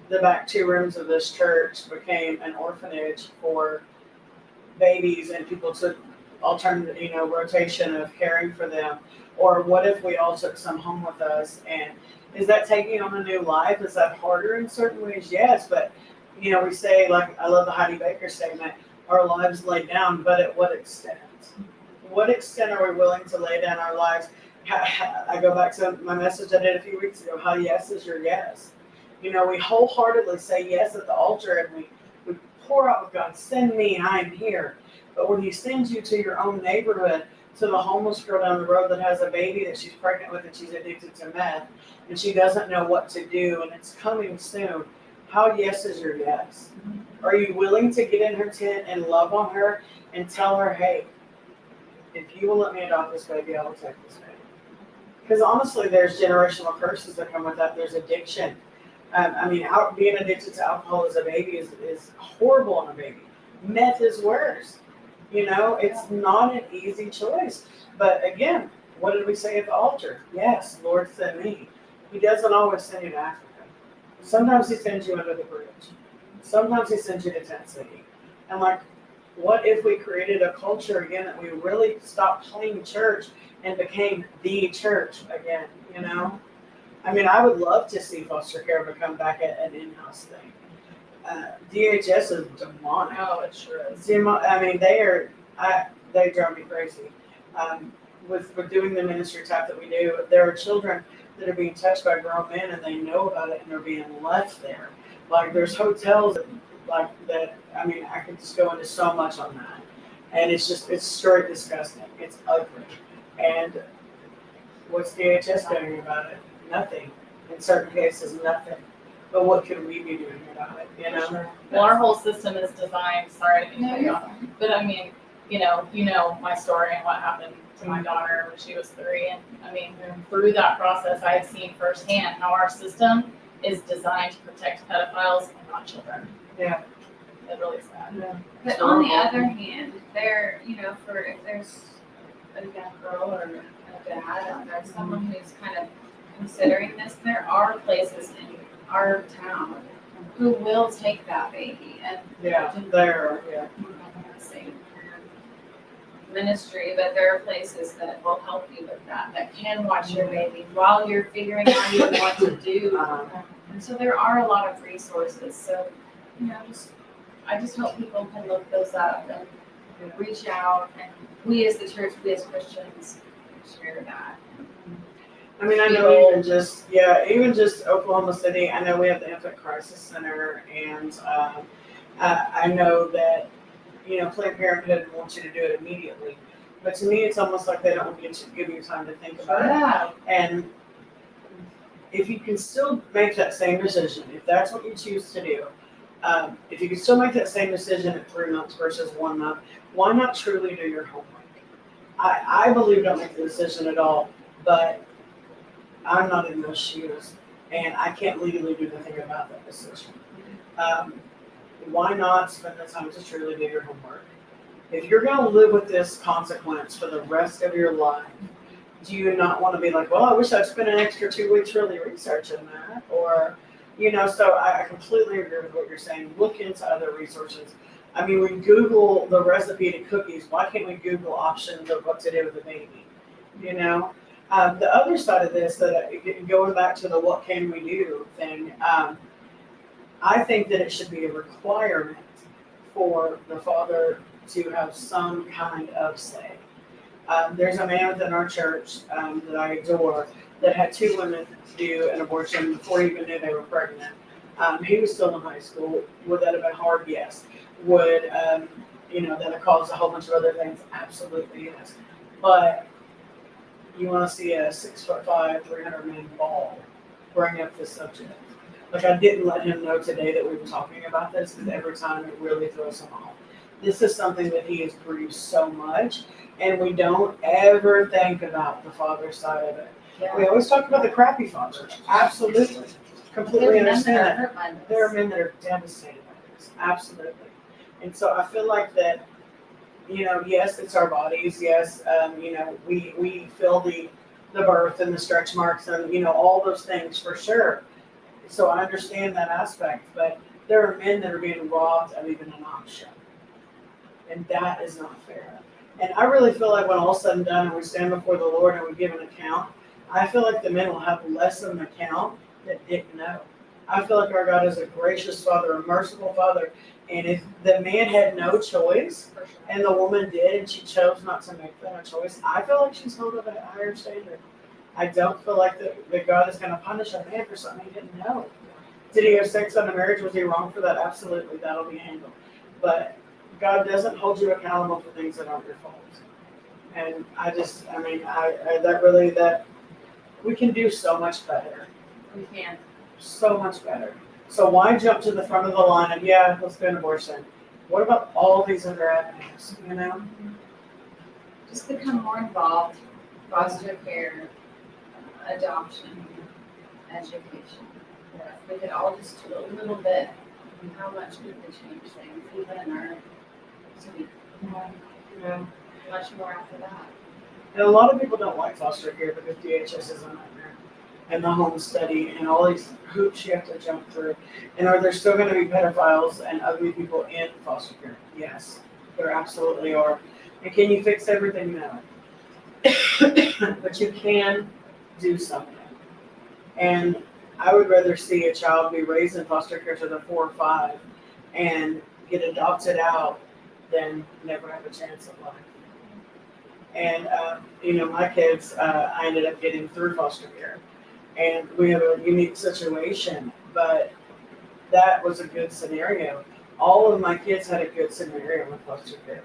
[SPEAKER 1] the back 2 rooms of this church became an orphanage for babies and people took alternate, rotation of caring for them? Or what if we all took some home with us? And is that taking on a new life? Is that harder in certain ways? Yes, but we say, like, I love the Heidi Baker statement, our lives laid down, but at what extent? What extent are we willing to lay down our lives? I go back to my message I did a few weeks ago, how yes is your yes. We wholeheartedly say yes at the altar, and we pour out with God, send me, I am here. But when he sends you to your own neighborhood, to the homeless girl down the road that has a baby that she's pregnant with and she's addicted to meth, and she doesn't know what to do, and it's coming soon, how yes is your yes? Are you willing to get in her tent and love on her and tell her, hey, if you will let me adopt this baby, I will take this baby? Because honestly, there's generational curses that come with that. There's addiction. Being addicted to alcohol as a baby is horrible on a baby. Meth is worse. It's not an easy choice. But again, what did we say at the altar? Yes, Lord sent me. He doesn't always send you to Africa. Sometimes he sends you under the bridge. Sometimes he sends you to Tent City. And what if we created a culture again that we really stopped playing church and became the church again, I would love to see foster care become back an in-house thing. DHS is demonic.
[SPEAKER 2] Oh, it sure is.
[SPEAKER 1] They drive me crazy. With doing the ministry type that we do, there are children that are being touched by grown men and they know about it and they're being left there. Like there's hotels that. I could just go into so much on that, and it's straight disgusting. It's ugly. And what's DHS doing about it? Nothing. In certain cases, nothing. But what could we be doing about it?
[SPEAKER 2] Sure. Well, our whole system is designed. Sorry to cut you off, but my story and what happened to my daughter when she was 3, and through that process, I've seen firsthand how our system is designed to protect pedophiles and not children.
[SPEAKER 1] Yeah.
[SPEAKER 2] It's really sad.
[SPEAKER 1] Yeah.
[SPEAKER 3] But on the other hand, if there's a young girl or a dad out there, someone who's kind of considering this, there are places in our town who will take that baby and
[SPEAKER 1] Yeah, there. Yeah.
[SPEAKER 3] I'm not gonna say ministry, but there are places that will help you with that can watch your baby while you're figuring out even what to do. And so there are a lot of resources. So, I just hope people can look those up and reach out, and we as the church, we as Christians, share that.
[SPEAKER 1] I know even just Oklahoma City, I know we have the Infant Crisis Center, and I know that, Planned Parenthood wants you to do it immediately. But to me, it's almost like they don't give you time to think about it. And if you can still make that same decision, if that's what you choose to do, if you can still make that same decision at 3 months versus 1 month, why not truly do your homework? I believe don't make the decision at all, but I'm not in those shoes, and I can't legally do anything about that decision. Why not spend the time to truly do your homework? If you're going to live with this consequence for the rest of your life, do you not want to be like, well, I wish I'd spent an extra 2 weeks really researching that? Or, so I completely agree with what you're saying. Look into other resources. We Google the recipe to cookies. Why can't we Google options of what to do with a baby? The other side of this, going back to the what can we do thing, I think that it should be a requirement for the father to have some kind of say. There's a man within our church that I adore that had 2 women do an abortion before he even knew they were pregnant. He was still in high school. Would that have been hard? Yes. Would, that have caused a whole bunch of other things? Absolutely, yes. But you want to see a 6'5", 300-man ball bring up this subject. Like, I didn't let him know today that we were talking about this, because every time it really throws him off. This is something that he has produced so much, and we don't ever think about the father side of it. We always talk about the crappy fathers. Absolutely. Completely understand that. There are men that are devastated by this. Absolutely. And so I feel like that, yes, it's our bodies. Yes, we feel the birth and the stretch marks and, all those things for sure. So I understand that aspect, but there are men that are being robbed of even an option. And that is not fair. And I really feel like when all said and done and we stand before the Lord and we give an account, I feel like the men will have less of an account that didn't know. I feel like our God is a gracious Father, a merciful Father. And if the man had no choice and the woman did and she chose not to make that choice, I feel like she's held up at a higher standard. I don't feel like that God is going to punish a man for something he didn't know. Did he have sex on a marriage? Was he wrong for that? Absolutely. That'll be handled. But God doesn't hold you accountable for things that aren't your fault. And that we can do so much better.
[SPEAKER 3] We can.
[SPEAKER 1] So much better. So why jump to the front of the line and let's do an abortion? What about all these other avenues,
[SPEAKER 3] Just become more involved, foster care, adoption, education. If we could all just do a little bit, how much we could change things, even in our city.
[SPEAKER 1] Yeah.
[SPEAKER 3] Much more after that.
[SPEAKER 1] And a lot of people don't like foster care because DHS is a nightmare. And the home study and all these hoops you have to jump through. And are there still going to be pedophiles and ugly people in foster care? Yes, there absolutely are. And can you fix everything? No. But you can do something. And I would rather see a child be raised in foster care to the 4 or 5 and get adopted out than never have a chance of life. And, my kids, I ended up getting through foster care. And we have a unique situation, but that was a good scenario. All of my kids had a good scenario with foster care.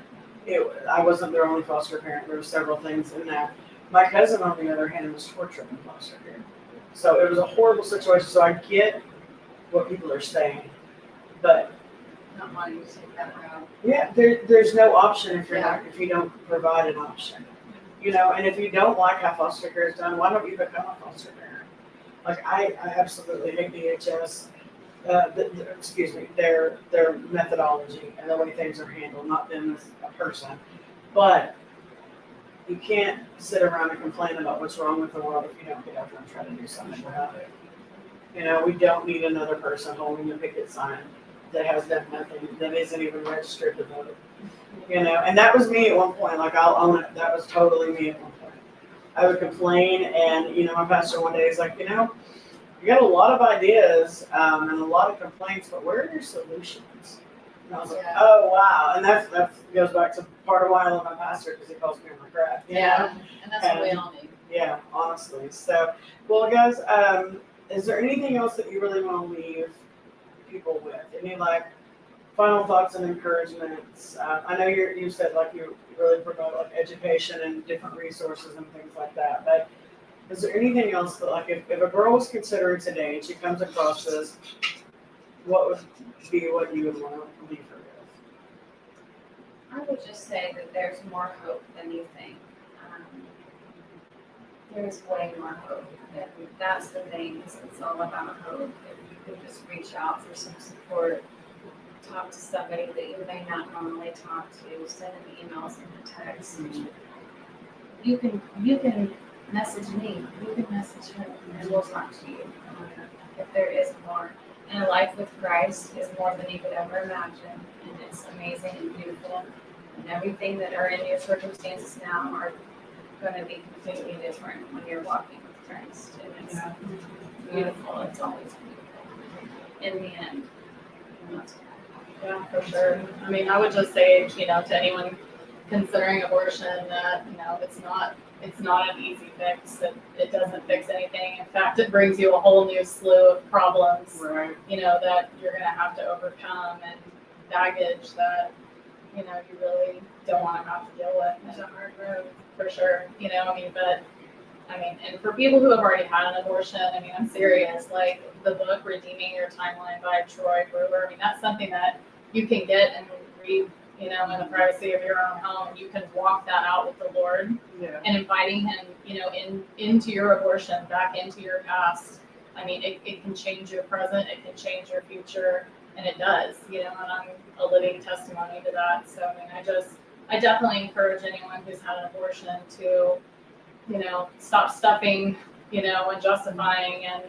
[SPEAKER 1] I wasn't their only foster parent. There were several things in that. My cousin, on the other hand, was tortured in foster care. So it was a horrible situation. So I get what people are saying, but
[SPEAKER 3] Not wanting to take that route.
[SPEAKER 1] yeah, there's no option if if you don't provide an option. And if you don't like how foster care is done, why don't you become a foster parent? Like I absolutely hate DHS. Their methodology and the way things are handled, not them as a person. But you can't sit around and complain about what's wrong with the world if you don't get out there and try to do something about it. We don't need another person holding a picket sign that has done nothing, that isn't even registered to vote. And that was me at one point. Like, I'll own it. That was totally me at one point. I would complain, and my pastor one day is like, you got a lot of ideas and a lot of complaints, but where are your solutions? And I was like, oh wow, and that goes back to part of why I love my pastor, because he calls me on my crap.
[SPEAKER 3] And that's what we all need.
[SPEAKER 1] Yeah, honestly. So, well, guys, is there anything else that you really want to leave people with? Any final thoughts and encouragements? I know you said you really provide education and different resources and things like that, but is there anything else that if a girl was considering today and she comes across this, what would be what you would want to leave her with?
[SPEAKER 3] I would just say that there's more hope than you think. There's way more hope. That's the thing. It's all about hope. If you could just reach out for some support, talk to somebody that you may not normally talk to, send an email, send a text. You can message me. You can message him, and we'll talk to you. If there is more. And a life with Christ is more than you could ever imagine, and it's amazing and beautiful. And everything that are in your circumstances now are going to be completely different when you're walking with Christ. And it's beautiful. It's always beautiful. In the end.
[SPEAKER 2] Yeah, for sure. I mean, I would just say, to anyone considering abortion that, it's not it's not an easy fix. It doesn't fix anything. In fact, it brings you a whole new slew of problems,
[SPEAKER 1] Right.
[SPEAKER 2] that you're going to have to overcome, and baggage that, you really don't want to have to deal with. It's a hard road for sure, and for people who have already had an abortion, I'm serious. Like the book Redeeming Your Timeline by Troy Brewer, that's something that you can get and read, in the privacy of your own home. You can walk that out with the Lord
[SPEAKER 1] Yeah.
[SPEAKER 2] and inviting Him, into your abortion, back into your past. It can change your present, it can change your future, and it does, and I'm a living testimony to that. So, I definitely encourage anyone who's had an abortion to, stop stuffing, and justifying, and,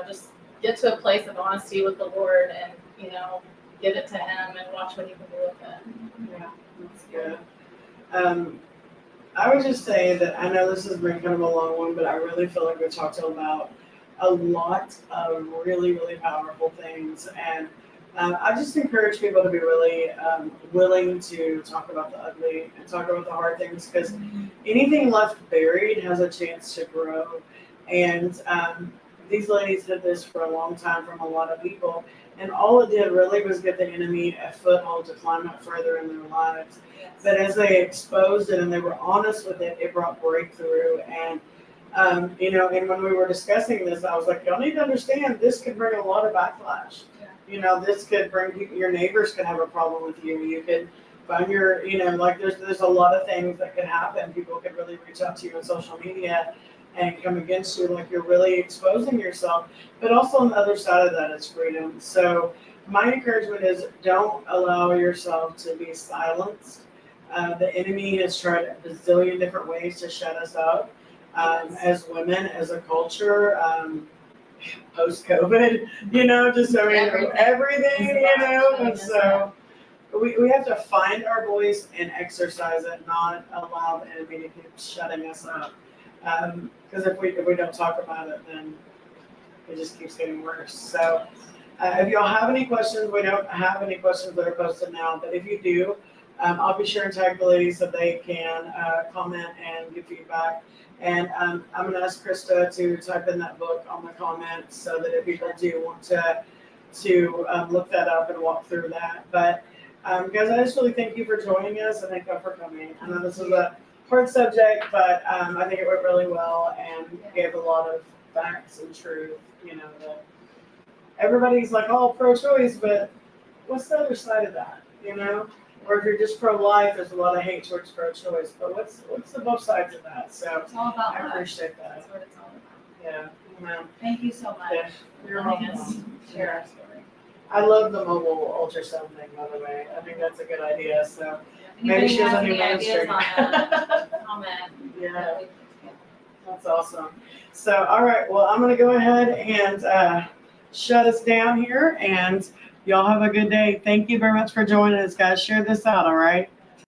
[SPEAKER 2] just get to a place of honesty with the Lord and, give it to Him and watch what He can do with it.
[SPEAKER 1] Yeah, that's good. I would just say that I know this has been kind of a long one, but I really feel like we talked about a lot of really, really powerful things. And I just encourage people to be really willing to talk about the ugly and talk about the hard things, because anything left buried has a chance to grow. And these ladies did this for a long time from a lot of people. And all it did really was get the enemy a foothold to climb up further in their lives.
[SPEAKER 3] Yes.
[SPEAKER 1] But as they exposed it and they were honest with it, it brought breakthrough. And, and when we were discussing this, I was like, y'all need to understand this could bring a lot of backlash.
[SPEAKER 2] Yeah.
[SPEAKER 1] This could bring people, your neighbors could have a problem with you. You could find there's a lot of things that could happen. People could really reach out to you on social media and come against you, like you're really exposing yourself. But also on the other side of that is freedom. So my encouragement is don't allow yourself to be silenced. The enemy has tried a bazillion different ways to shut us up as women, as a culture, post-COVID, everything, and so we have to find our voice and exercise it, not allow the enemy to keep shutting us up. Because if we don't talk about it, then it just keeps getting worse. So if y'all have any questions, we don't have any questions that are posted now, but if you do, I'll be sure and tag the ladies so they can comment and give feedback. And I'm going to ask Krista to type in that book on the comments so that if people do want to look that up and walk through that. But guys, I just really thank you for joining us, and thank you for coming. I know this is a hard subject, but I think it went really well and gave a lot of facts and truth. That everybody's like, oh, pro-choice, but what's the other side of that? Or if you're just pro-life, there's a lot of hate towards pro-choice. But what's the both sides of that? So
[SPEAKER 3] It's all about
[SPEAKER 1] I
[SPEAKER 3] love.
[SPEAKER 1] appreciate that.
[SPEAKER 3] That's what it's all about.
[SPEAKER 1] Yeah. Amen.
[SPEAKER 3] Thank you so much.
[SPEAKER 1] Yeah. You're
[SPEAKER 3] Letting us
[SPEAKER 1] welcome.
[SPEAKER 3] share our story.
[SPEAKER 1] I love the mobile ultrasound thing, by the way. I think that's a good idea. So
[SPEAKER 3] If
[SPEAKER 1] maybe
[SPEAKER 3] anybody
[SPEAKER 1] she has
[SPEAKER 3] has
[SPEAKER 1] a new
[SPEAKER 3] any ideas
[SPEAKER 1] ministry.
[SPEAKER 3] on that, comment.
[SPEAKER 1] Yeah. That's awesome. So, all right. Well, I'm going to go ahead and shut us down here, and y'all have a good day. Thank you very much for joining us, guys. Share this out, all right?